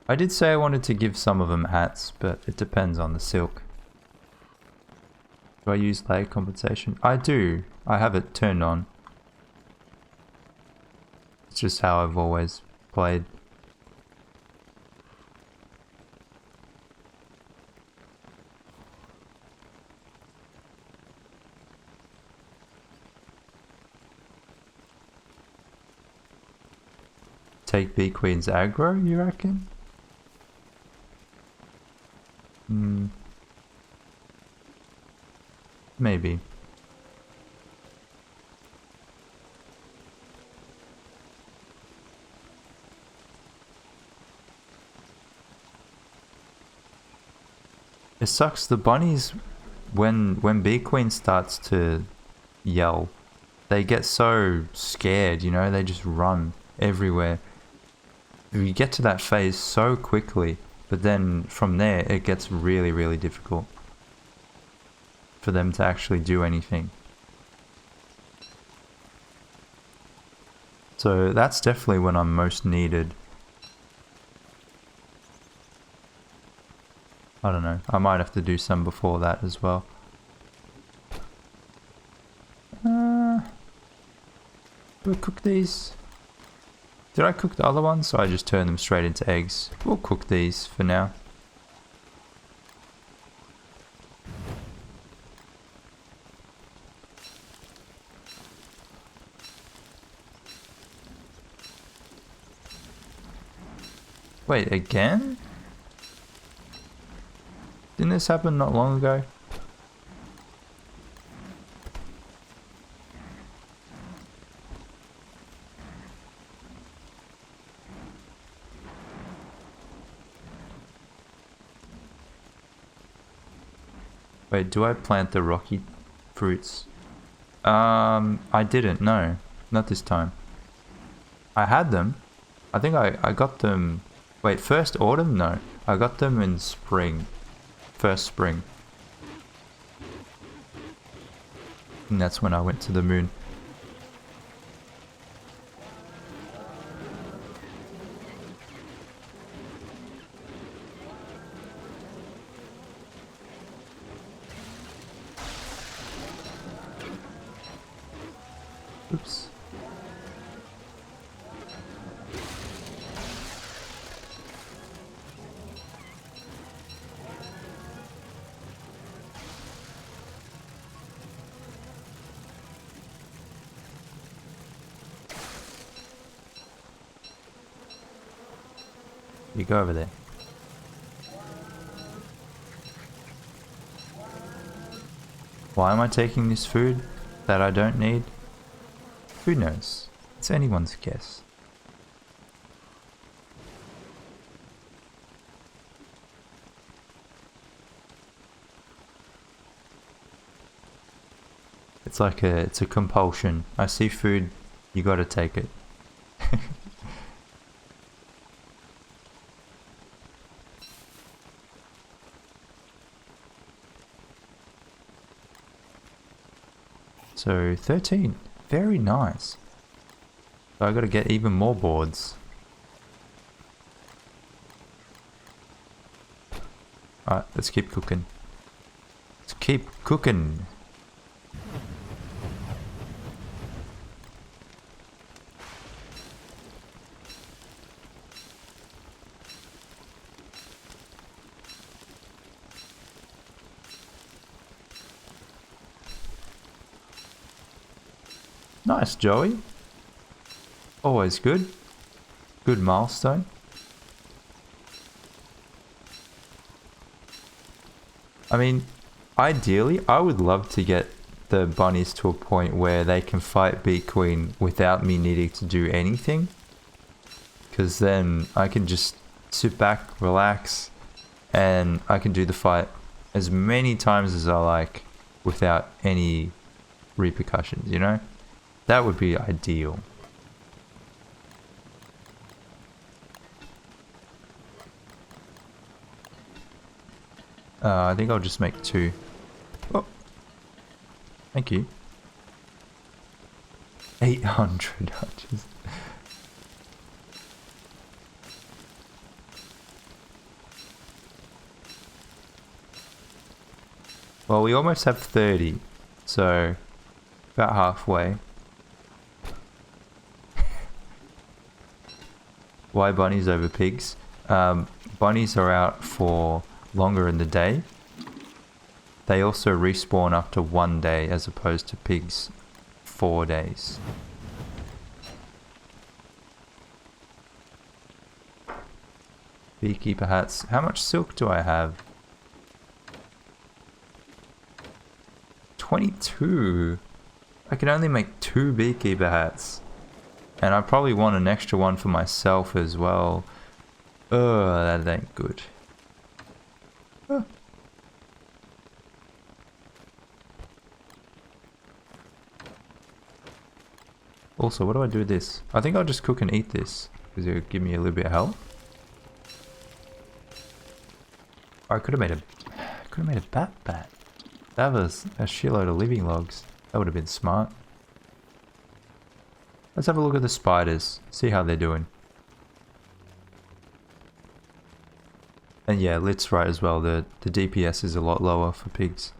I did say I wanted to give some of them hats, but it depends on the silk. Do I use lag compensation? I do. I have it turned on. It's just how I've always played. Take Bee Queen's aggro, you reckon? Maybe. It sucks. The bunnies, when Bee Queen starts to yell, they get so scared, you know, they just run everywhere. You get to that phase so quickly, but then from there it gets really, really difficult for them to actually do anything. So that's definitely when I'm most needed. I don't know, I might have to do some before that as well. Do I cook these? Did I cook the other ones, or I just turn them straight into eggs? We'll cook these for now. Wait, again? Didn't this happen not long ago? Wait, do I plant the rocky fruits? I didn't, no. Not this time. I had them. I think I got them... Wait, first autumn? No. I got them in spring. First spring. And that's when I went to the moon. Oops. You go over there. Why am I taking this food that I don't need? Who knows? It's anyone's guess. It's a compulsion. I see food, you gotta take it. So 13, very nice. So I gotta get even more boards. Alright, let's keep cooking. Let's keep cooking. Nice, Joey. Always good. Good milestone. I mean, ideally, I would love to get the bunnies to a point where they can fight Bee Queen without me needing to do anything. Because then I can just sit back, relax, and I can do the fight as many times as I like without any repercussions, you know? That would be ideal. I think I'll just make 2. Oh, thank you. 800. Well, we almost have 30, so about halfway. Why bunnies over pigs? Bunnies are out for longer in the day. They also respawn after 1 day as opposed to pigs 4 days. Beekeeper hats. How much silk do I have? 22. I can only make 2 beekeeper hats. And I probably want an extra one for myself as well. That ain't good. Also, what do I do with this? I think I'll just cook and eat this, because it'll give me a little bit of health. I could have made a bat. That was a shitload of living logs. That would have been smart. Let's have a look at the spiders, see how they're doing. And yeah, Lit's right as well, the DPS is a lot lower for pigs.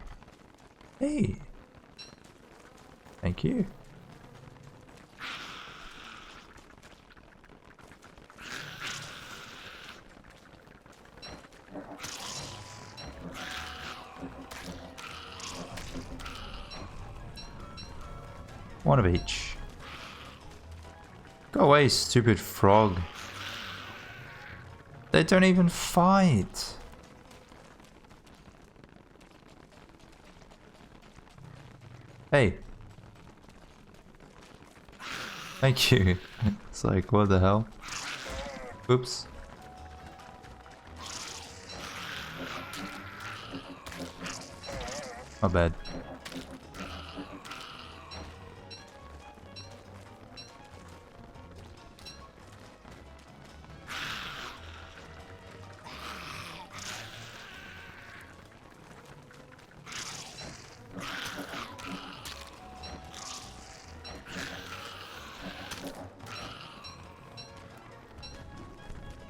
Hey! Thank you. One of each. Go away, stupid frog. They don't even fight. Hey. Thank you. It's like, what the hell? Oops. My bad.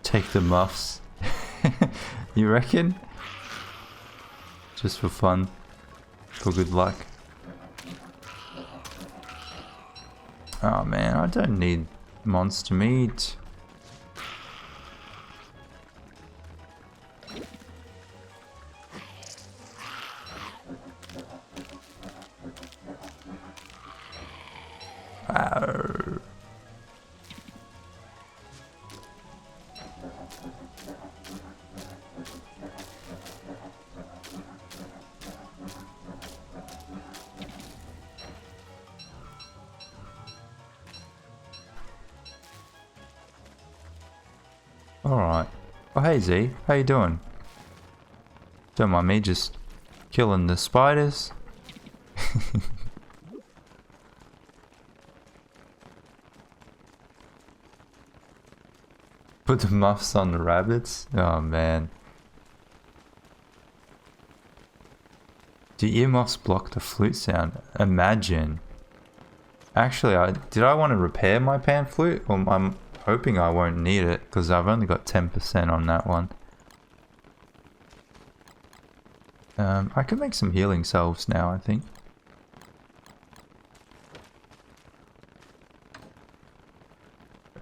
Take the muffs. You reckon? Just for fun. For good luck. Oh man, I don't need monster meat. Alright. Oh, hey Z, how you doing? Don't mind me just killing the spiders. Put the muffs on the rabbits? Oh man. Do earmuffs block the flute sound? Imagine. Actually, did I want to repair my pan flute? Well, I'm hoping I won't need it because I've only got 10% on that one. I can make some healing salves now, I think.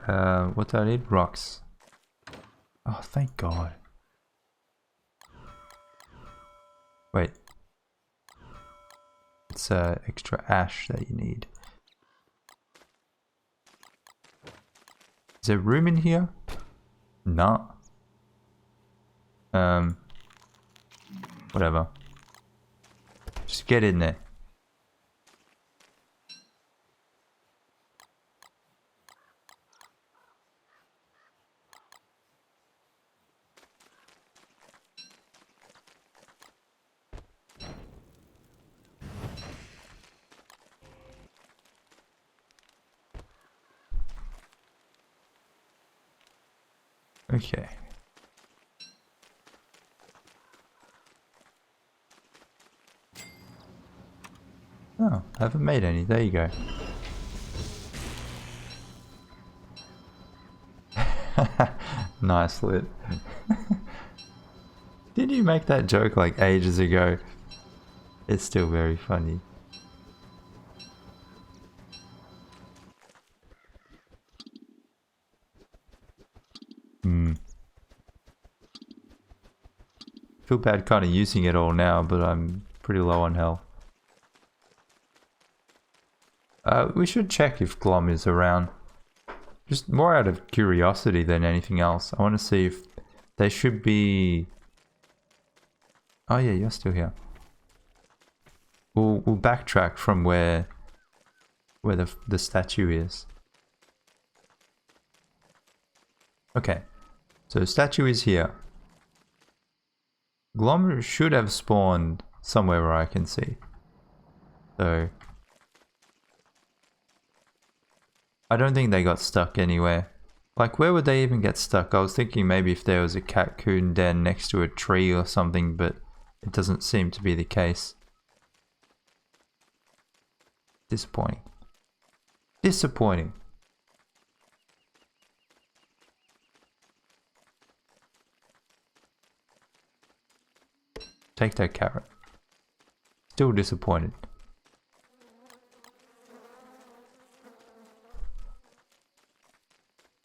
What do I need? Rocks. Oh, thank God. Wait. It's extra ash that you need. Is there room in here? No. Whatever. Just get in there. Okay. Oh, I haven't made any. There you go. Nice lit. Did you make that joke like ages ago? It's still very funny. Feel bad kind of using it all now, but I'm pretty low on health. We should check if Glom is around. Just more out of curiosity than anything else. I want to see if they should be... Oh yeah, you're still here. We'll backtrack from where the statue is. Okay, so the statue is here. Glom should have spawned somewhere where I can see. So... I don't think they got stuck anywhere. Like, where would they even get stuck? I was thinking maybe if there was a cocoon den next to a tree or something, but it doesn't seem to be the case. Disappointing. Disappointing. Take that carrot. Still disappointed.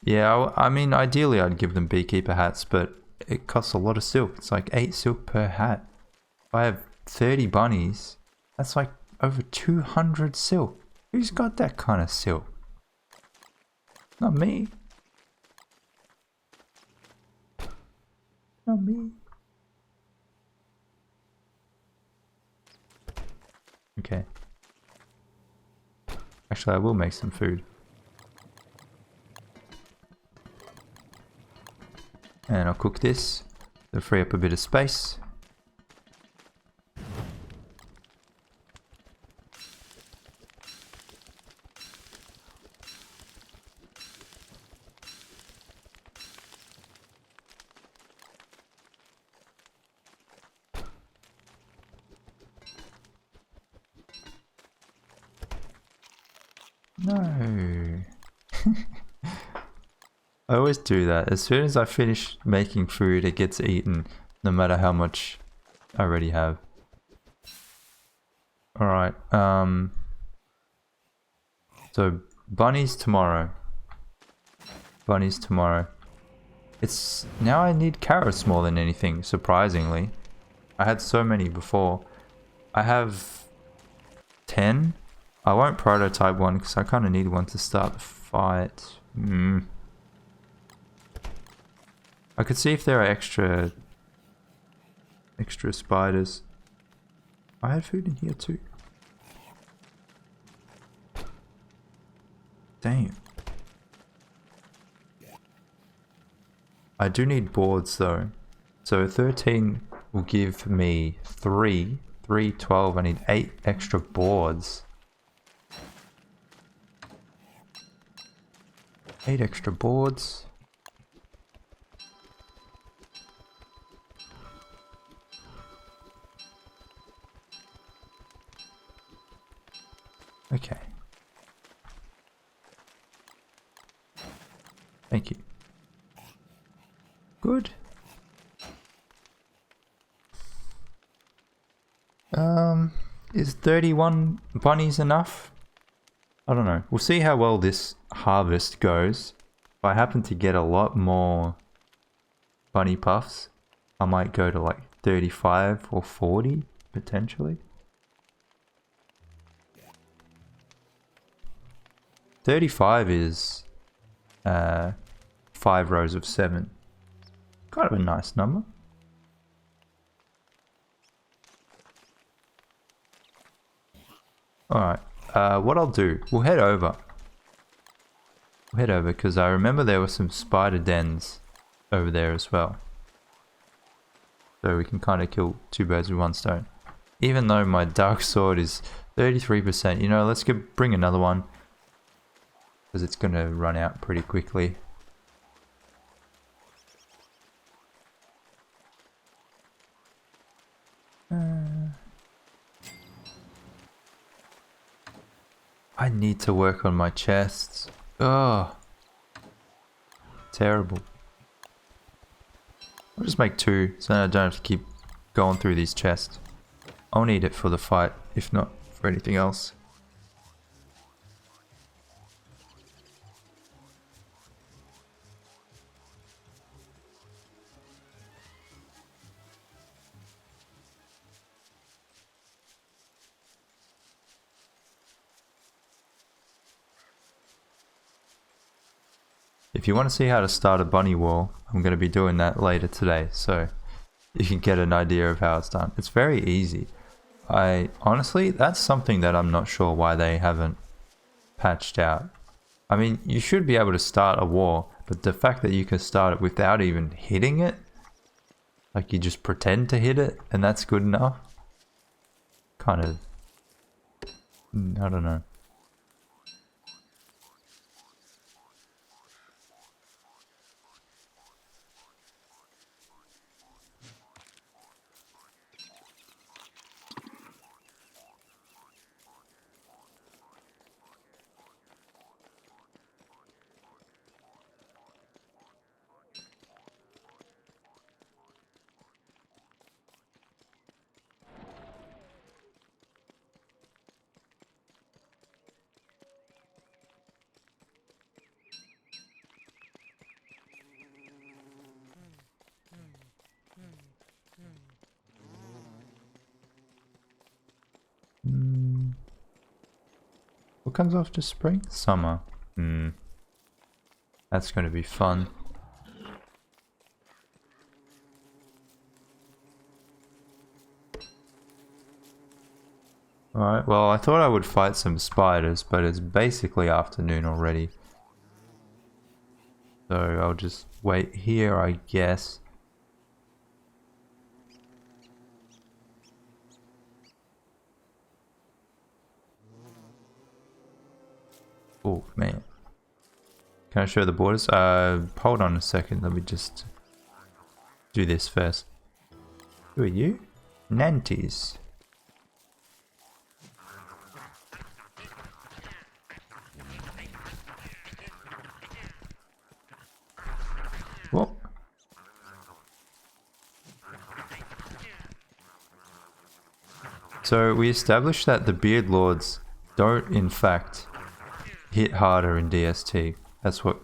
Yeah, I mean, ideally I'd give them beekeeper hats, but it costs a lot of silk. It's like 8 silk per hat. If I have 30 bunnies, that's like over 200 silk. Who's got that kind of silk? Not me. Not me. Okay. Actually, I will make some food. And I'll cook this to free up a bit of space. No. I always do that. As soon as I finish making food, it gets eaten, no matter how much I already have. Alright, so bunnies tomorrow. Bunnies tomorrow. It's... now I need carrots more than anything, surprisingly. I had so many before. I have 10. I won't prototype one because I kind of need one to start the fight. I could see if there are extra spiders. I had food in here too. Damn. I do need boards though. So 13 will give me 3. 3, 12. I need 8 extra boards. 8 extra boards. Okay. Thank you. Good. Is 31 bunnies enough? I don't know. We'll see how well this harvest goes. If I happen to get a lot more bunny puffs, I might go to like 35 or 40 potentially. 35 is 5 rows of 7. Kind of a nice number. Alright, what I'll do, we'll head over. We'll head over because I remember there were some spider dens over there as well. So we can kind of kill 2 birds with 1 stone. Even though my dark sword is 33%, you know, let's bring another one. Because it's going to run out pretty quickly. I need to work on my chests. Oh, terrible. I'll just make 2 so then I don't have to keep going through these chests. I'll need it for the fight, if not for anything else. If you want to see how to start a bunny wall, I'm going to be doing that later today, so you can get an idea of how it's done. It's very easy. Honestly, that's something that I'm not sure why they haven't patched out. I mean, you should be able to start a wall, but the fact that you can start it without even hitting it, like you just pretend to hit it, and that's good enough, kind of, I don't know. What comes after spring? Summer. That's going to be fun. Alright, well I thought I would fight some spiders, but it's basically afternoon already. So I'll just wait here, I guess. Oh man. Can I show the borders? Hold on a second, let me just do this first. Who are you? Nanties. What? So we established that the Beard Lords don't in fact hit harder in DST. That's what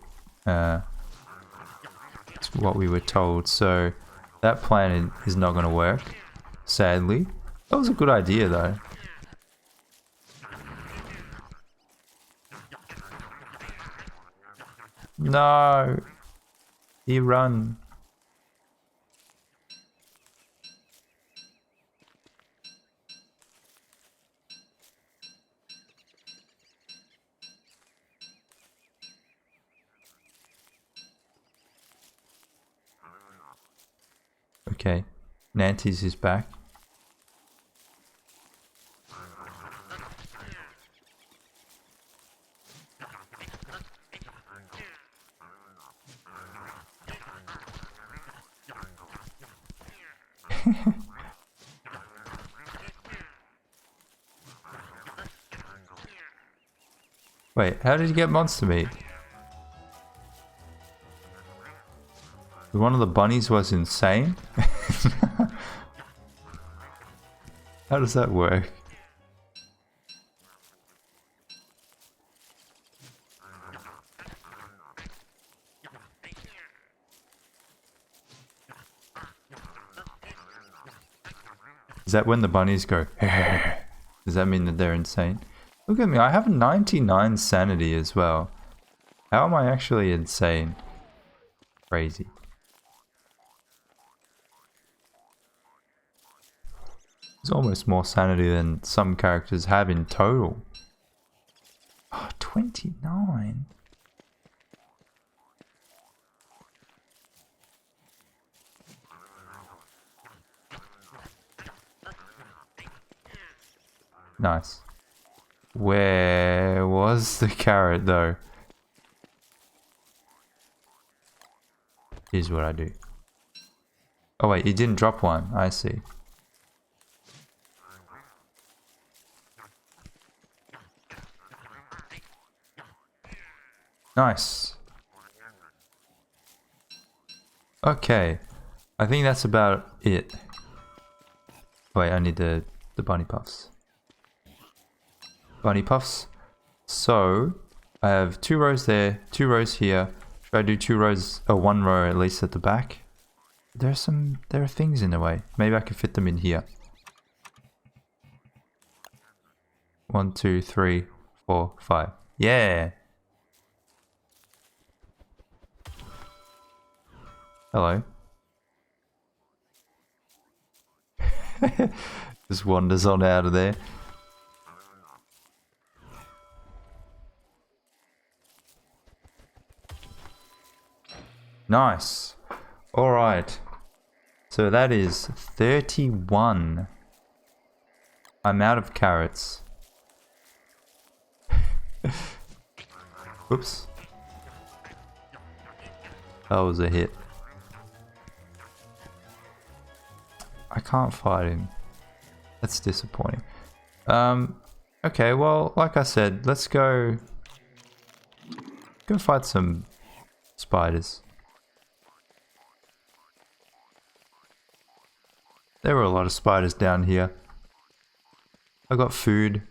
we were told. So that plan is not going to work, sadly. That was a good idea though. No, he run. Okay. Nantes is back. Wait, how did you get monster meat? One of the bunnies was insane? How does that work? Is that when the bunnies go, does that mean that they're insane? Look at me, I have 99 sanity as well. How am I actually insane? Crazy. It's almost more sanity than some characters have in total. Oh, 29? Nice. Where was the carrot though? Here's what I do. Oh wait, you didn't drop one. I see. Nice. Okay. I think that's about it. Wait, I need the bunny puffs. Bunny puffs. So, I have 2 rows there, 2 rows here. Should I do 2 rows, or 1 row at least at the back? There are things in the way. Maybe I can fit them in here. 1, 2, 3, 4, 5. Yeah! Hello. Just wanders on out of there. Nice. Alright. So that is 31. I'm out of carrots. Whoops. That was a hit. I can't fight him. That's disappointing. Okay, well, like I said, let's go fight some spiders. There were a lot of spiders down here. I got food.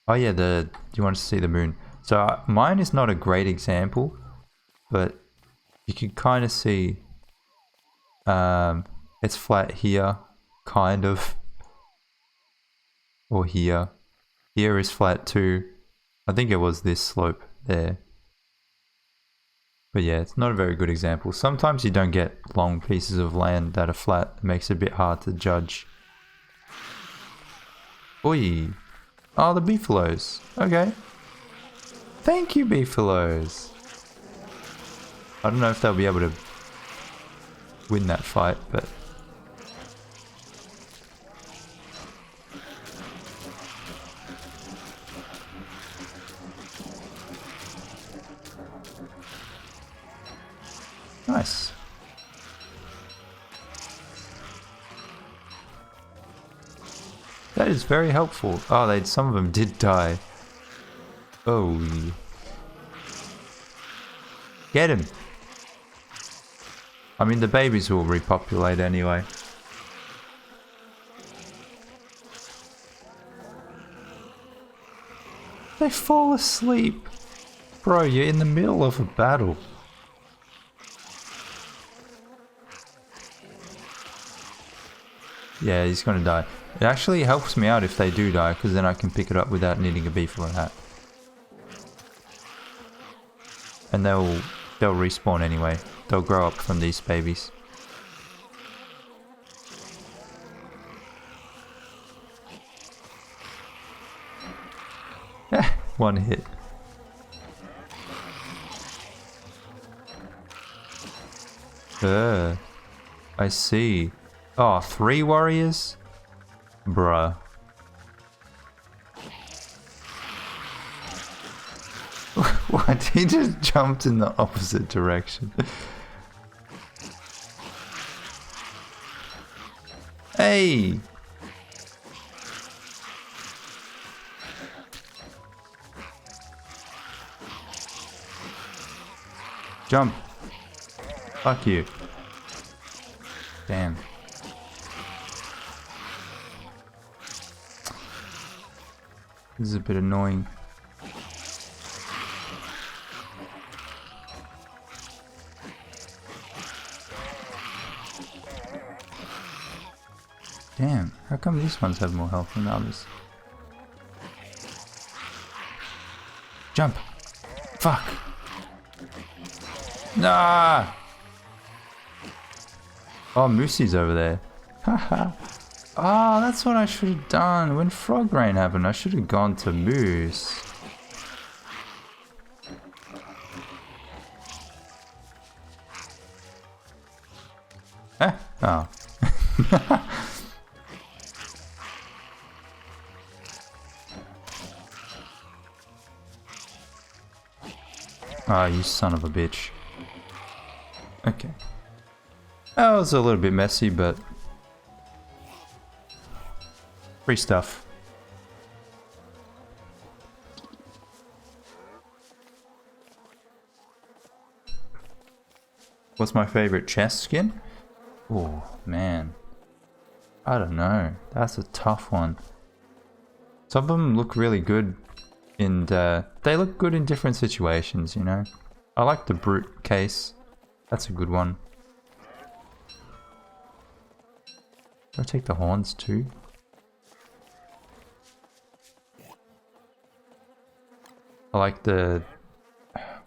Oh yeah, you want to see the moon. So mine is not a great example, but you can kind of see it's flat here, kind of, or here. Here is flat too. I think it was this slope there. But yeah, it's not a very good example. Sometimes you don't get long pieces of land that are flat. It makes it a bit hard to judge. Oi! Oh, the beefaloes. Okay. Thank you, beefaloes. I don't know if they'll be able to win that fight, but... Nice. That is very helpful. Oh, some of them did die. Oh. Get him. I mean, the babies will repopulate anyway. They fall asleep. Bro, you're in the middle of a battle. Yeah, he's gonna die. It actually helps me out if they do die, because then I can pick it up without needing a beefalo hat. And they'll respawn anyway. They'll grow up from these babies. One hit. I see. Oh, 3 warriors? Bruh. What? He just jumped in the opposite direction. Hey! Jump. Fuck you. Damn. This is a bit annoying. Damn, how come these ones have more health than others? Jump! Fuck! Nah! Oh, Moosey's over there. Haha. Oh, that's what I should have done. When Frog Rain happened, I should have gone to Moose. Eh? Oh. Ah, you son of a bitch. Okay. That was a little bit messy, but free stuff. What's my favorite chest skin? Oh, man. I don't know. That's a tough one. Some of them look really good, and they look good in different situations, you know? I like the brute case. That's a good one. Do I take the horns too? I like the...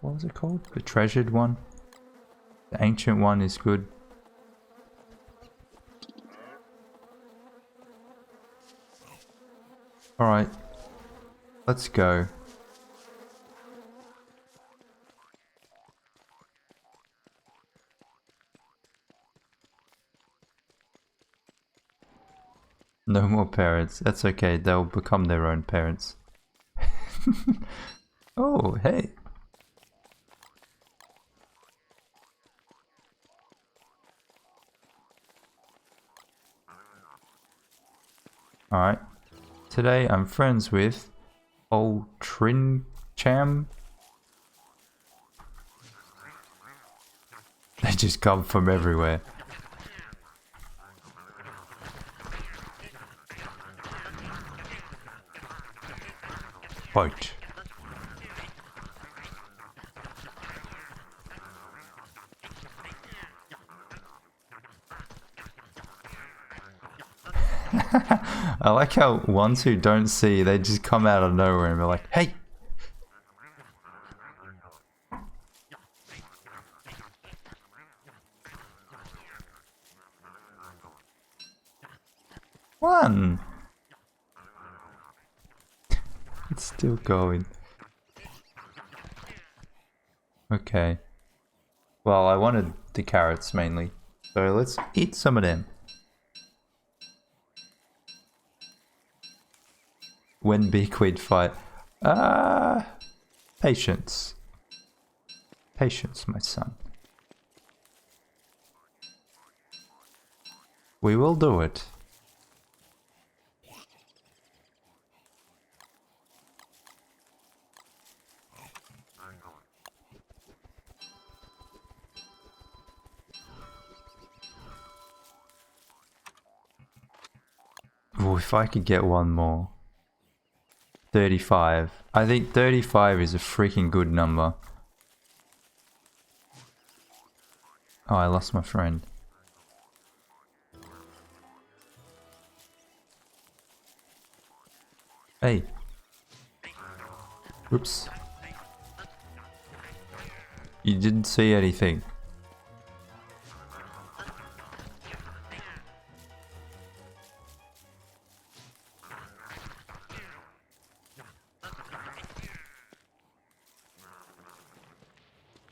what was it called? The treasured one? The ancient one is good. Alright. Let's go. No more parents. That's okay. They'll become their own parents. Oh, hey. Alright. Today I'm friends with old Trin Cham. They just come from everywhere. Fight. I like how ones who don't see, they just come out of nowhere and be like, hey! One! It's still going. Okay. Well, I wanted the carrots mainly. So let's eat some of them. When beakweed fight. Patience. Patience, my son. We will do it. Oh, if I could get one more. 35. I think 35 is a freaking good number. Oh, I lost my friend. Hey. Oops. You didn't see anything.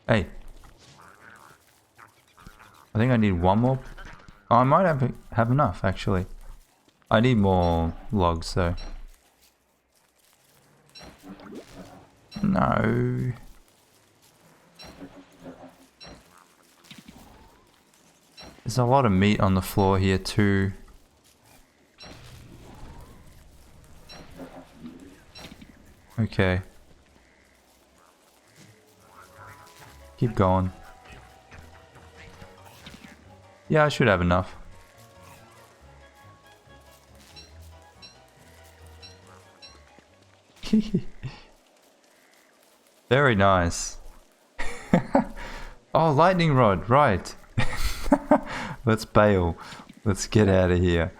Hey. I think I need one more. Oh, I might have enough actually. I need more logs though. No. There's a lot of meat on the floor here too. Okay. Keep going. Yeah, I should have enough. Very nice. Oh, lightning rod, right. Let's bail. Let's get out of here.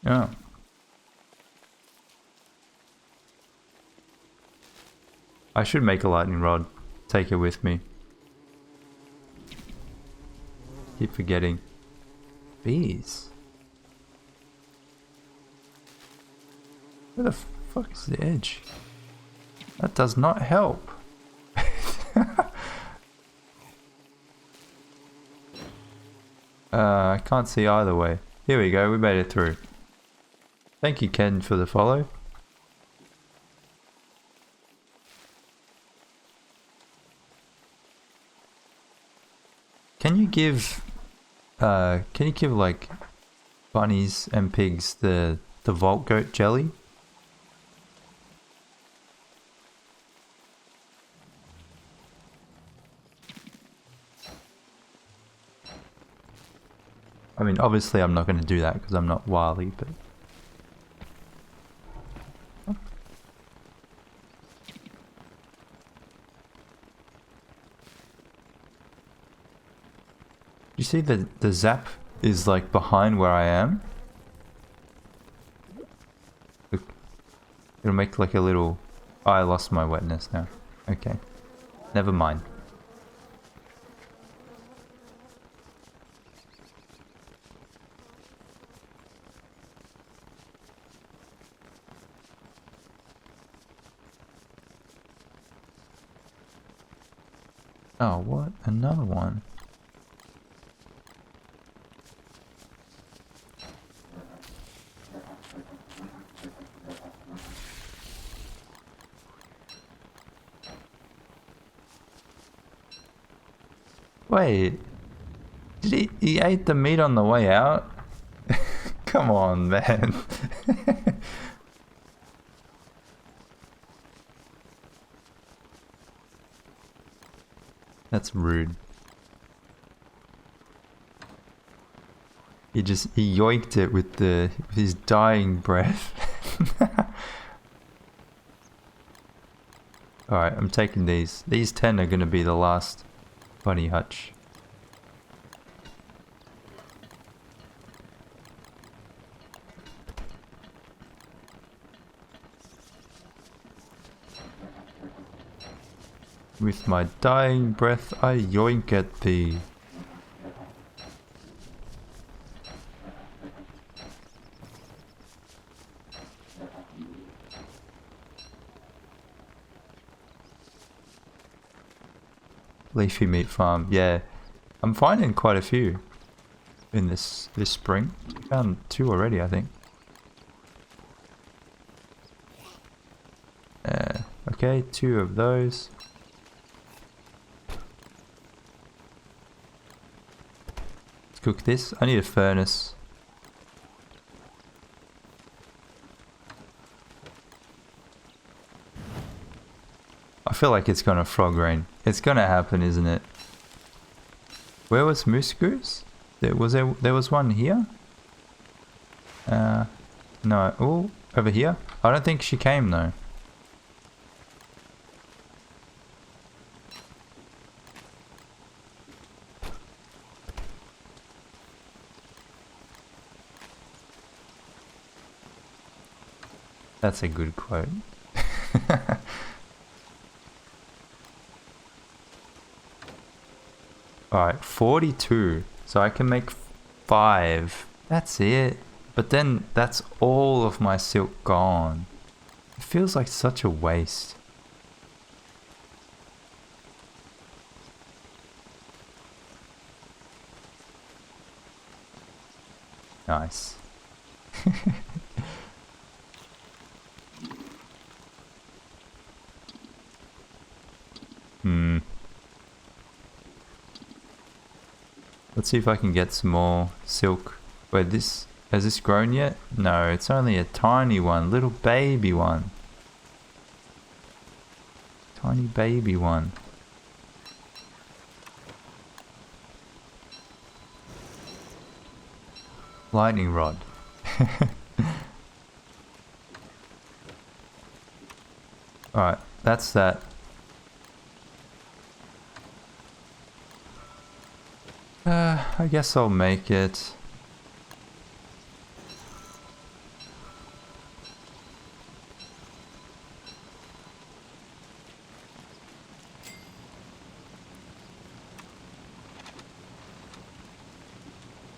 Oh. I should make a lightning rod. Take it with me. Keep forgetting. Bees. Where the fuck is the edge? That does not help. I can't see either way. Here we go, we made it through. Thank you, Ken, for the follow. Can you give like bunnies and pigs the vault goat jelly? I mean, obviously I'm not going to do that because I'm not wily, but... You see the zap is like behind where I am? Look, it'll make like a little... Oh, I lost my wetness now. Okay. Never mind. Oh, what? Another one. Wait. Did he ate the meat on the way out? Come on, man. That's rude. He yoinked it with his dying breath. Alright, I'm taking these. These 10 are gonna be the last bunny hutch. With my dying breath, I yoink at thee. Leafy meat farm, yeah. I'm finding quite a few in this spring. Found 2 already, I think. Okay, 2 of those. Cook this. I need a furnace. I feel like it's gonna frog rain. It's gonna happen, isn't it? Where was Moose Goose? There was one here? No. Oh, over here? I don't think she came though. That's a good quote. Alright, 42. So I can make 5. That's it. But then that's all of my silk gone. It feels like such a waste. Nice. Let's see if I can get some more silk. Wait, has this grown yet? No, it's only a tiny one, little baby one. Tiny baby one. Lightning rod. Alright, that's that. I guess I'll make it.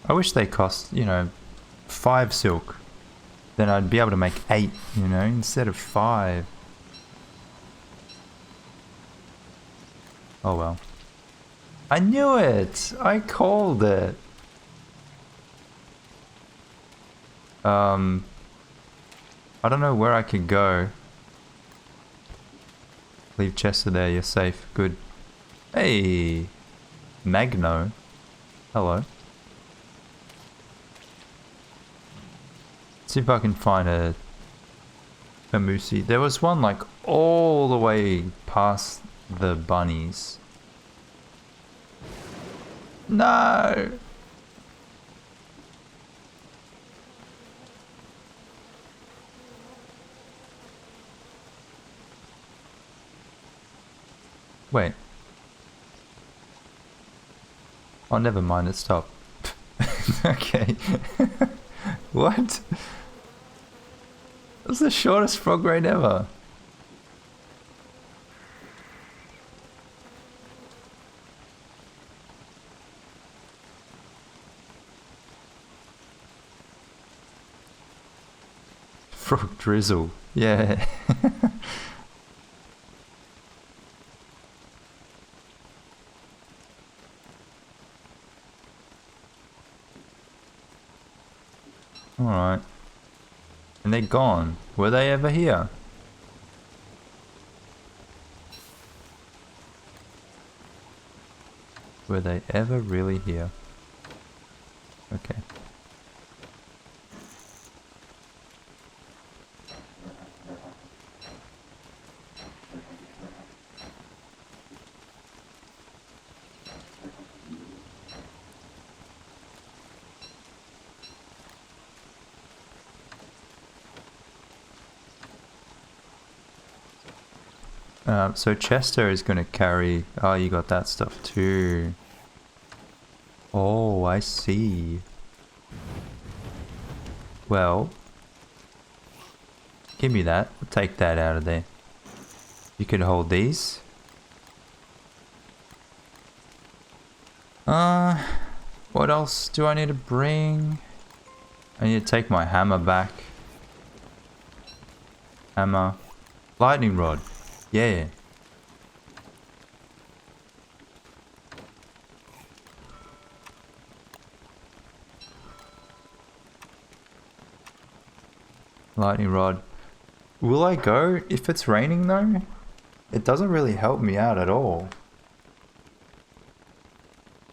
I wish they cost, you know, 5 silk. Then I'd be able to make 8, you know, instead of 5. Oh well. I knew it! I called it! I don't know where I could go. Leave Chester there, you're safe. Good. Hey! Magno. Hello. See if I can find a Moosie. There was one like all the way past the bunnies. No! Wait. Oh, never mind, it stopped. Okay. What? That was the shortest frog raid ever. Frog drizzle. Yeah. Alright. And they're gone. Were they ever here? Were they ever really here? Okay. So Chester is going to carry... Oh, you got that stuff too. Oh, I see. Well, give me that. I'll take that out of there. You could hold these. What else do I need to bring? I need to take my hammer back. Hammer. Lightning rod. Yeah. Lightning rod. Will I go if it's raining though? It doesn't really help me out at all.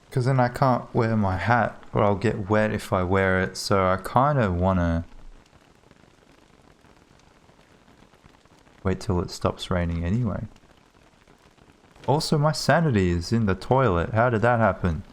Because then I can't wear my hat or I'll get wet if I wear it. So I kind of want to wait till it stops raining anyway. Also, my sanity is in the toilet. How did that happen?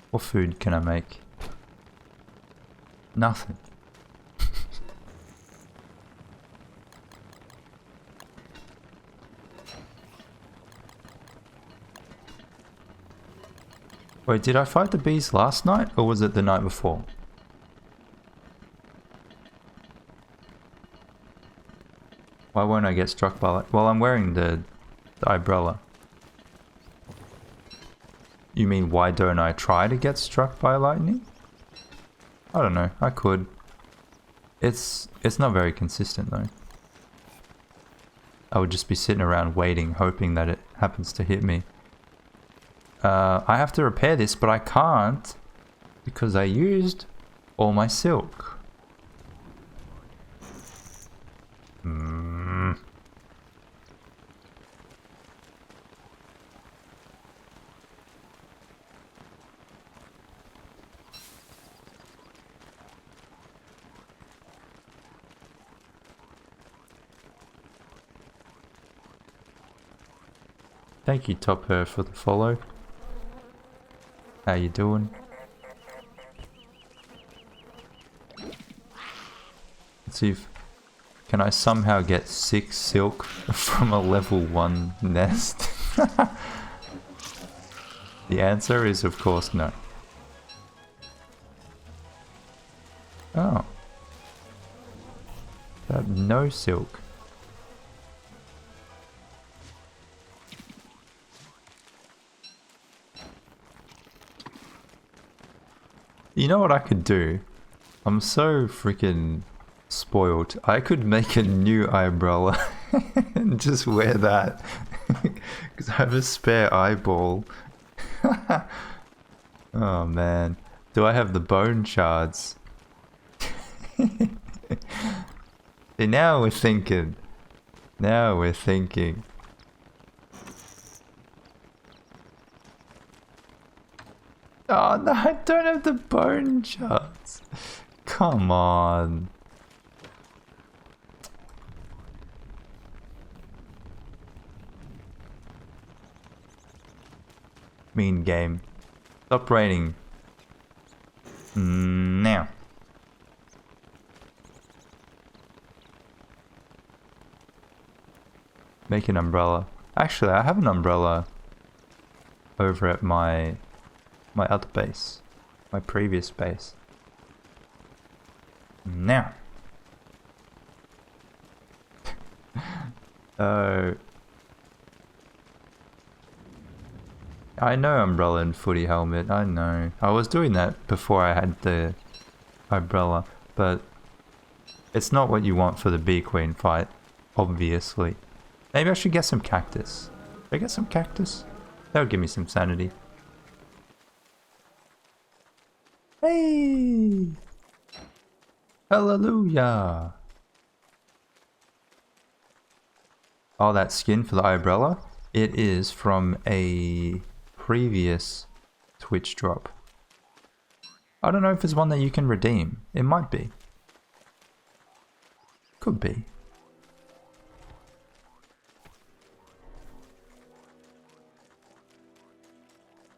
What food can I make? Nothing. Wait, did I fight the bees last night or was it the night before? Why won't I get struck by it? Well, I'm wearing the umbrella. You mean why don't I try to get struck by lightning? I don't know, I could. It's not very consistent though. I would just be sitting around waiting, hoping that it happens to hit me. I have to repair this, but I can't because I used all my silk. Thank you, Top Her, for the follow. How you doing? Let's see if... Can I somehow get 6 silk from a level 1 nest? The answer is of course no. Oh. I have no silk. You know what I could do? I'm so freaking spoiled. I could make a new umbrella and just wear that. Because I have a spare eyeball. Oh man. Do I have the bone shards? See, now we're thinking. Now we're thinking. Oh no, I don't have the bone shards. Come on. Mean game. Stop raining. Now. Make an umbrella. Actually, I have an umbrella over at my other base. My previous base. Now. I know umbrella and footy helmet, I know. I was doing that before I had the umbrella, but it's not what you want for the bee queen fight, obviously. Maybe I should get some cactus. Should I get some cactus? That would give me some sanity. Hey! Hallelujah! Oh, that skin for the umbrella? It is from a previous Twitch drop. I don't know if it's one that you can redeem. It might be. Could be.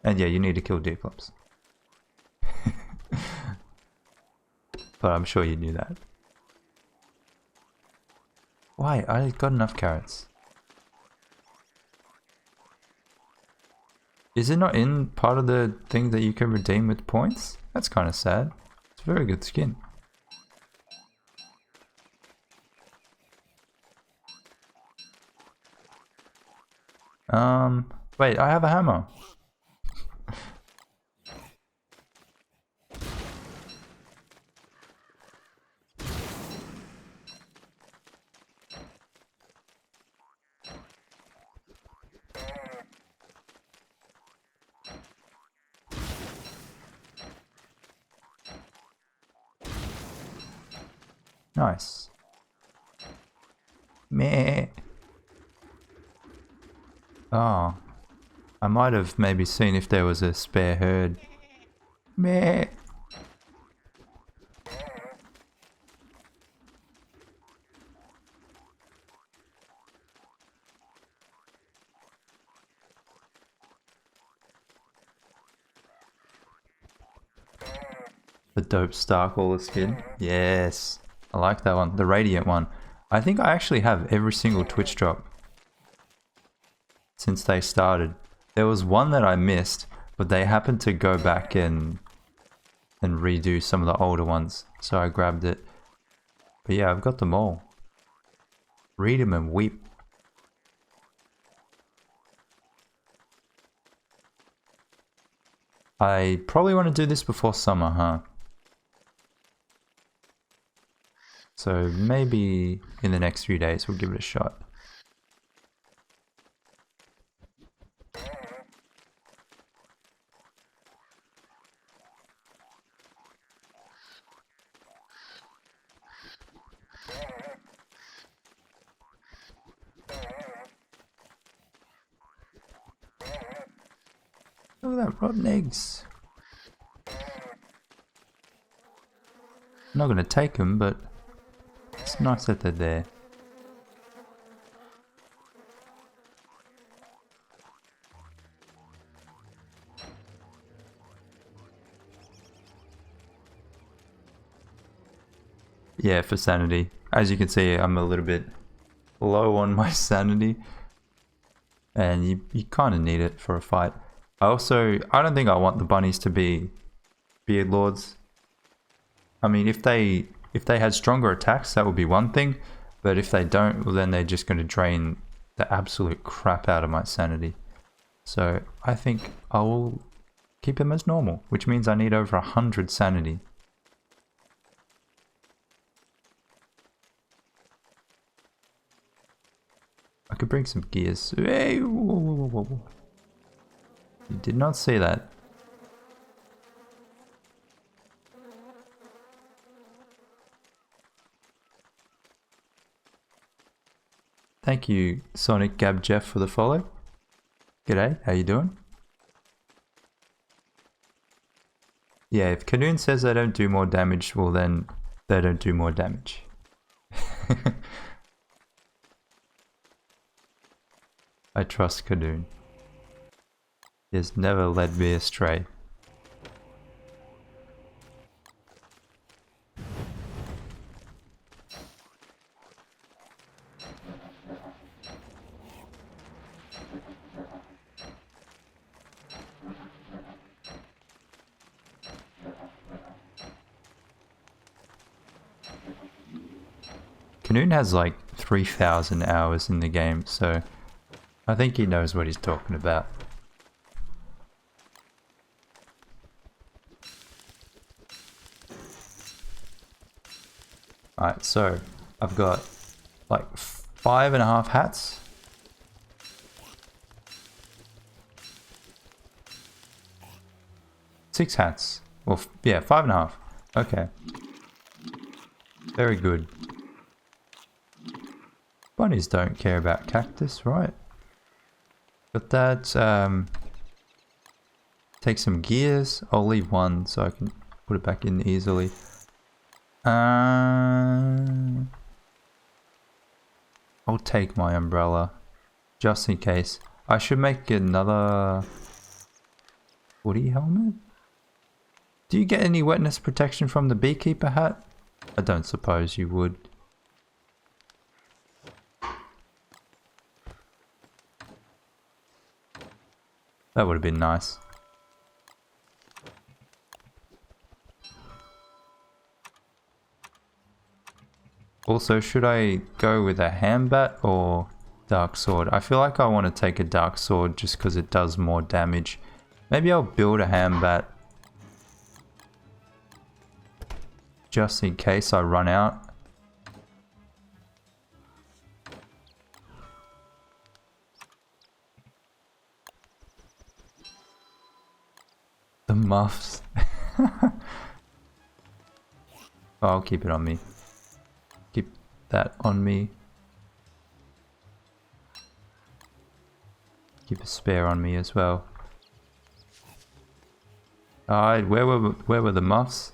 And yeah, you need to kill Deerclops. But I'm sure you knew that. Why? I got enough carrots. Is it not in part of the thing that you can redeem with points? That's kind of sad. It's a very good skin. Wait, I have a hammer. Nice. Meh. Oh. I might have maybe seen if there was a spare herd. Meh. The dope Starcaller skin. Yes. I like that one. The Radiant one. I think I actually have every single Twitch drop since they started. There was one that I missed, but they happened to go back and redo some of the older ones, so I grabbed it. But yeah, I've got them all. Read them and weep. I probably want to do this before summer, huh? So maybe in the next few days we'll give it a shot. Look at that, rotten eggs. I'm not going to take them, but it's nice that they're there. Yeah, for sanity. As you can see, I'm a little bit low on my sanity. And you kind of need it for a fight. I don't think I want the bunnies to be beard lords. I mean, if they had stronger attacks, that would be one thing. But if they don't, well, then they're just going to drain the absolute crap out of my sanity. So I think I will keep them as normal, which means I need over 100 sanity. I could bring some gears. Hey, whoa, whoa, whoa, whoa. You did not see that. Thank you, Sonic Gab Jeff, for the follow. G'day, how you doing? Yeah, if Kanoon says they don't do more damage, well then they don't do more damage. I trust Kanoon. He has never led me astray. Kanoon has like 3,000 hours in the game, so I think he knows what he's talking about. Alright, so I've got like 5.5 hats. Six hats. Well, yeah, 5.5. Okay. Very good. Bunnies don't care about cactus, right? Got that. Take some gears. I'll leave one so I can put it back in easily. I'll take my umbrella just in case. I should make another woody helmet. Do you get any wetness protection from the beekeeper hat? I don't suppose you would. That would have been nice. Also, should I go with a handbat or dark sword? I feel like I want to take a dark sword just because it does more damage. Maybe I'll build a handbat just in case I run out. The muffs. Oh, I'll keep it on me. Keep that on me. Keep a spare on me as well. Alright, where were the muffs?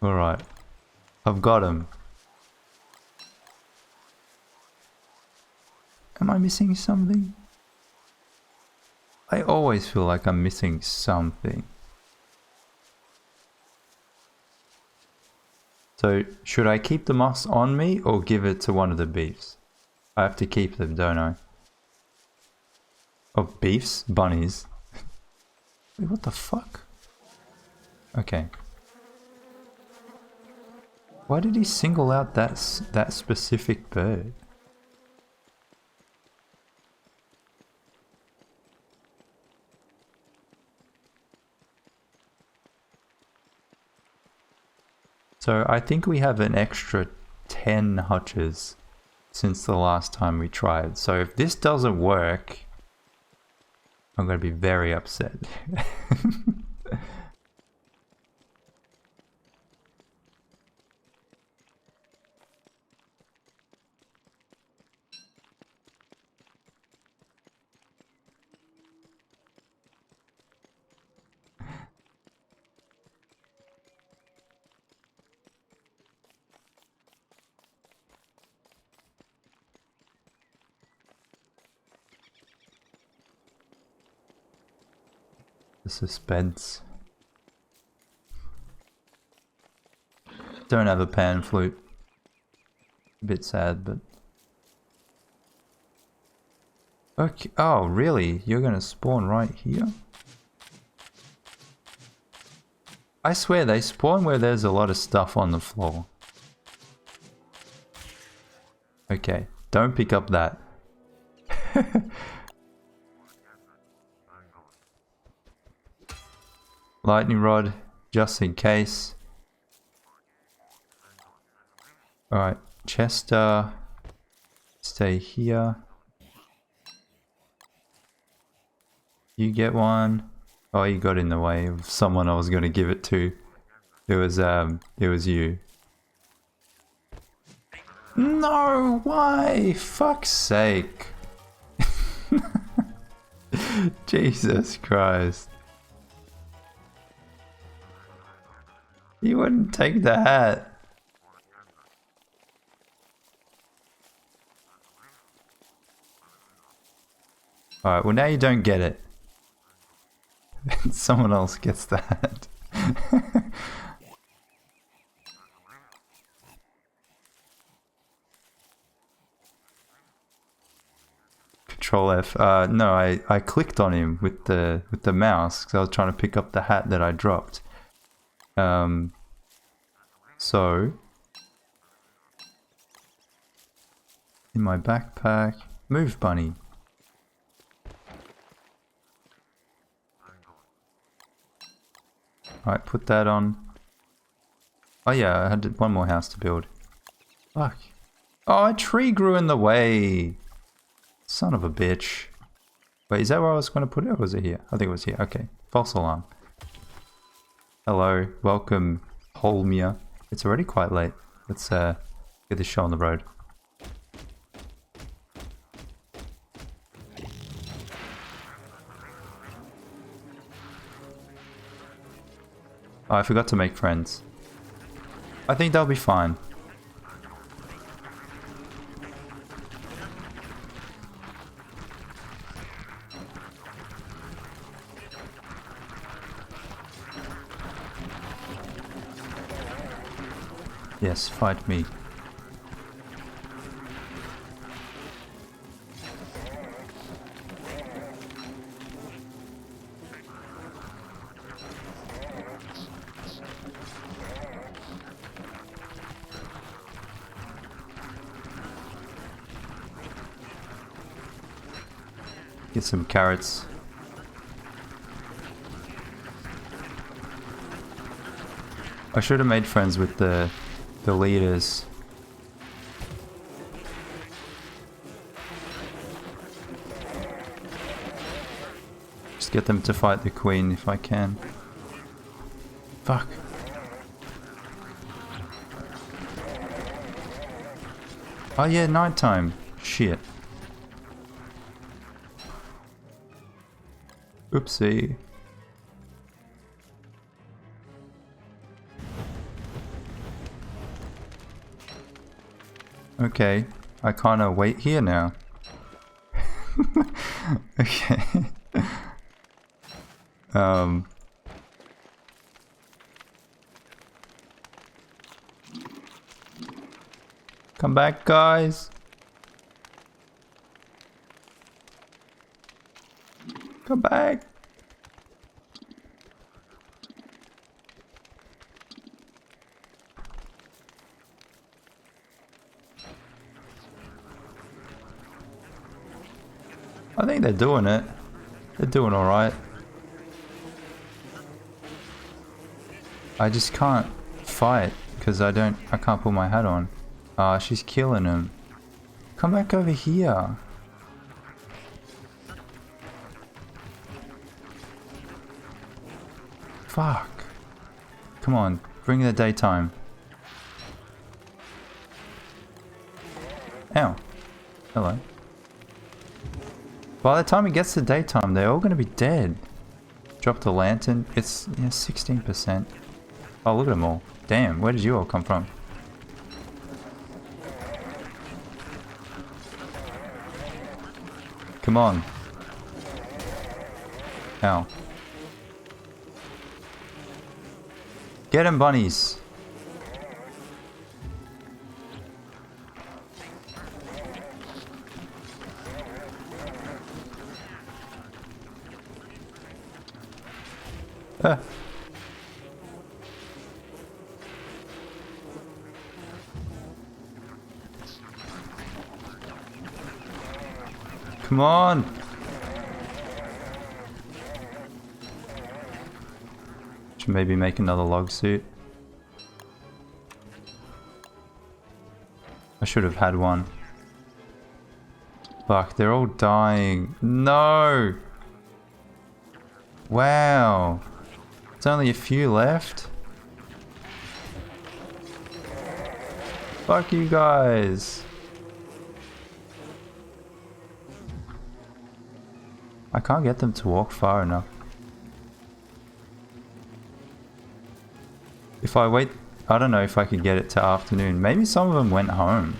Alright. I've got them. Am I missing something? I always feel like I'm missing something. So, should I keep the moss on me or give it to one of the beefs? I have to keep them, don't I? Oh, beefs? Bunnies? Wait, what the fuck? Okay. Why did he single out that specific bird? So I think we have an extra 10 hutches since the last time we tried. So if this doesn't work, I'm going to be very upset. The suspense. Don't have a pan flute. A bit sad, but... Okay. Oh, really? You're gonna spawn right here? I swear they spawn where there's a lot of stuff on the floor. Okay, don't pick up that. Lightning rod, just in case. Alright, Chester, stay here. You get one. Oh, you got in the way of someone I was going to give it to. It was you. No, why? Fuck's sake. Jesus Christ. You wouldn't take the hat. Alright, well now you don't get it. Someone else gets the hat. Control F. No, I clicked on him with the mouse because I was trying to pick up the hat that I dropped. So in my backpack, move bunny. Alright, put that on. Oh yeah, I had one more house to build. Fuck. Oh, a tree grew in the way. Son of a bitch. Wait, is that where I was going to put it, or was it here? I think it was here. Okay, false alarm. Hello, welcome, Holmia. It's already quite late. Let's get this show on the road. Oh, I forgot to make friends. I think they'll be fine. Yes, fight me. Get some carrots. I should have made friends with the leaders. Just get them to fight the queen if I can. Fuck. Oh yeah, nighttime. Shit. Oopsie. Okay, I kinda wait here now. Okay. Come back, guys. Come back. I think they're doing it. They're doing alright. I just can't fight because I can't put my hat on. Ah, she's killing him. Come back over here. Fuck. Come on, bring the daytime. Ow. Hello. By the time it gets to daytime, they're all gonna be dead. Drop the lantern. It's 16%. Oh, look at them all. Damn, where did you all come from? Come on. Ow. Get him, bunnies. Ah. Come on. Should maybe make another log suit. I should have had one. Fuck, they're all dying. No! Wow. There's only a few left. Fuck you guys. I can't get them to walk far enough. If I wait, I don't know if I could get it to afternoon. Maybe some of them went home.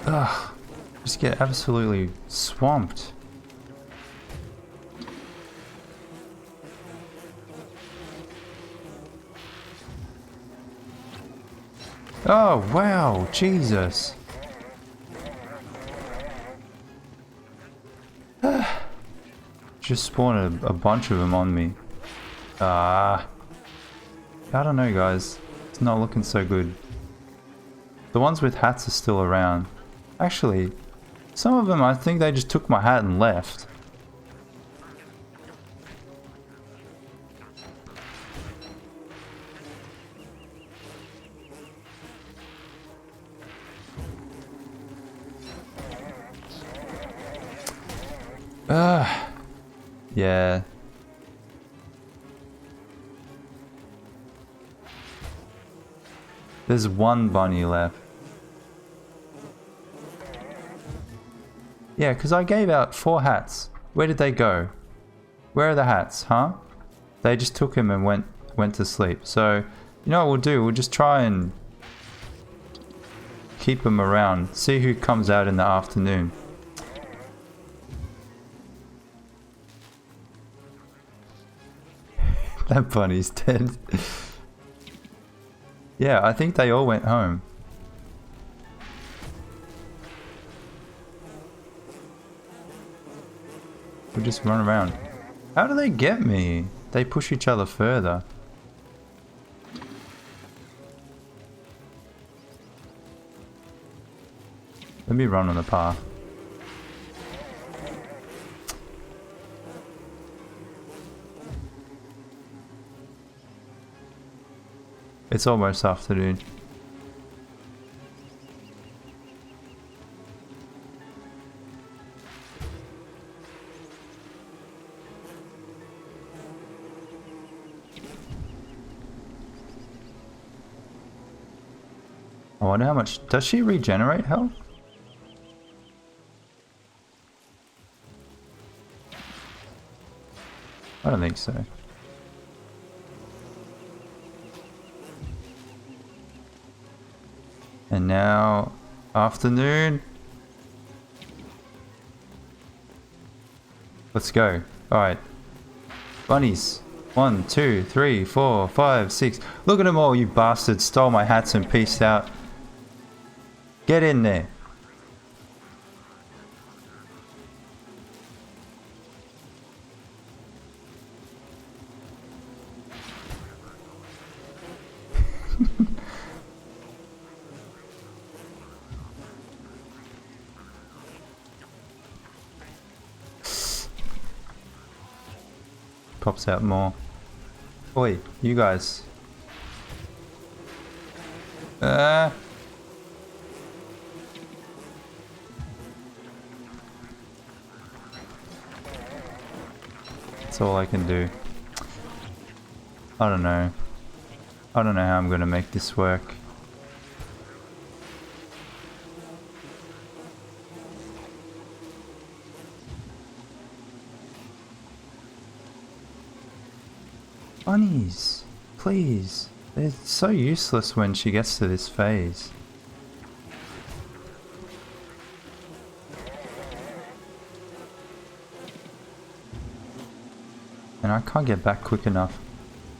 Ugh, just get absolutely swamped. Oh wow, Jesus. Just spawned a bunch of them on me. I don't know guys, it's not looking so good. The ones with hats are still around. Actually, some of them I think they just took my hat and left. Yeah. There's one bunny left. Yeah, because I gave out 4 hats. Where did they go? Where are the hats, huh? They just took him and went to sleep. So, you know what we'll do? We'll just try and keep them around. See who comes out in the afternoon. That bunny's dead. Yeah, I think they all went home. We'll just run around. How do they get me? They push each other further. Let me run on the path. It's almost afternoon. I wonder how much... Does she regenerate health? I don't think so. And now, afternoon. Let's go. Alright. Bunnies. 1, 2, 3, 4, 5, 6. Look at them all, you bastards. Stole my hats and peaced out. Get in there. pops out more. Oi, you guys. That's all I can do. I don't know. I don't know how I'm gonna make this work. Bunnies, please. They're so useless when she gets to this phase. And I can't get back quick enough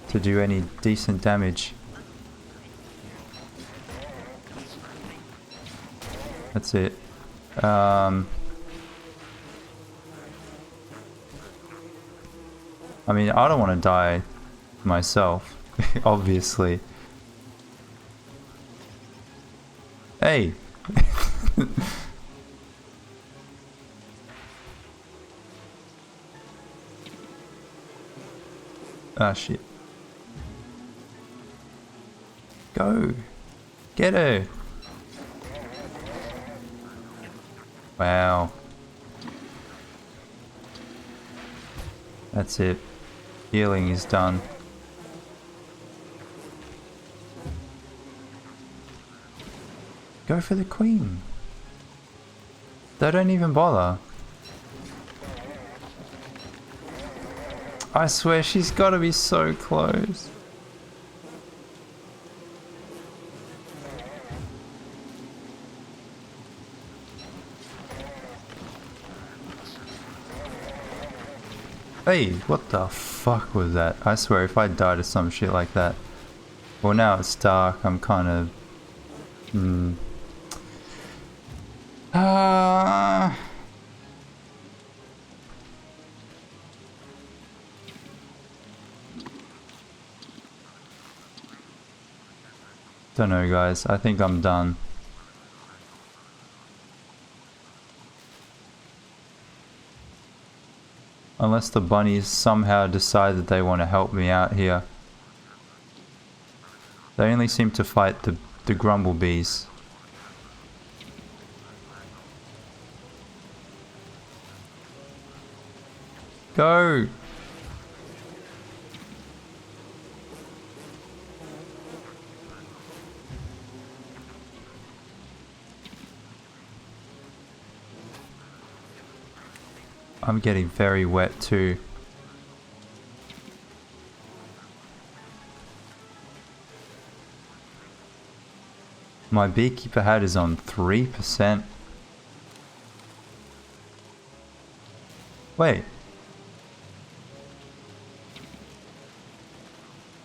to do any decent damage. That's it. I mean, I don't want to die myself, obviously. Hey! Ah, shit. Go! Get her! Wow. That's it. Healing is done. Go for the queen. They don't even bother. I swear she's gotta be so close. Hey, what the fuck was that? I swear if I died of some shit like that. Well, now it's dark, I'm kind of... Don't know, guys. I think I'm done. Unless the bunnies somehow decide that they want to help me out here. They only seem to fight the grumblebees. Go! I'm getting very wet too. My beekeeper hat is on 3%. Wait.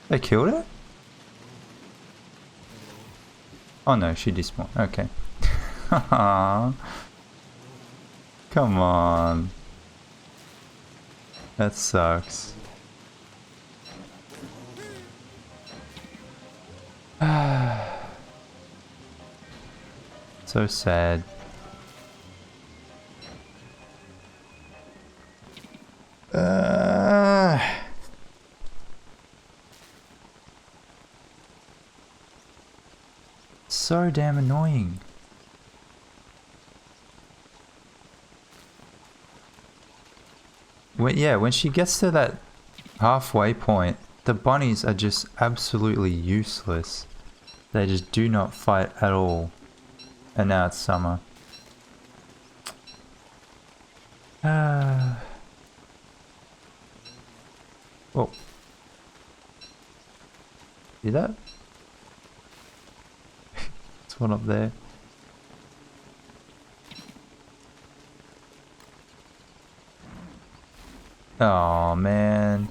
They killed it? Oh no, she despawned. Okay. Come on. That sucks. So sad. So damn annoying. When she gets to that halfway point, the bunnies are just absolutely useless. They just do not fight at all. And now it's summer. Oh. See that? There's one up there. Oh man.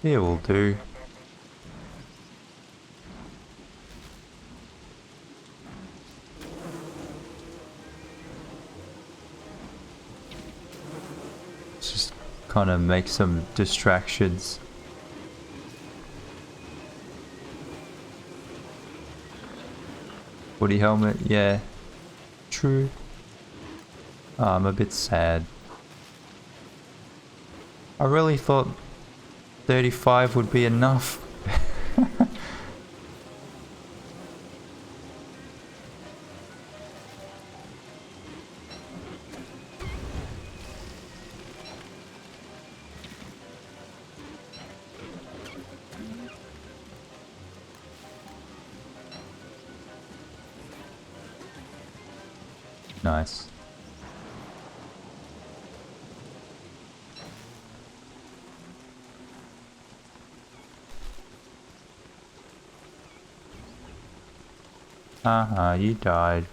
Here will do. Just kind of make some distractions. Woody helmet, yeah. True. Oh, I'm a bit sad. I really thought 35 would be enough. Nice. You died.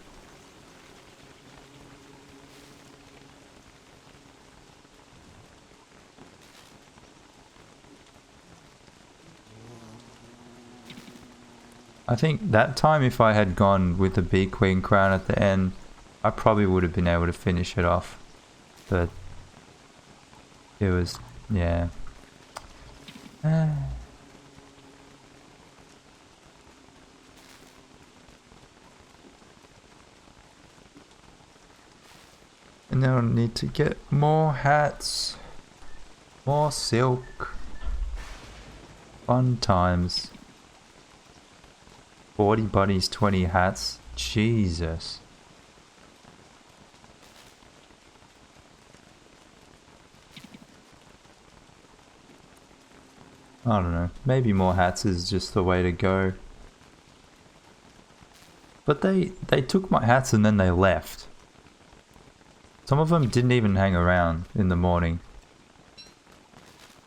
I think that time if I had gone with the Bee Queen crown at the end, I probably would have been able to finish it off. But it was, yeah. And now I need to get more hats. More silk. Fun times. 40 bunnies, 20 hats. Jesus. I don't know. Maybe more hats is just the way to go. But they took my hats and then they left. Some of them didn't even hang around in the morning.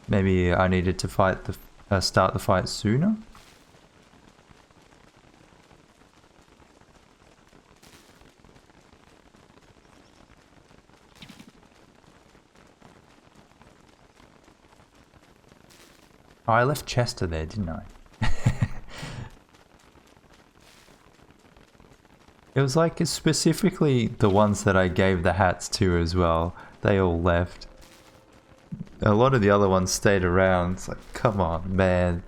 Maybe I needed to fight the start the fight sooner. Oh, I left Chester there, didn't I? It was like specifically the ones that I gave the hats to as well. They all left. A lot of the other ones stayed around. It's like, come on, man.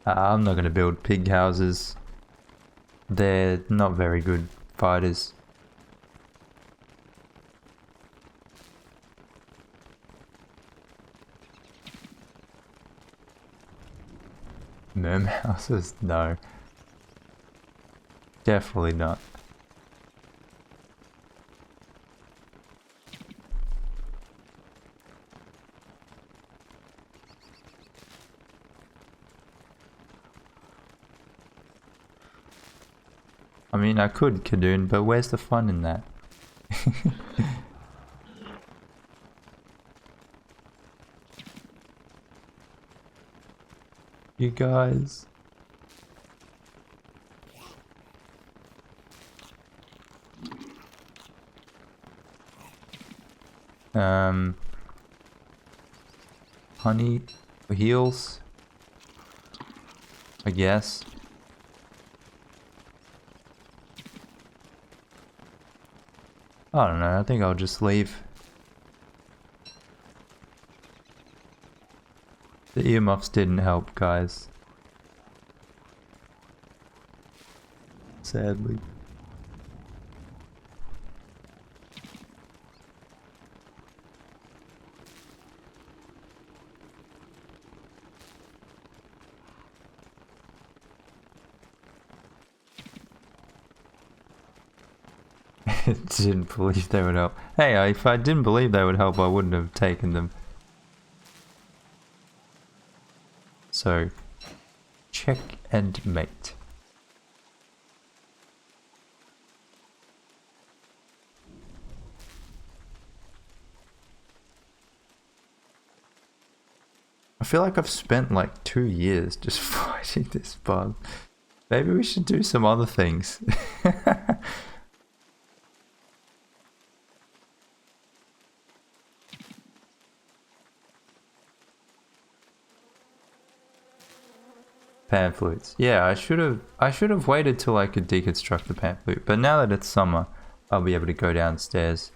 I'm not going to build pig houses. They're not very good fighters. Merm houses? No. Definitely not. I mean, I could Kadoon, but where's the fun in that? You guys. Honey for heals, I guess. I don't know, I think I'll just leave. The earmuffs didn't help, guys. Sadly. Didn't believe they would help. Hey, if I didn't believe they would help, I wouldn't have taken them. So, check and mate. I feel like I've spent like 2 years just fighting this bug. Maybe we should do some other things. Pan flutes. Yeah, I should have waited till I could deconstruct the pan flute. But now that it's summer, I'll be able to go downstairs.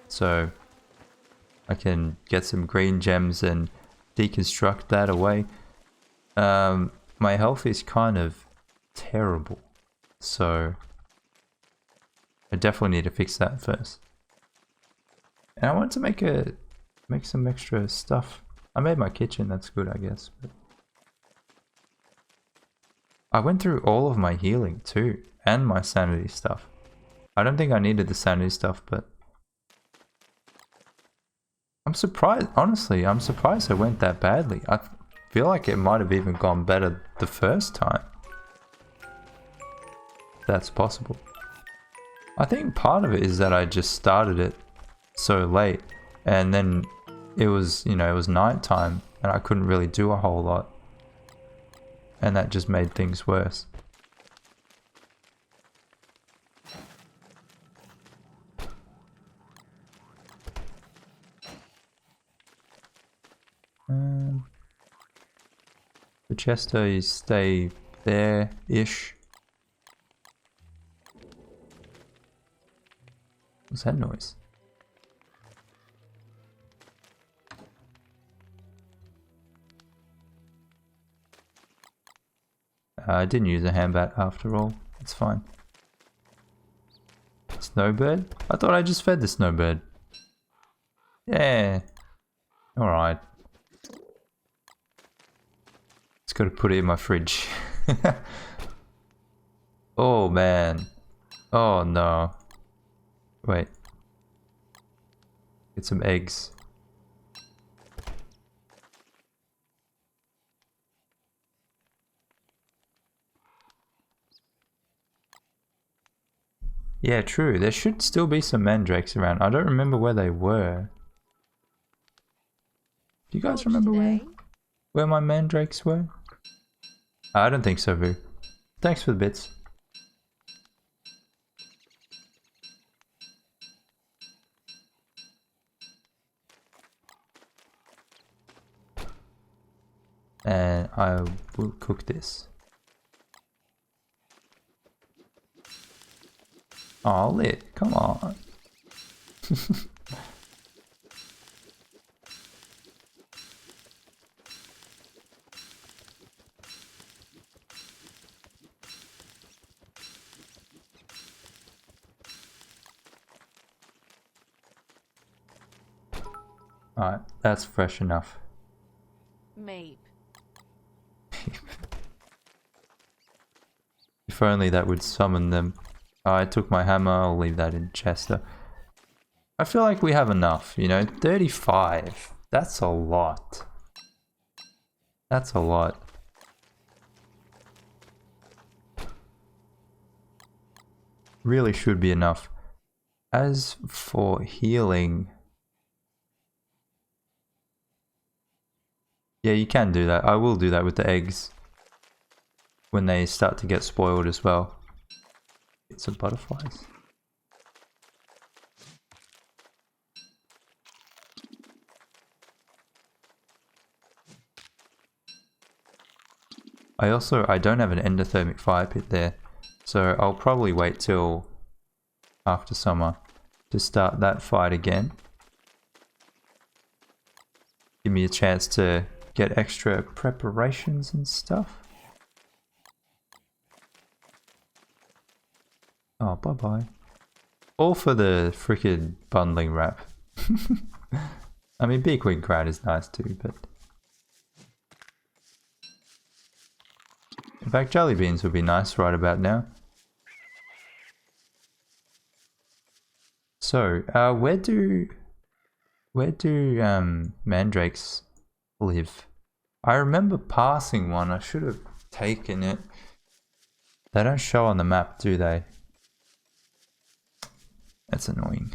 So I can get some green gems and deconstruct that away. My health is kind of terrible, so I definitely need to fix that first. And I want to make some extra stuff. I made my kitchen, that's good, I guess. But I went through all of my healing too, and my sanity stuff. I don't think I needed the sanity stuff, but I'm surprised, honestly, I'm surprised it went that badly. I feel like it might have even gone better the first time. That's possible. I think part of it is that I just started it so late, and then it was, you know, it was nighttime and I couldn't really do a whole lot. And that just made things worse. The Chester, you stay there-ish. What's that noise? I didn't use a handbat after all. It's fine. Snowbird? I thought I just fed the snowbird. Yeah. Alright. Just gotta put it in my fridge. Oh man. Oh no. Wait. Get some eggs. Yeah, true. There should still be some mandrakes around. I don't remember where they were. Do you guys remember where my mandrakes were? I don't think so, Vu. Thanks for the bits. And I will cook this. Oh, lit. Come on. Alright, that's fresh enough.
Maybe.
If only that would summon them. Oh, I took my hammer, I'll leave that in Chester. I feel like we have enough, you know? 35. That's a lot. That's a lot. Really should be enough. As for healing... Yeah, you can do that. I will do that with the eggs. When they start to get spoiled as well. Get some butterflies. I don't have an endothermic fire pit there. So I'll probably wait till after summer to start that fight again. Give me a chance to get extra preparations and stuff. Oh, bye-bye. All for the frickin' bundling wrap. I mean, Big Wing Crowd is nice too, but... In fact, jelly beans would be nice right about now. So, where do mandrakes live? I remember passing one. I should have taken it. They don't show on the map, do they? That's annoying.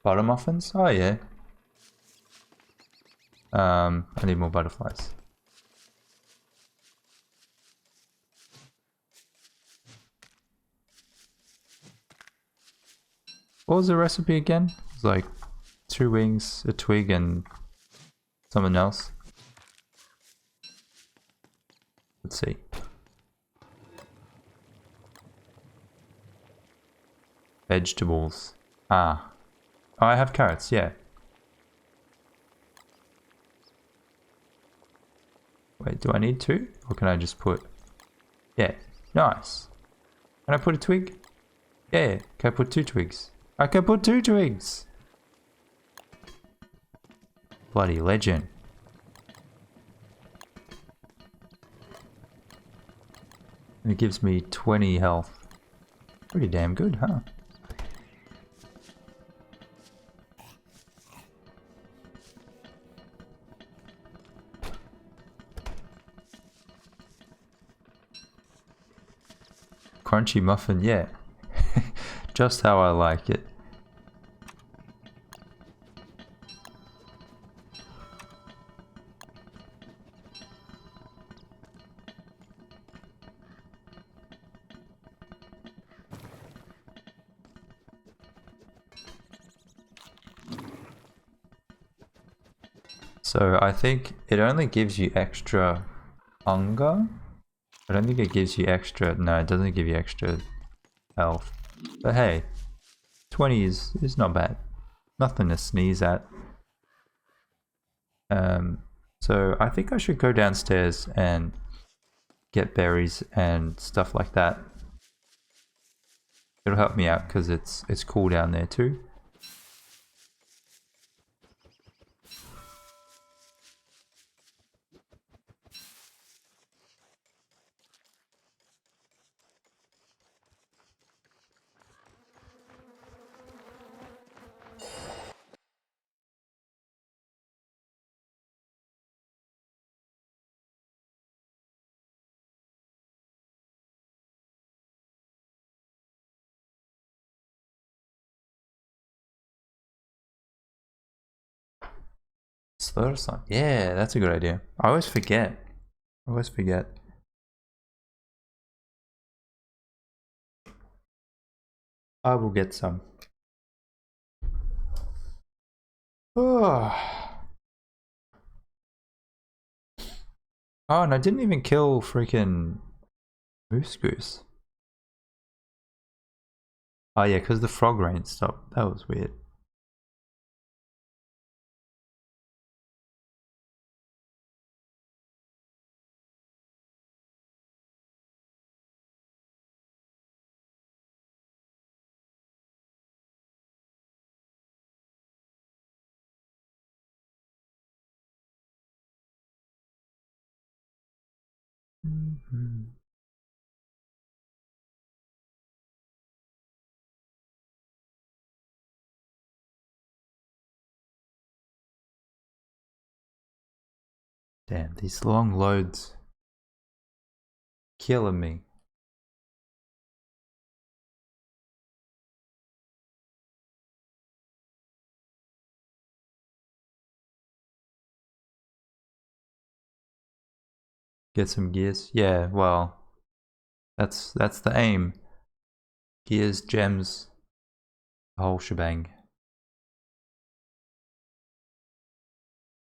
Butter muffins? Oh yeah. I need more butterflies. What was the recipe again? It was like 2 wings, a twig, and something else. Let's see. Vegetables. Ah. Oh, I have carrots, yeah. Wait, do I need 2? Or can I just put... Yeah, nice. Can I put a twig? Yeah, can I put 2 twigs? I can put 2 twigs! Bloody legend. And it gives me 20 health. Pretty damn good, huh? Crunchy muffin, yeah. Just how I like it. So I think it only gives you extra hunger. I don't think it gives you extra... No, it doesn't give you extra health. But hey, 20 is not bad. Nothing to sneeze at. So I think I should go downstairs and get berries and stuff like that. It'll help me out because it's cool down there too. Slow sign. Yeah, that's a good idea. I always forget. I always forget. I will get some. Oh. Oh, and I didn't even kill freaking Moose Goose. Oh yeah, because the frog rain stopped. That was weird. Damn, these long loads killing me. Get some gears. Yeah, well, that's the aim. Gears, gems, the whole shebang.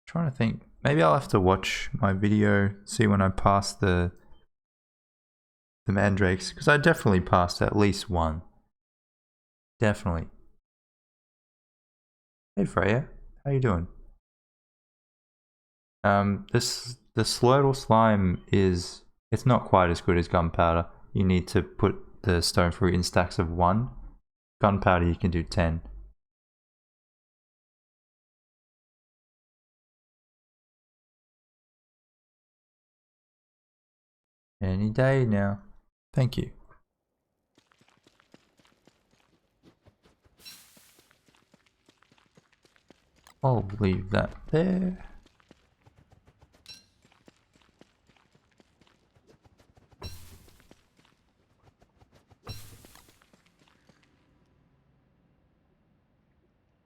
Trying to think. Maybe I'll have to watch my video, see when I pass the mandrakes, because I definitely passed at least one. Definitely. Hey Freya, how you doing? The Slurtle slime it's not quite as good as gunpowder. You need to put the stone fruit in stacks of 1. Gunpowder you can do 10. Any day now. Thank you. I'll leave that there.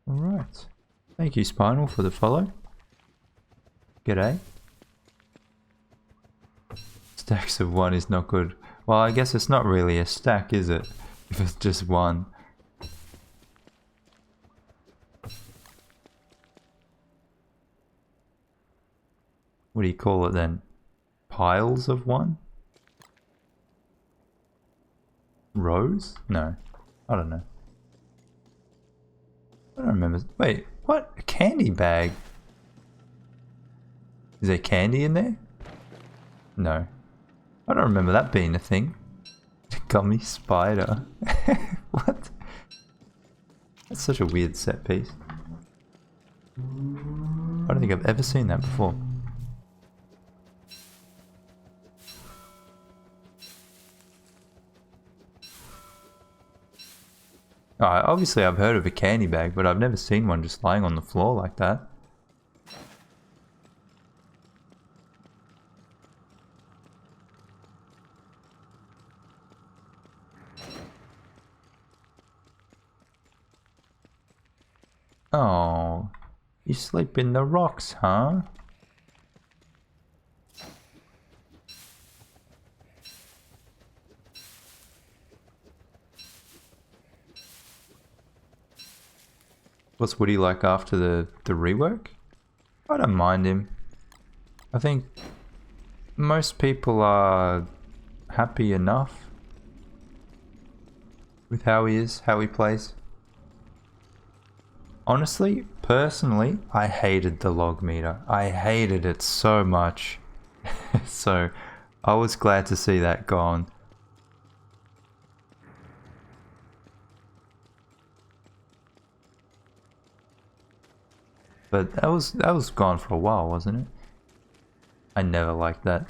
Alright. Thank you, Spinal, for the follow. G'day. Stacks of 1 is not good. Well, I guess it's not really a stack, is it? If it's just 1. what do you call it then? Piles of one? Rows? No. I don't know. I don't remember. Wait, what? A candy bag? Is there candy in there? No. I don't remember that being a thing. Gummy spider. What? That's such a weird set piece. I don't think I've ever seen that before. Obviously I've heard of a candy bag, but I've never seen one just lying on the floor like that. Oh, you sleep in the rocks, huh? What's Woody like after the rework? I don't mind him. I think most people are happy enough with how he is, how he plays. Honestly, personally, I hated the log meter. I hated it so much. So I was glad to see that gone. But that was gone for a while, wasn't it? I never liked that.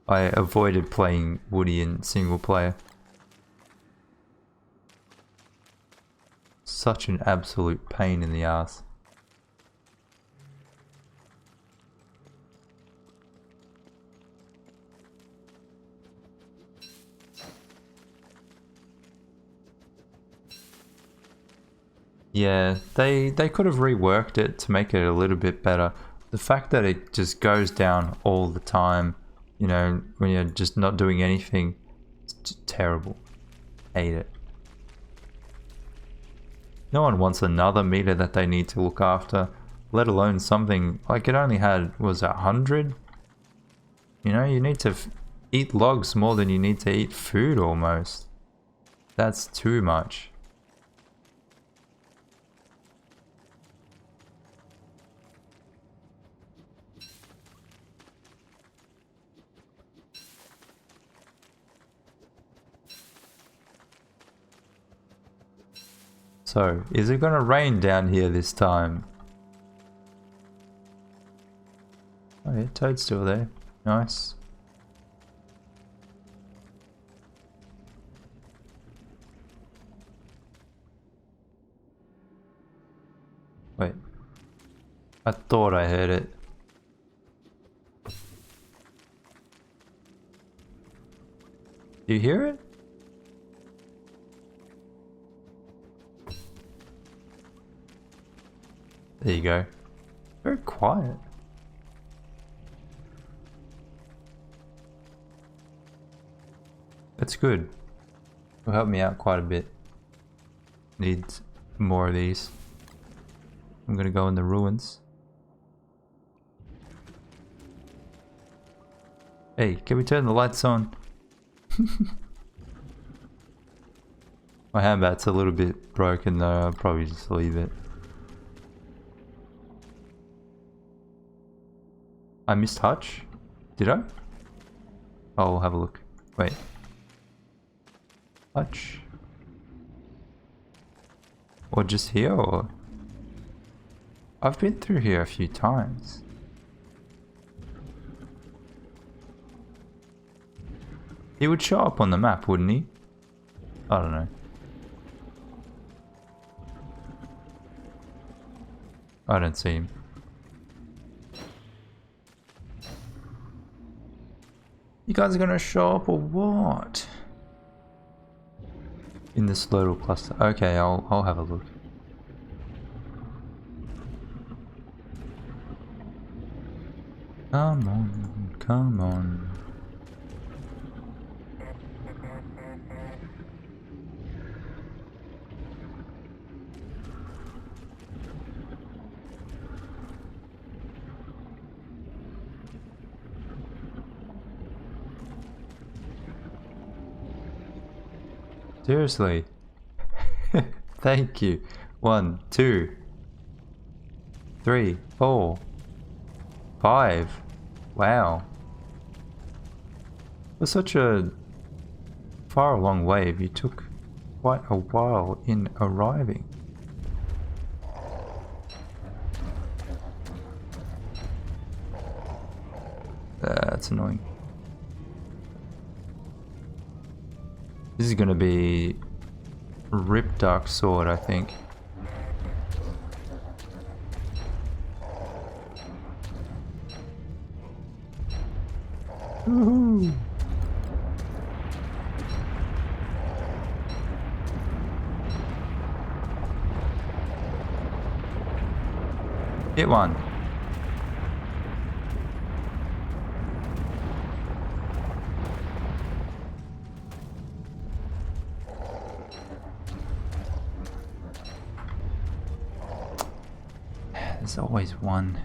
I avoided playing Woody in single player. Such an absolute pain in the ass. Yeah, they could have reworked it to make it a little bit better. The fact that it just goes down all the time, you know, when you're just not doing anything, it's just terrible. Hate it. No one wants another meter that they need to look after, let alone something like it only had, was it 100? You know, you need to eat logs more than you need to eat food almost. That's too much. So, is it gonna rain down here this time? Oh yeah, Toad's still there. Nice. Wait. I thought I heard it. Do you hear it? There you go. Very quiet. That's good. It'll help me out quite a bit. Need more of these. I'm gonna go in the ruins. Hey, can we turn the lights on? My handbat's a little bit broken though, I'll probably just leave it. I missed Hutch? Did I? Oh, I'll have a look. Wait. Hutch? Or just here, or? I've been through here a few times. He would show up on the map, wouldn't he? I don't know. I don't see him. You guys are gonna show up or what? In this little cluster. Okay, I'll have a look. Come on, come on. Seriously. Thank you. 1, 2, 3, 4, 5. Wow. For such a far along wave, you took quite a while in arriving. That's annoying. This is gonna be Rip Dark Sword, I think. Woohoo! Hit one. There's always one.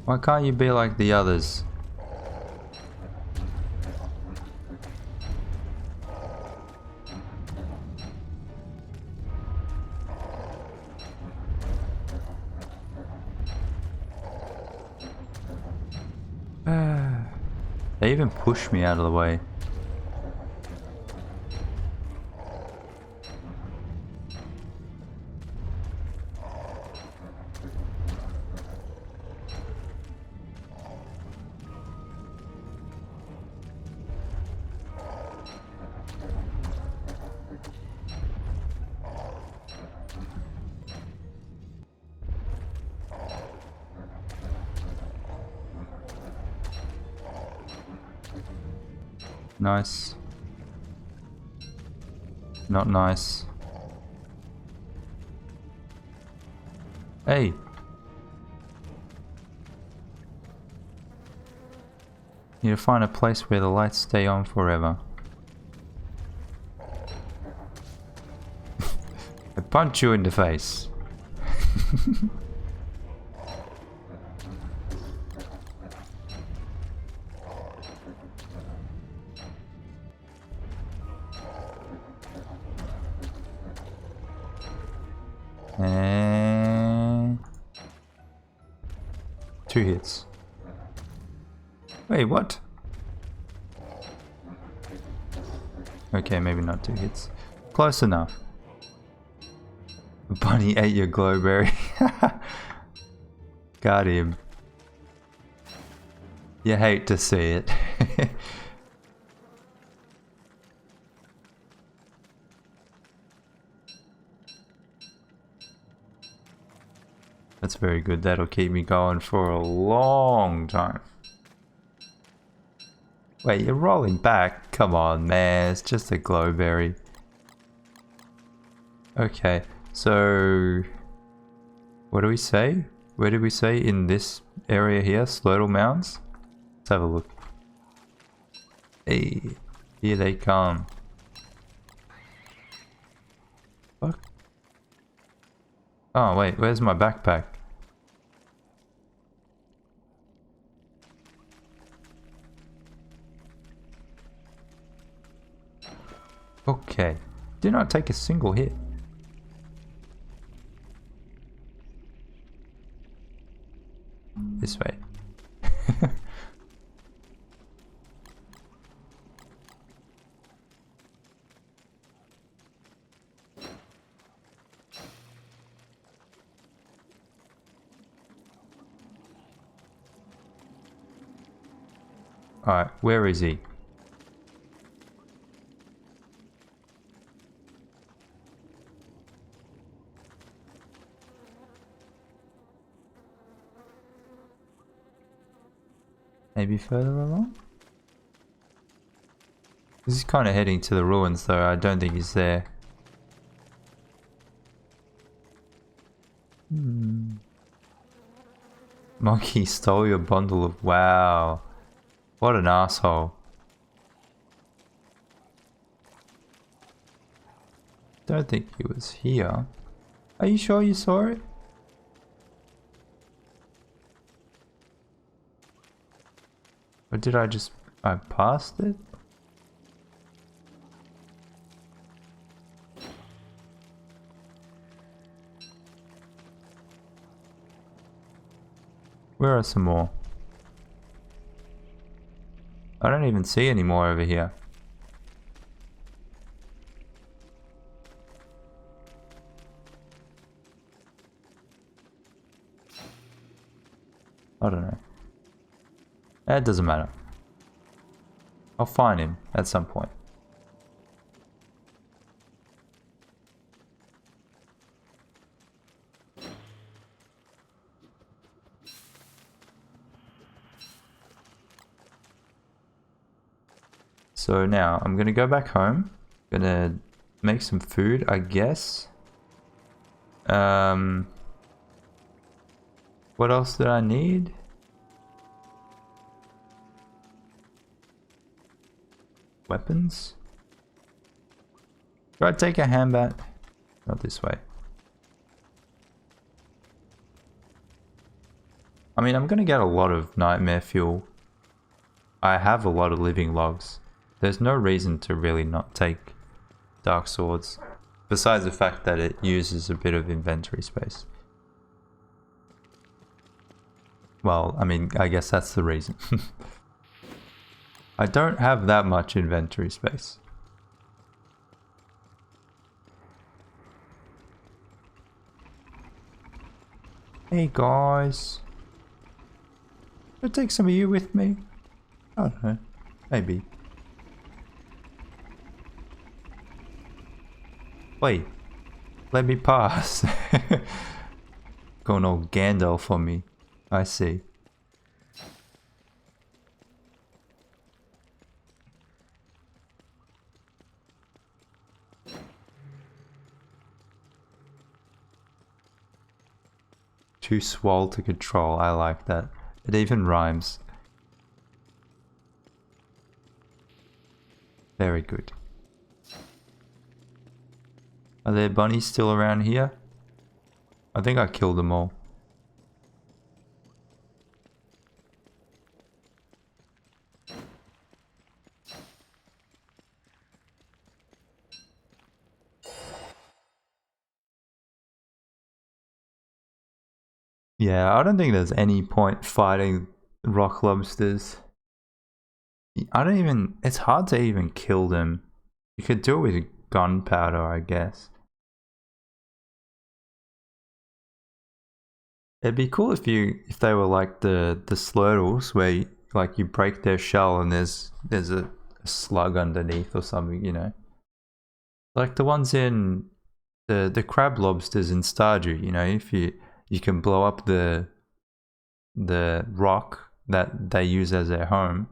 Why can't you be like the others? They even pushed me out of the way. Nice. Not nice. Hey. Need to find a place where the lights stay on forever. I punch you in the face. And 2 hits. Wait, what? Okay, maybe not 2 hits. Close enough. The bunny ate your glowberry. Got him. You hate to see it. That's very good. That'll keep me going for a long time. Wait, you're rolling back? Come on, man. It's just a glowberry. Okay, so... what do we say? Where did we say? In this area here? Slurtle Mounds? Let's have a look. Hey, here they come. Fuck. Oh wait, where's my backpack? Okay, did not take a single hit. This way. Alright, where is he? Maybe further along? This is kind of heading to the ruins though, I don't think he's there. Monkey stole your bundle of... Wow. What an asshole. Don't think he was here. Are you sure you saw it? Or did I passed it? Where are some more? I don't even see any more over here. I don't know. It doesn't matter. I'll find him at some point. So now I'm gonna go back home. Gonna make some food, I guess. What else did I need? Weapons? Do I take a handbat? Not this way. I mean, I'm gonna get a lot of nightmare fuel. I have a lot of living logs. There's no reason to really not take dark swords. Besides the fact that it uses a bit of inventory space. Well, I mean, I guess that's the reason. I don't have that much inventory space. Hey guys. Should I take some of you with me? I don't know. Maybe. Wait. Let me pass. Going all Gandalf on me. I see. Too swole to control. I like that. It even rhymes. Very good. Are there bunnies still around here? I think I killed them all. Yeah, I don't think there's any point fighting rock lobsters. I don't even... It's hard to even kill them. You could do it with gunpowder, I guess. It'd be cool if they were like the slurtles where you break their shell and there's a slug underneath or something, you know. Like the ones in the crab lobsters in Stardew, you know, if you can blow up the rock that they use as their home,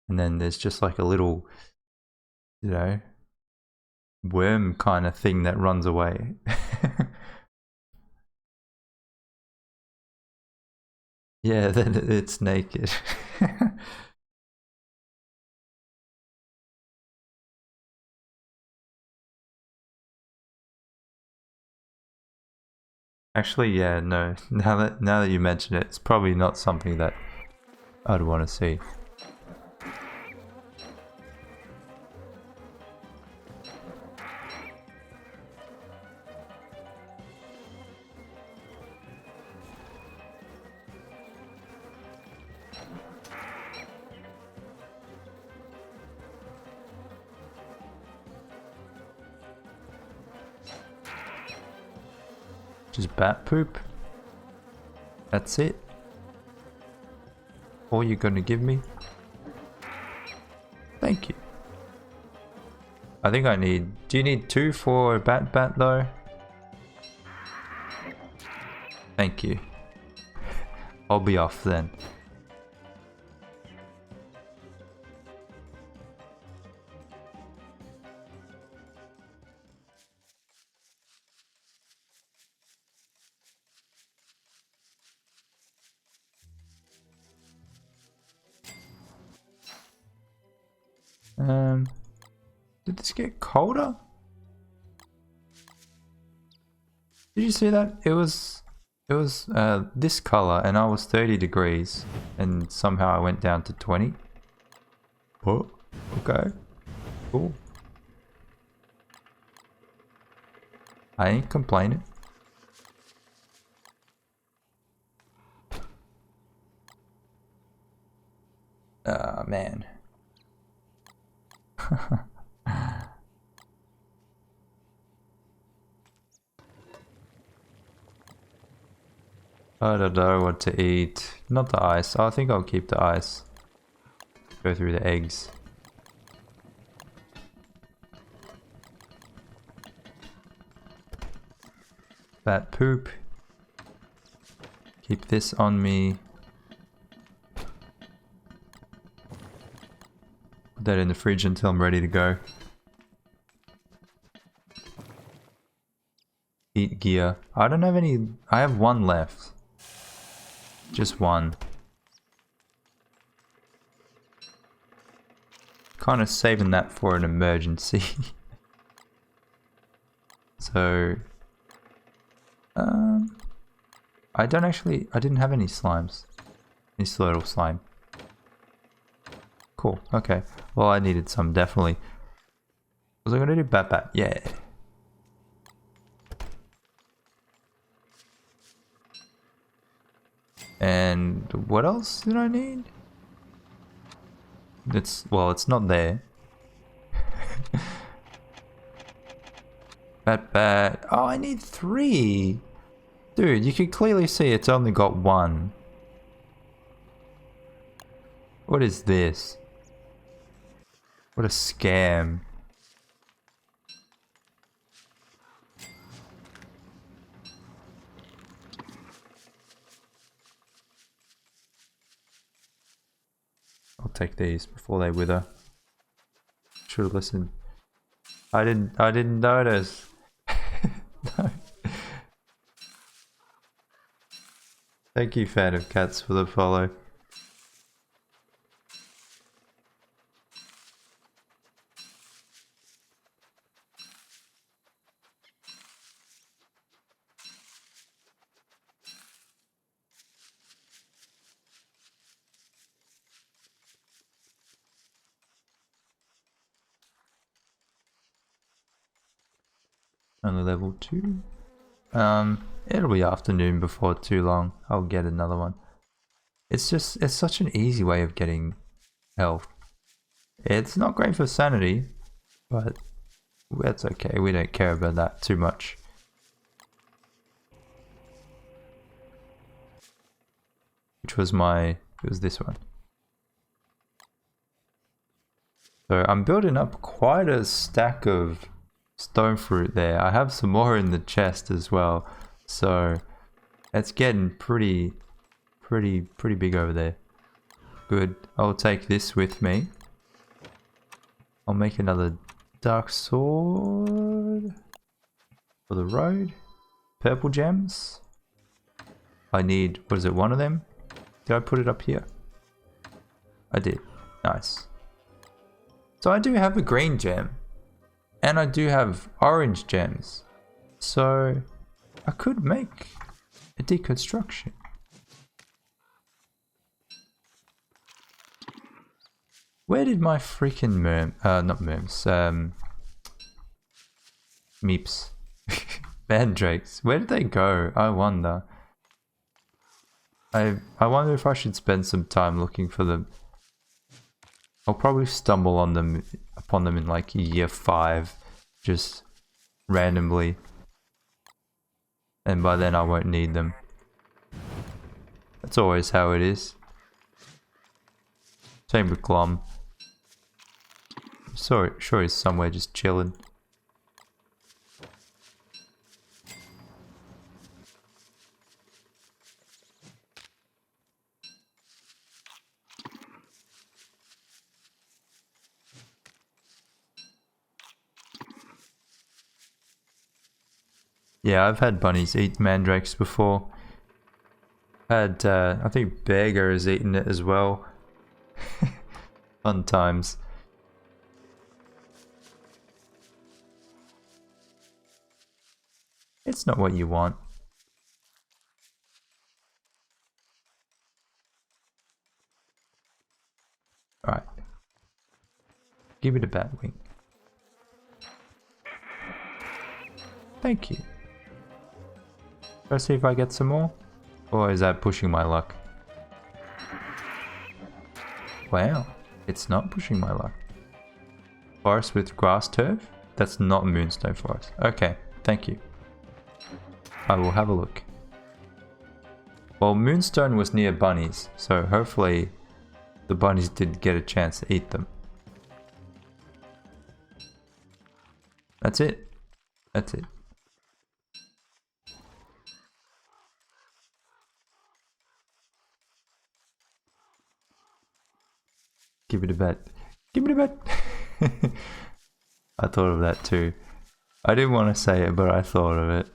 and then there's just like a little, you know, worm kind of thing that runs away. Yeah, then it's naked. Actually, yeah, no. Now that you mention it, it's probably not something that I'd want to see. Just bat poop. That's it. All you're gonna give me? Thank you. I think I need... Do you need 2 for a bat though? Thank you. I'll be off then. Did this get colder? Did you see that? It was this color and I was 30 degrees and somehow I went down to 20. Oh, okay. Cool. I ain't complaining. Ah, man. I don't know what to eat. Not the ice. I think I'll keep the ice. Go through the eggs. Fat poop. Keep this on me. Put that in the fridge until I'm ready to go. Eat gear. I don't have any. I have one left. Just one. Kind of saving that for an emergency. So, I didn't have any slimes. Any Slurtle slime. Cool, okay. Well, I needed some, definitely. Was I gonna do Bat? Yeah. And what else did I need? Well, it's not there. Bat. Oh, I need 3. Dude, you can clearly see it's only got 1. What is this? What a scam. I'll take these before they wither. Should have listened. I didn't notice. No. Thank you, fan of cats, for the follow. Only level 2. It'll be afternoon before too long. I'll get another one. It's such an easy way of getting health. It's not great for sanity, but that's okay. We don't care about that too much. Which was it was this one. So I'm building up quite a stack of stone fruit there. I have some more in the chest as well. So it's getting pretty big over there. Good. I'll take this with me. I'll make another dark sword for the road. Purple gems. I need, what is it, 1 of them? Did I put it up here? I did. Nice. So I do have a green gem. And I do have orange gems. So I could make a deconstruction. Where did my freaking meeps, mandrakes, where did they go? I wonder. I wonder if I should spend some time looking for them. I'll probably stumble on them, upon them in like year 5, just randomly. And by then I won't need them. That's always how it is. Same with Glom. Sure he's somewhere just chilling. Yeah, I've had bunnies eat mandrakes before. I think Beggar has eaten it as well. Fun times. It's not what you want. Alright. Give it a bat wing. Thank you. Let's see if I get some more. Or is that pushing my luck? Wow. It's not pushing my luck. Forest with grass turf? That's not Moonstone Forest. Okay, thank you. I will have a look. Well, Moonstone was near bunnies, so hopefully the bunnies did get a chance to eat them. That's it. That's it. Give it a bet. Give it a bet. I thought of that too. I didn't want to say it, but I thought of it.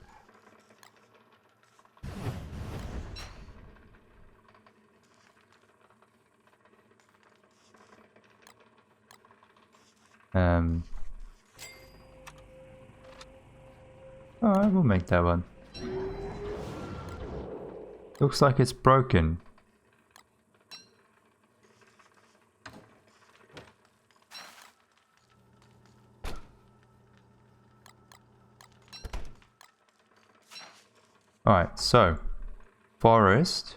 Alright, we'll make that one. Looks like it's broken. Alright, so forest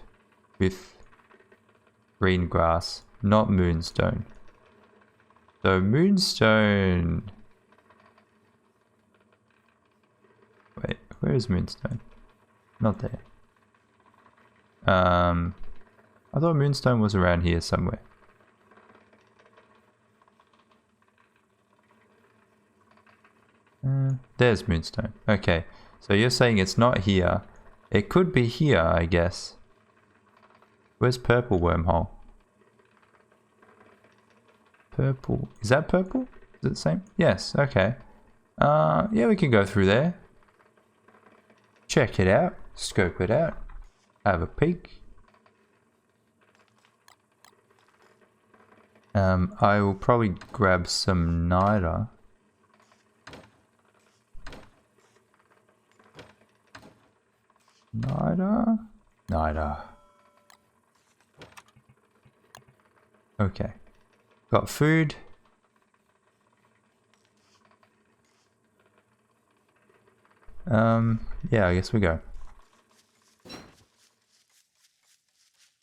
with green grass, not moonstone. So moonstone. Wait, where is moonstone? Not there. I thought moonstone was around here somewhere. There's moonstone. Okay, so you're saying it's not here. It could be here, I guess. Where's purple wormhole? Purple. Is that purple? Is it the same? Yes, okay. Yeah, we can go through there. Check it out. Scope it out. Have a peek. I will probably grab some niter. Niter. Okay. Got food. Yeah, I guess we go.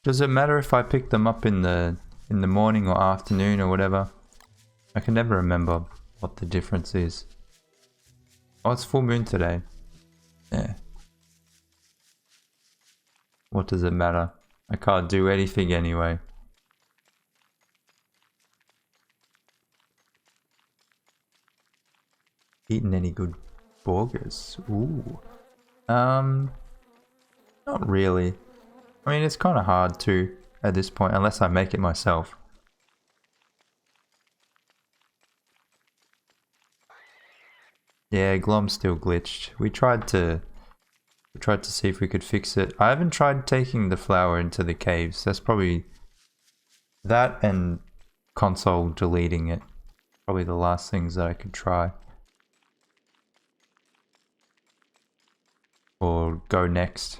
Does it matter if I pick them up in the morning or afternoon or whatever? I can never remember what the difference is. Oh, it's full moon today. Yeah. What does it matter? I can't do anything anyway. Eaten any good burgers? Ooh. Not really. I mean, it's kind of hard to at this point, unless I make it myself. Yeah, Glom's still glitched. We tried to see if we could fix it. I haven't tried taking the flower into the caves. That's probably that and console deleting it. Probably the last things that I could try. Or go next.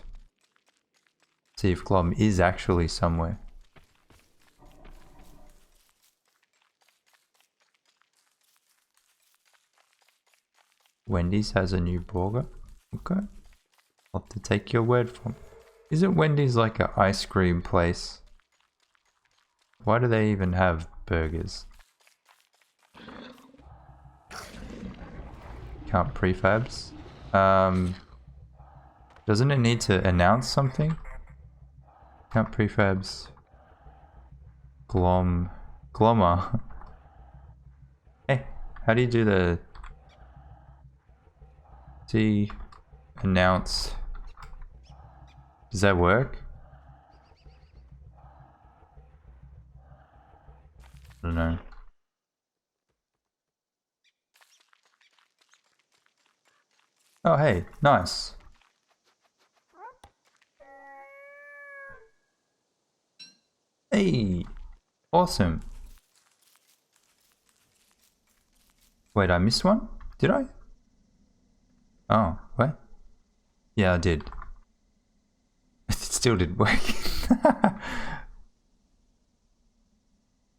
See if Glom is actually somewhere. Wendy's has a new burger. Okay. I'll have to take your word for it. Isn't Wendy's like an ice cream place? Why do they even have burgers? Can't prefabs. Doesn't it need to announce something? Can't prefabs. Glommer. Hey, how do you do the... See... Announce... Does that work? I don't know. Oh hey, nice. Hey, awesome. Wait, I missed one? Did I? Oh, what? Yeah, I did. It still didn't work.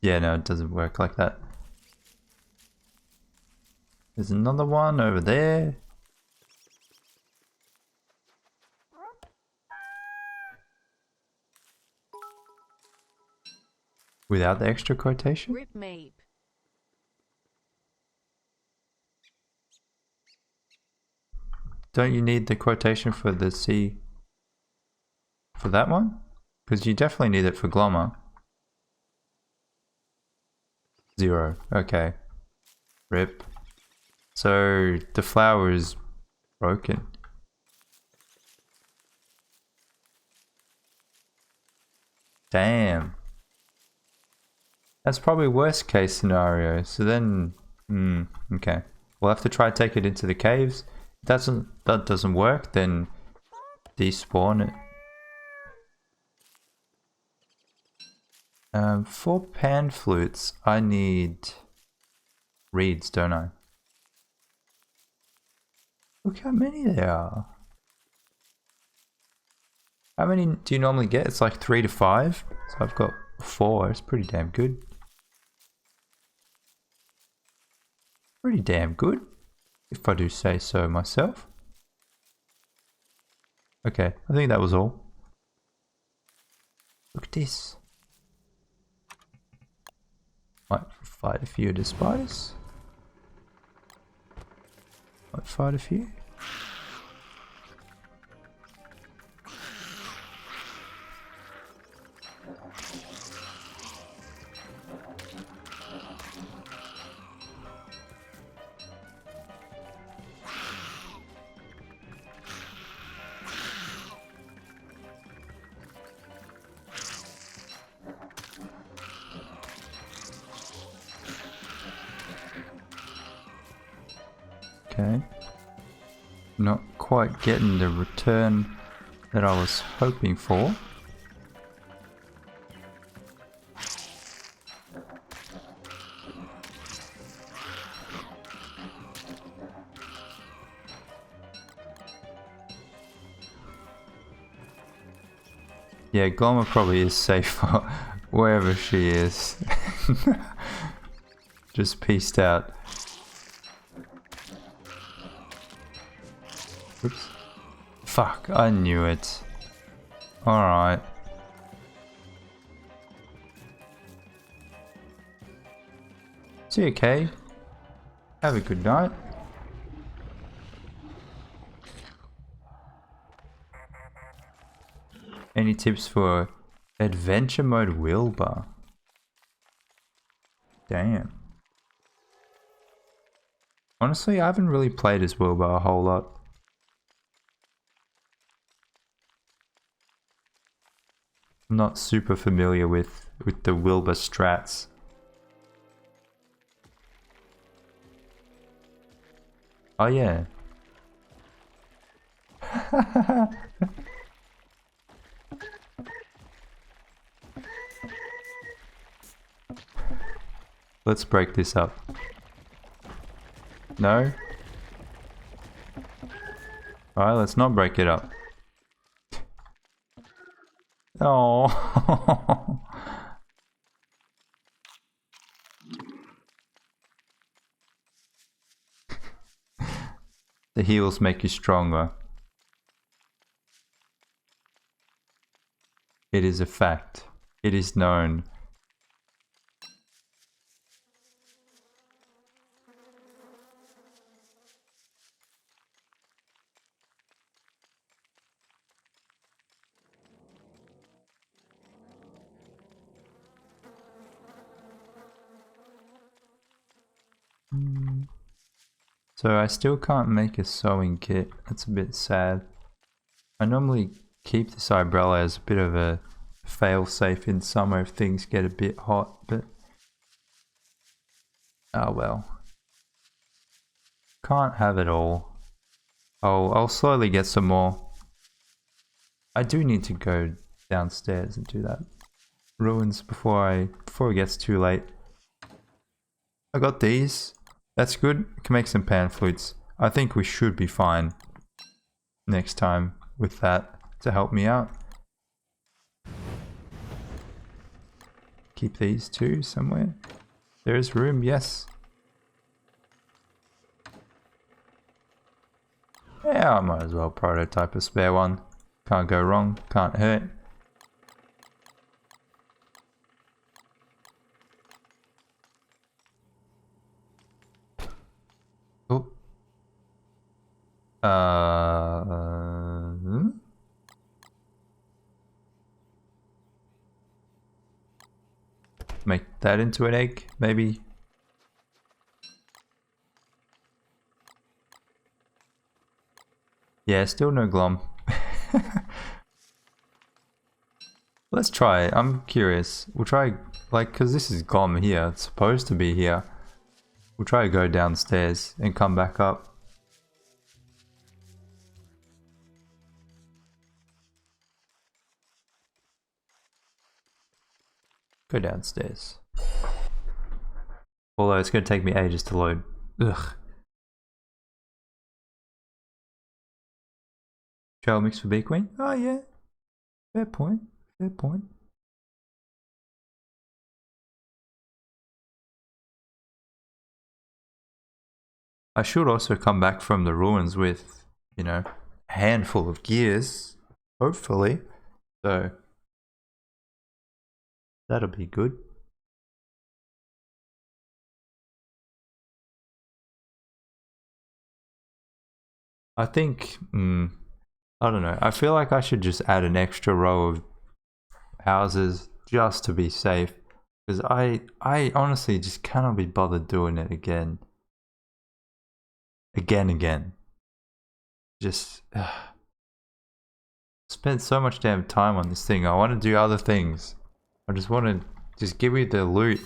Yeah, no, it doesn't work like that. There's another one over there. Without the extra quotation?
Rip Mabe.
Don't you need the quotation for the C for that one? Because you definitely need it for Glommer. 0. Okay. Rip. So the flower is broken. Damn. That's probably worst case scenario. So then, okay. We'll have to try to take it into the caves. If that doesn't work, then despawn it. For pan flutes, I need reeds, don't I? Look how many there are. How many do you normally get? It's like 3 to 5. So I've got 4. It's pretty damn good. Pretty damn good, if I do say so myself. Okay, I think that was all. Look at this. Might fight a few of the spiders. Might fight a few. Okay. Not quite getting the return that I was hoping for. Yeah, Glommer probably is safe wherever she is. Just peaced out. Oops. Fuck, I knew it. Alright. Is he okay? Have a good night. Any tips for adventure mode Wilbur? Damn. Honestly, I haven't really played as Wilbur a whole lot. I'm not super familiar with the Wilbur strats. Oh yeah. Let's break this up. No? Alright, let's not break it up. Oh. The heals make you stronger. It is a fact. It is known. So I still can't make a sewing kit. That's a bit sad. I normally keep this umbrella as a bit of a fail-safe in summer if things get a bit hot, but oh well. Can't have it all. I'll slowly get some more. I do need to go downstairs and do that. Ruins before it gets too late. I got these. That's good. Can make some pan flutes. I think we should be fine. next time with that to help me out. Keep these two somewhere. There is room, yes. Yeah, I might as well prototype a spare one. Can't go wrong, can't hurt. Oh. Make that into an egg, maybe. Yeah, still no glom. Let's try. I'm curious. We'll try, like, because this is glom here. It's supposed to be here. We'll try to go downstairs and come back up. Go downstairs. Although it's going to take me ages to load. Ugh. Trail mix for bee queen? Oh yeah. Fair point. Fair point. I should also come back from the ruins with, you know, a handful of gears. Hopefully. So that'll be good. I think, I don't know. I feel like I should just add an extra row of houses just to be safe. Because I honestly just cannot be bothered doing it again. Again. Just spent so much damn time on this thing. I want to do other things. I just want to just give me the loot.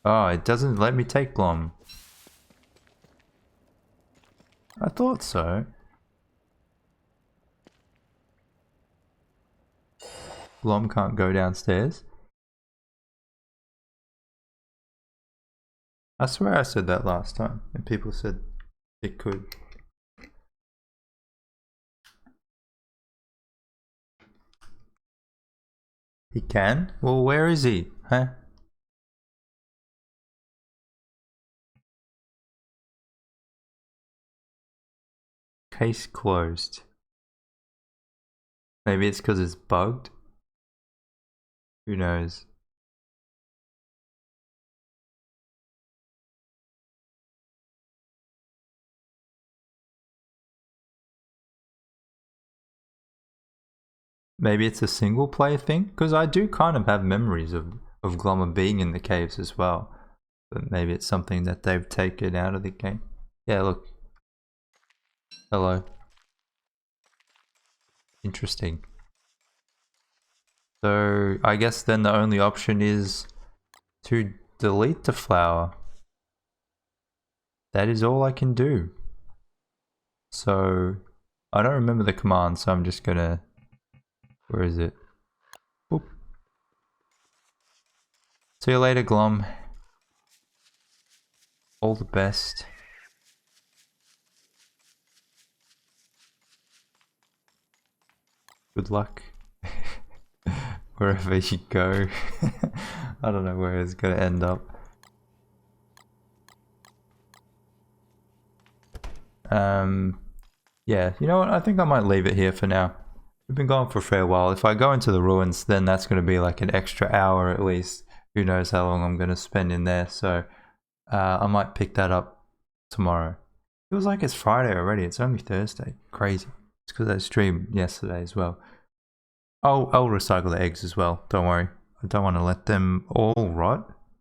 Oh, it doesn't let me take glom. I thought so. Glom can't go downstairs. I swear I said that last time and people said it could. He can? Well, where is he? Huh? Case closed. Maybe it's because it's bugged? Who knows? Maybe it's a single player thing? Because I do kind of have memories of Glommer being in the caves as well. But maybe it's something that they've taken out of the game. Yeah, look. Hello. Interesting. So I guess then the only option is to delete the flower. That is all I can do. So I don't remember the command, so I'm just gonna... Where is it? Boop. See you later, Glom. All the best. Good luck. Wherever you go. I don't know where it's gonna end up. Yeah, you know what? I think I might leave it here for now. We've been going for a fair while. If I go into the ruins, then that's going to be like an extra hour at least. Who knows how long I'm going to spend in there. So I might pick that up tomorrow. Feels like it's Friday already. It's only Thursday. Crazy. It's because I streamed yesterday as well. I'll recycle the eggs as well. Don't worry. I don't want to let them all rot.